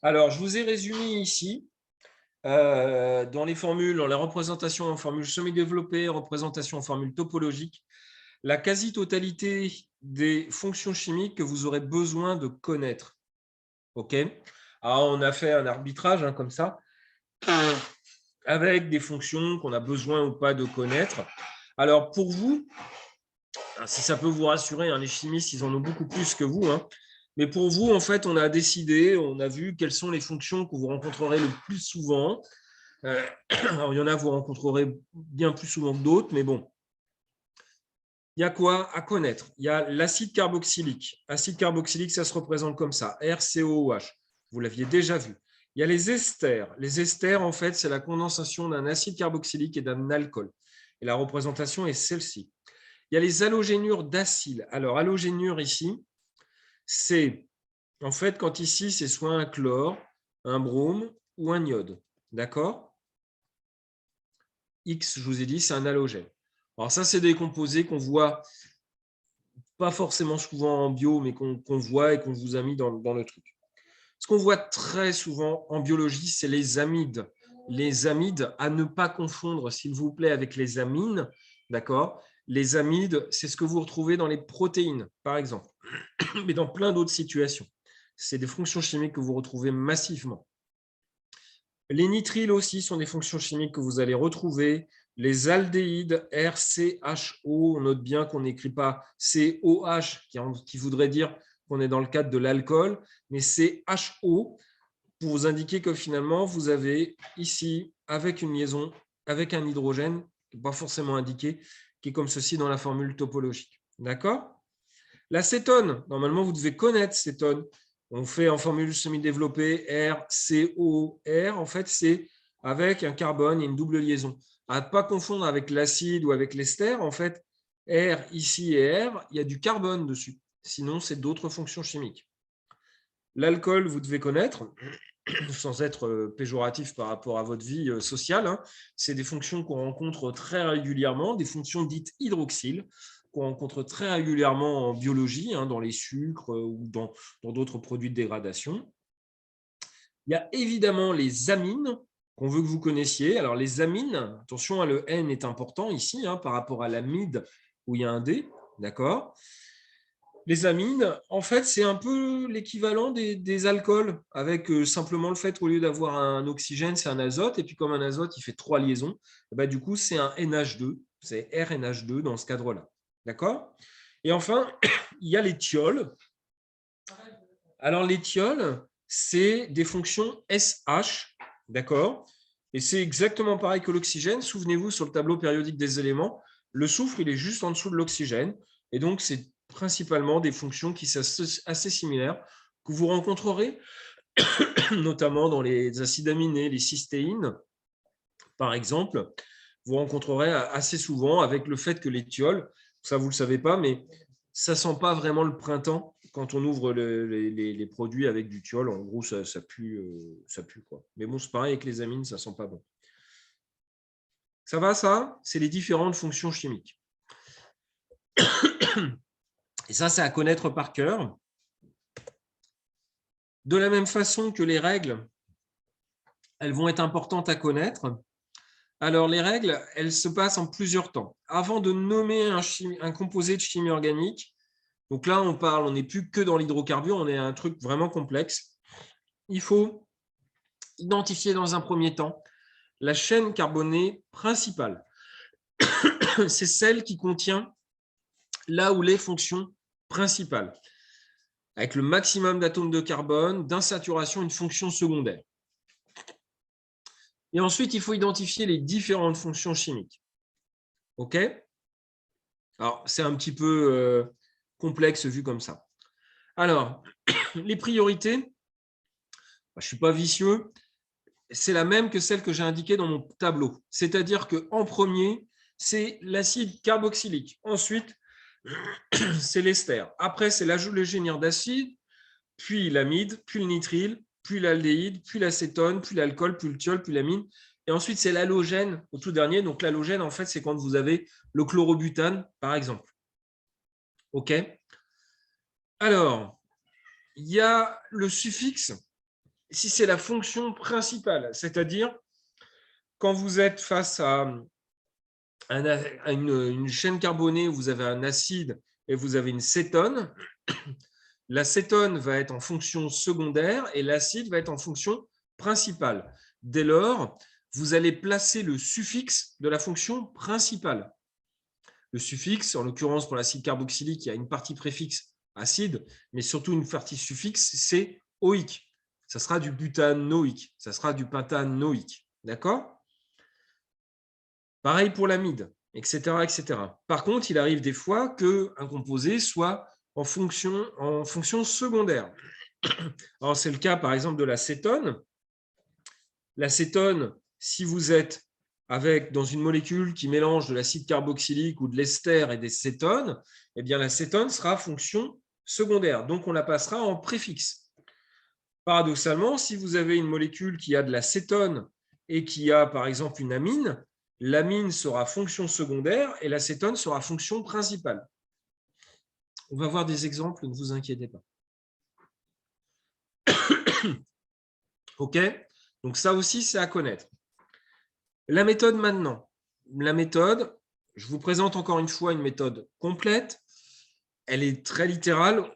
Alors, je vous ai résumé ici, dans les formules, dans la représentation en formule semi-développée, représentation en formule topologique, la quasi-totalité des fonctions chimiques que vous aurez besoin de connaître. OK? Alors, on a fait un arbitrage comme ça, avec des fonctions qu'on a besoin ou pas de connaître. Alors, pour vous, si ça peut vous rassurer, les chimistes, ils en ont beaucoup plus que vous. Mais pour vous, en fait, on a décidé, on a vu quelles sont les fonctions que vous rencontrerez le plus souvent. Alors, il y en a que vous rencontrerez bien plus souvent que d'autres, mais bon. Il y a quoi à connaître? Il y a l'acide carboxylique. Acide carboxylique, ça se représente comme ça, RCOOH. Vous l'aviez déjà vu. Il y a les esters. Les esters, en fait, c'est la condensation d'un acide carboxylique et d'un alcool. Et la représentation est celle-ci. Il y a les halogénures d'acyle. Alors, halogénure ici, c'est en fait quand ici, c'est soit un chlore, un brome ou un iode. D'accord? X, je vous ai dit, c'est un halogène. Alors ça, c'est des composés qu'on voit pas forcément souvent en bio, mais qu'on voit et qu'on vous a mis dans le truc. Ce qu'on voit très souvent en biologie, c'est les amides. Les amides, à ne pas confondre, s'il vous plaît, avec les amines. D'accord ? Les amides, c'est ce que vous retrouvez dans les protéines, par exemple, mais dans plein d'autres situations. C'est des fonctions chimiques que vous retrouvez massivement. Les nitriles aussi sont des fonctions chimiques que vous allez retrouver. Les aldéhydes, RCHO, on note bien qu'on n'écrit pas COH, qui voudrait dire qu'on est dans le cadre de l'alcool, mais c'est HO pour vous indiquer que finalement, vous avez ici, avec une liaison, avec un hydrogène, qui n'est pas forcément indiqué, qui est comme ceci dans la formule topologique. D'accord ? L'acétone, normalement, vous devez connaître cétone. On fait en formule semi-développée RCOR. En fait, c'est avec un carbone et une double liaison. À ne pas confondre avec l'acide ou avec l'ester. En fait, R ici et R, il y a du carbone dessus. Sinon, c'est d'autres fonctions chimiques. L'alcool, vous devez connaître, sans être péjoratif par rapport à votre vie sociale. C'est des fonctions qu'on rencontre très régulièrement, des fonctions dites hydroxyles, qu'on rencontre très régulièrement en biologie, dans les sucres ou dans d'autres produits de dégradation. Il y a évidemment les amines qu'on veut que vous connaissiez. Alors les amines, attention, le N est important ici par rapport à l'amide où il y a un D, d'accord ? Les amines, en fait, c'est un peu l'équivalent des alcools, avec simplement le fait qu'au lieu d'avoir un oxygène, c'est un azote, et puis comme un azote, il fait 3 liaisons, du coup, c'est un NH2, c'est RNH2 dans ce cadre-là. D'accord ? Et enfin, il y a les thiols. Alors, les thiols, c'est des fonctions SH, d'accord ? Et c'est exactement pareil que l'oxygène. Souvenez-vous, sur le tableau périodique des éléments, le soufre, il est juste en dessous de l'oxygène, et donc, c'est principalement des fonctions qui sont assez similaires, que vous rencontrerez notamment dans les acides aminés, les cystéines, par exemple, vous rencontrerez assez souvent avec le fait que les thiols, ça vous ne le savez pas, mais ça ne sent pas vraiment le printemps quand on ouvre les produits avec du thiol. En gros, ça pue, quoi. Mais bon, c'est pareil avec les amines, ça ne sent pas bon. Ça va, ça ? C'est les différentes fonctions chimiques. Et ça, c'est à connaître par cœur. De la même façon que les règles, elles vont être importantes à connaître. Alors, les règles, elles se passent en plusieurs temps. Avant de nommer un composé de chimie organique, donc là, on n'est plus que dans l'hydrocarbure, on est à un truc vraiment complexe. Il faut identifier dans un premier temps la chaîne carbonée principale. C'est celle qui contient là où les fonctions principales, avec le maximum d'atomes de carbone, d'insaturation, une fonction secondaire. Et ensuite, il faut identifier les différentes fonctions chimiques. OK ? Alors, c'est un petit peu complexe vu comme ça. Alors, les priorités, je ne suis pas vicieux, c'est la même que celle que j'ai indiquée dans mon tableau. C'est-à-dire qu'en premier, c'est l'acide carboxylique. Ensuite, c'est l'ester. Après, c'est l'ajout légionnaire d'acide, puis l'amide, puis le nitrile, puis l'aldéhyde, puis l'acétone, puis l'alcool, puis le thiol, puis l'amine. Et ensuite, c'est l'halogène au tout dernier. Donc, l'halogène, en fait, c'est quand vous avez le chlorobutane, par exemple. OK ? Alors, il y a le suffixe, si c'est la fonction principale, c'est-à-dire quand vous êtes face à une chaîne carbonée où vous avez un acide et vous avez une cétone, l'acétone va être en fonction secondaire et l'acide va être en fonction principale. Dès lors, vous allez placer le suffixe de la fonction principale. Le suffixe, en l'occurrence pour l'acide carboxylique, il y a une partie préfixe acide, mais surtout une partie suffixe, c'est oïque. Ça sera du butanoïque, ça sera du pentanoïque. D'accord ? Pareil pour l'amide, etc., etc. Par contre, il arrive des fois qu'un composé soit en fonction secondaire. Alors, c'est le cas, par exemple, de l'acétone. L'acétone, si vous êtes dans une molécule qui mélange de l'acide carboxylique ou de l'ester et des cétones, eh bien, l'acétone sera fonction secondaire. Donc, on la passera en préfixe. Paradoxalement, si vous avez une molécule qui a de l'acétone et qui a, par exemple, une amine, l'amine sera fonction secondaire et l'acétone sera fonction principale. On va voir des exemples, ne vous inquiétez pas. OK? Donc, ça aussi, c'est à connaître. La méthode maintenant. La méthode, je vous présente encore une fois une méthode complète. Elle est très littérale.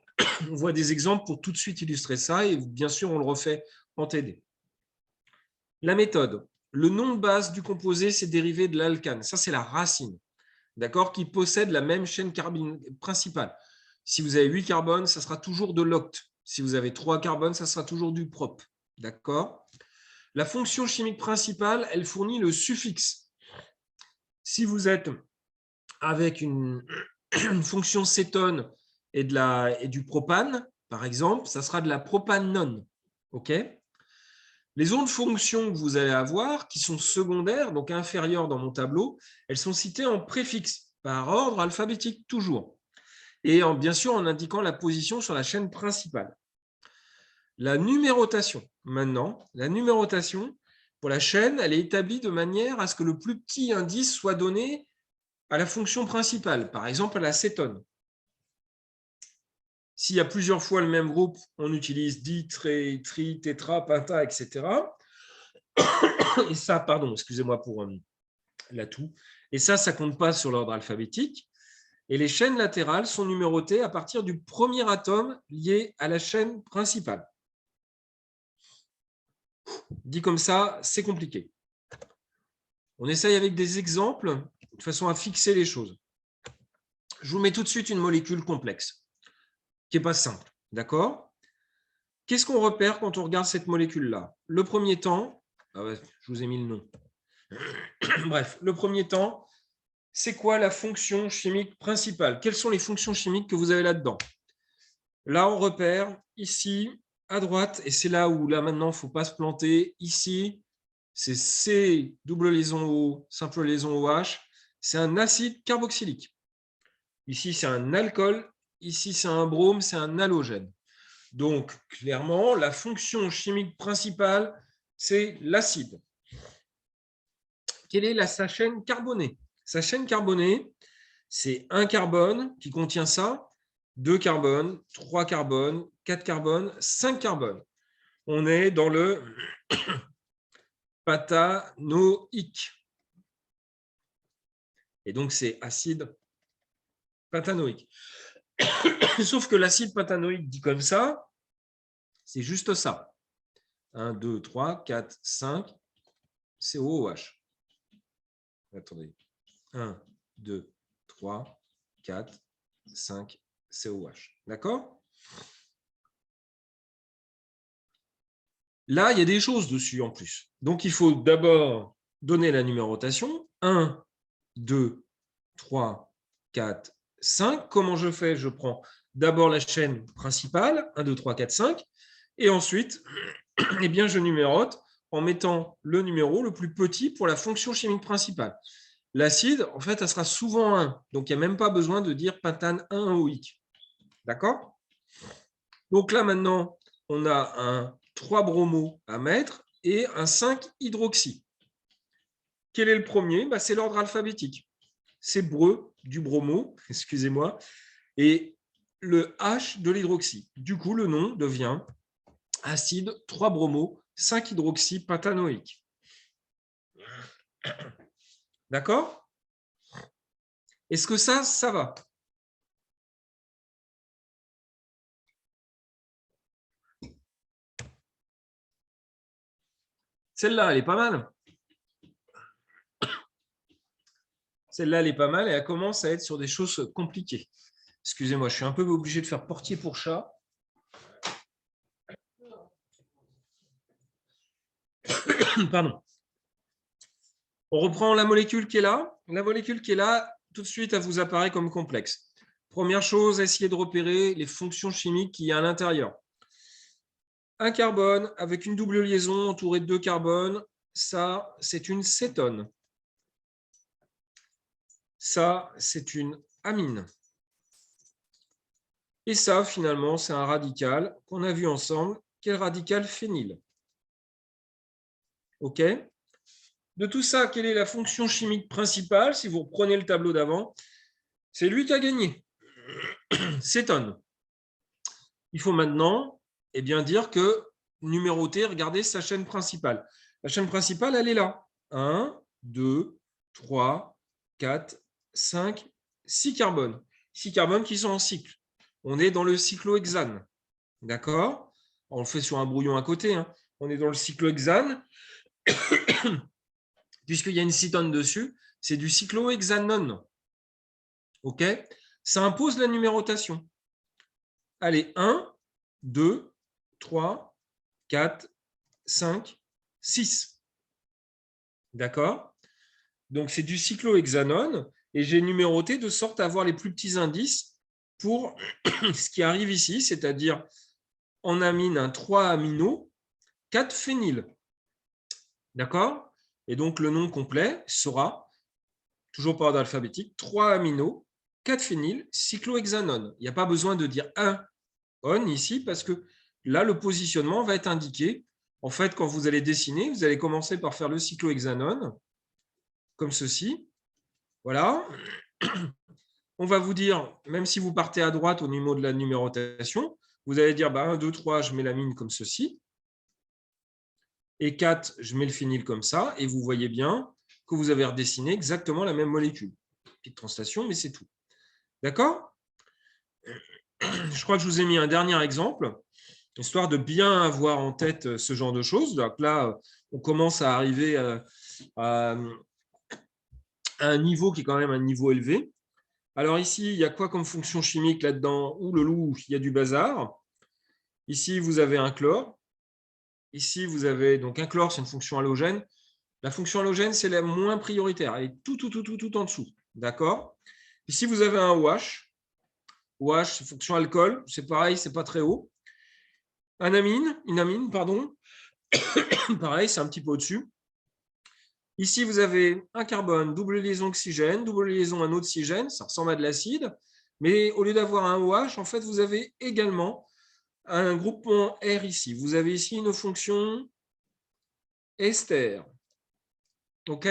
On voit des exemples pour tout de suite illustrer ça et bien sûr, on le refait en TD. La méthode. Le nom de base du composé, c'est dérivé de l'alcane. Ça, c'est la racine, d'accord, qui possède la même chaîne carbonique principale. Si vous avez 8 carbones, ça sera toujours de l'oct. Si vous avez 3 carbones, ça sera toujours du prop. D'accord? La fonction chimique principale, elle fournit le suffixe. Si vous êtes avec une fonction cétone et du propane, par exemple, ça sera de la propanone. OK? Les autres fonctions que vous allez avoir, qui sont secondaires, donc inférieures dans mon tableau, elles sont citées en préfixe, par ordre alphabétique toujours, et bien sûr en indiquant la position sur la chaîne principale. La numérotation, maintenant, la numérotation, pour la chaîne, elle est établie de manière à ce que le plus petit indice soit donné à la fonction principale, par exemple à la cétone. S'il y a plusieurs fois le même groupe, on utilise di, tri, tétra, penta, etc. Et ça, pardon, excusez-moi pour l'atout. Et ça ne compte pas sur l'ordre alphabétique. Et les chaînes latérales sont numérotées à partir du premier atome lié à la chaîne principale. Dit comme ça, c'est compliqué. On essaye avec des exemples de façon à fixer les choses. Je vous mets tout de suite une molécule complexe, qui n'est pas simple. D'accord? Qu'est-ce qu'on repère quand on regarde cette molécule-là? Le premier temps, je vous ai mis le nom. Bref, le premier temps, c'est quoi la fonction chimique principale? Quelles sont les fonctions chimiques que vous avez là-dedans? Là, on repère ici, à droite, et c'est là où, là maintenant, il ne faut pas se planter. Ici, c'est C, double liaison O, simple liaison OH. C'est un acide carboxylique. Ici, c'est un alcool. Ici, c'est un brome, c'est un halogène. Donc, clairement, la fonction chimique principale, c'est l'acide. Quelle est sa chaîne carbonée? Sa chaîne carbonée, c'est un carbone qui contient ça, 2 carbones, 3 carbones, 4 carbones, 5 carbones. On est dans le pentanoïque. Et donc, c'est acide pentanoïque. Sauf que l'acide pentanoïque dit comme ça, c'est juste ça. 1, 2, 3, 4, 5, COOH. Attendez. 1, 2, 3, 4, 5, COH. D'accord? Là, il y a des choses dessus en plus. Donc, il faut d'abord donner la numérotation. 1, 2, 3, 4, 5. Comment je fais? Je prends d'abord la chaîne principale, 1, 2, 3, 4, 5. Et ensuite, eh bien, je numérote en mettant le numéro le plus petit pour la fonction chimique principale. L'acide, en fait, elle sera souvent 1. Donc, il n'y a même pas besoin de dire pentane 1-OIC. D'accord? Donc là, maintenant, on a un 3 bromo à mettre et un 5 hydroxy. Quel est le premier? C'est l'ordre alphabétique. C'est breu du bromo, excusez-moi, et le H de l'hydroxy. Du coup, le nom devient acide 3 bromo 5 hydroxy pentanoïque. D'accord? Est-ce que ça va? Celle-là, elle est pas mal. Celle-là, elle est pas mal et elle commence à être sur des choses compliquées. Excusez-moi, je suis un peu obligé de faire portier pour chat. Pardon. On reprend la molécule qui est là. La molécule qui est là, tout de suite, elle vous apparaît comme complexe. Première chose, essayez de repérer les fonctions chimiques qu'il y a à l'intérieur. Un carbone avec une double liaison entourée de 2 carbones, ça, c'est une cétone. Ça, c'est une amine. Et ça, finalement, c'est un radical qu'on a vu ensemble, qui est le radical phényl. OK? De tout ça, quelle est la fonction chimique principale? Si vous reprenez le tableau d'avant, c'est lui qui a gagné. cétone. Il faut maintenant dire que numéroter, regardez sa chaîne principale. La chaîne principale, elle est là. 1, 2, 3, 4, 5, 6 carbones. 6 carbones qui sont en cycle. On est dans le cyclohexane. D'accord? On le fait sur un brouillon à côté. Hein. On est dans le cyclohexane. Puisqu'il y a une cétone dessus, c'est du cyclohexanone. OK? Ça impose la numérotation. Allez, 1, 2, 3, 4, 5, 6. D'accord? Donc, c'est du cyclohexanone et j'ai numéroté de sorte à avoir les plus petits indices pour ce qui arrive ici, c'est-à-dire en amine un 3 amino, 4 phényl. D'accord? Et donc, le nom complet sera, toujours par ordre alphabétique, 3 amino, 4 phényl, cyclohexanone. Il n'y a pas besoin de dire 1 on ici parce que là, le positionnement va être indiqué. En fait, quand vous allez dessiner, vous allez commencer par faire le cyclohexanone, comme ceci. Voilà. On va vous dire, même si vous partez à droite au niveau de la numérotation, vous allez dire 1, 2, 3, je mets l'amine comme ceci. Et 4, je mets le phényl comme ça. Et vous voyez bien que vous avez redessiné exactement la même molécule. Petite translation, mais c'est tout. D'accord? Je crois que je vous ai mis un dernier exemple, histoire de bien avoir en tête ce genre de choses. Donc là, on commence à arriver à un niveau qui est quand même un niveau élevé. Alors ici, il y a quoi comme fonction chimique là-dedans? Ouh le loup, il y a du bazar. Ici, vous avez un chlore. Ici, vous avez donc un chlore, c'est une fonction halogène. La fonction halogène, c'est la moins prioritaire. Elle est tout en dessous. D'accord? Ici, vous avez un OH. OH, c'est fonction alcool. C'est pareil, c'est pas très haut. Une amine, pardon. Pareil, c'est un petit peu au-dessus. Ici, vous avez un carbone, double liaison oxygène, double liaison un oxygène, ça ressemble à de l'acide, mais au lieu d'avoir un OH, en fait, vous avez également un groupement R ici. Vous avez ici une fonction ester, OK,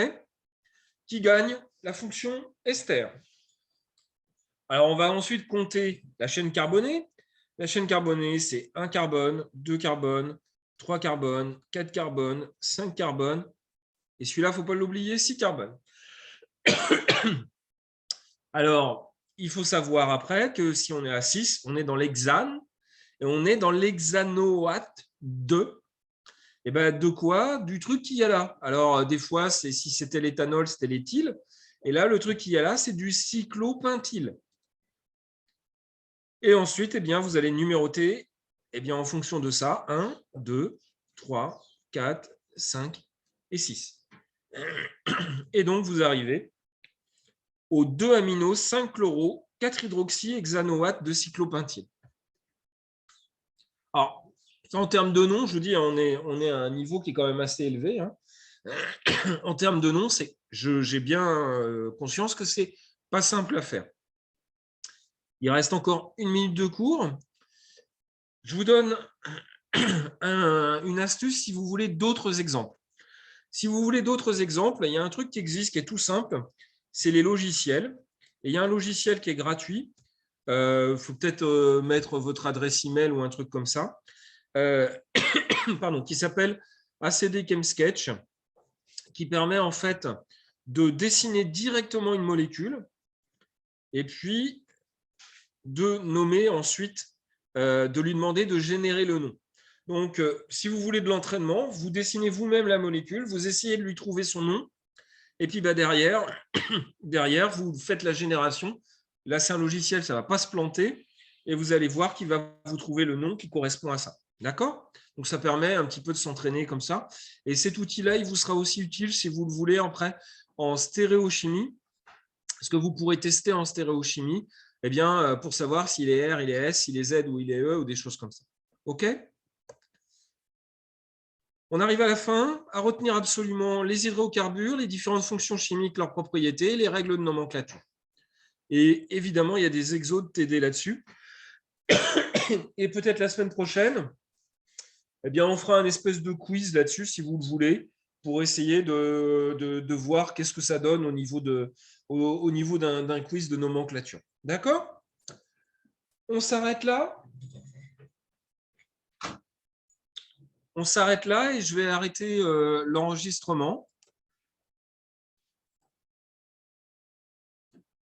qui gagne la fonction ester. Alors, on va ensuite compter la chaîne carbonée. La chaîne carbonée, c'est 1 carbone, 2 carbones, 3 carbones, 4 carbones, 5 carbones. Et celui-là, il ne faut pas l'oublier, 6 carbones. Alors, il faut savoir après que si on est à 6, on est dans l'hexane et on est dans l'hexanoate 2. Et bien, de quoi? Du truc qu'il y a là. Alors, des fois, si c'était l'éthanol, c'était l'éthyle. Et là, le truc qu'il y a là, c'est du cyclopentyle. Et ensuite, vous allez numéroter en fonction de ça 1, 2, 3, 4, 5 et 6. Et donc, vous arrivez aux 2 aminos, 5 chloro, 4 hydroxyhexanoate de cyclopentyle. Alors, en termes de nom, je vous dis, on est à un niveau qui est quand même assez élevé. Hein. En termes de nom, j'ai bien conscience que ce n'est pas simple à faire. Il reste encore 1 minute de cours. Je vous donne une astuce si vous voulez d'autres exemples. Si vous voulez d'autres exemples, il y a un truc qui existe qui est tout simple, c'est les logiciels. Et il y a un logiciel qui est gratuit. Il faut peut-être mettre votre adresse email ou un truc comme ça, qui s'appelle ACD ChemSketch, qui permet en fait de dessiner directement une molécule et puis de nommer ensuite, de lui demander de générer le nom. Donc, si vous voulez de l'entraînement, vous dessinez vous-même la molécule, vous essayez de lui trouver son nom, et puis derrière, vous faites la génération. Là, c'est un logiciel, ça ne va pas se planter, et vous allez voir qu'il va vous trouver le nom qui correspond à ça. D'accord? Donc, ça permet un petit peu de s'entraîner comme ça. Et cet outil-là, il vous sera aussi utile si vous le voulez après en stéréochimie, parce que vous pourrez tester en stéréochimie pour savoir s'il est R, il est S, s'il est Z ou il est E, ou des choses comme ça. OK? On arrive à la fin, à retenir absolument les hydrocarbures, les différentes fonctions chimiques, leurs propriétés, les règles de nomenclature. Et évidemment, il y a des exos de TD là-dessus. Et peut-être la semaine prochaine, on fera un espèce de quiz là-dessus, si vous le voulez, pour essayer de voir qu'est-ce que ça donne au niveau d'un quiz de nomenclature. D'accord ? On s'arrête là. On s'arrête là et je vais arrêter l'enregistrement.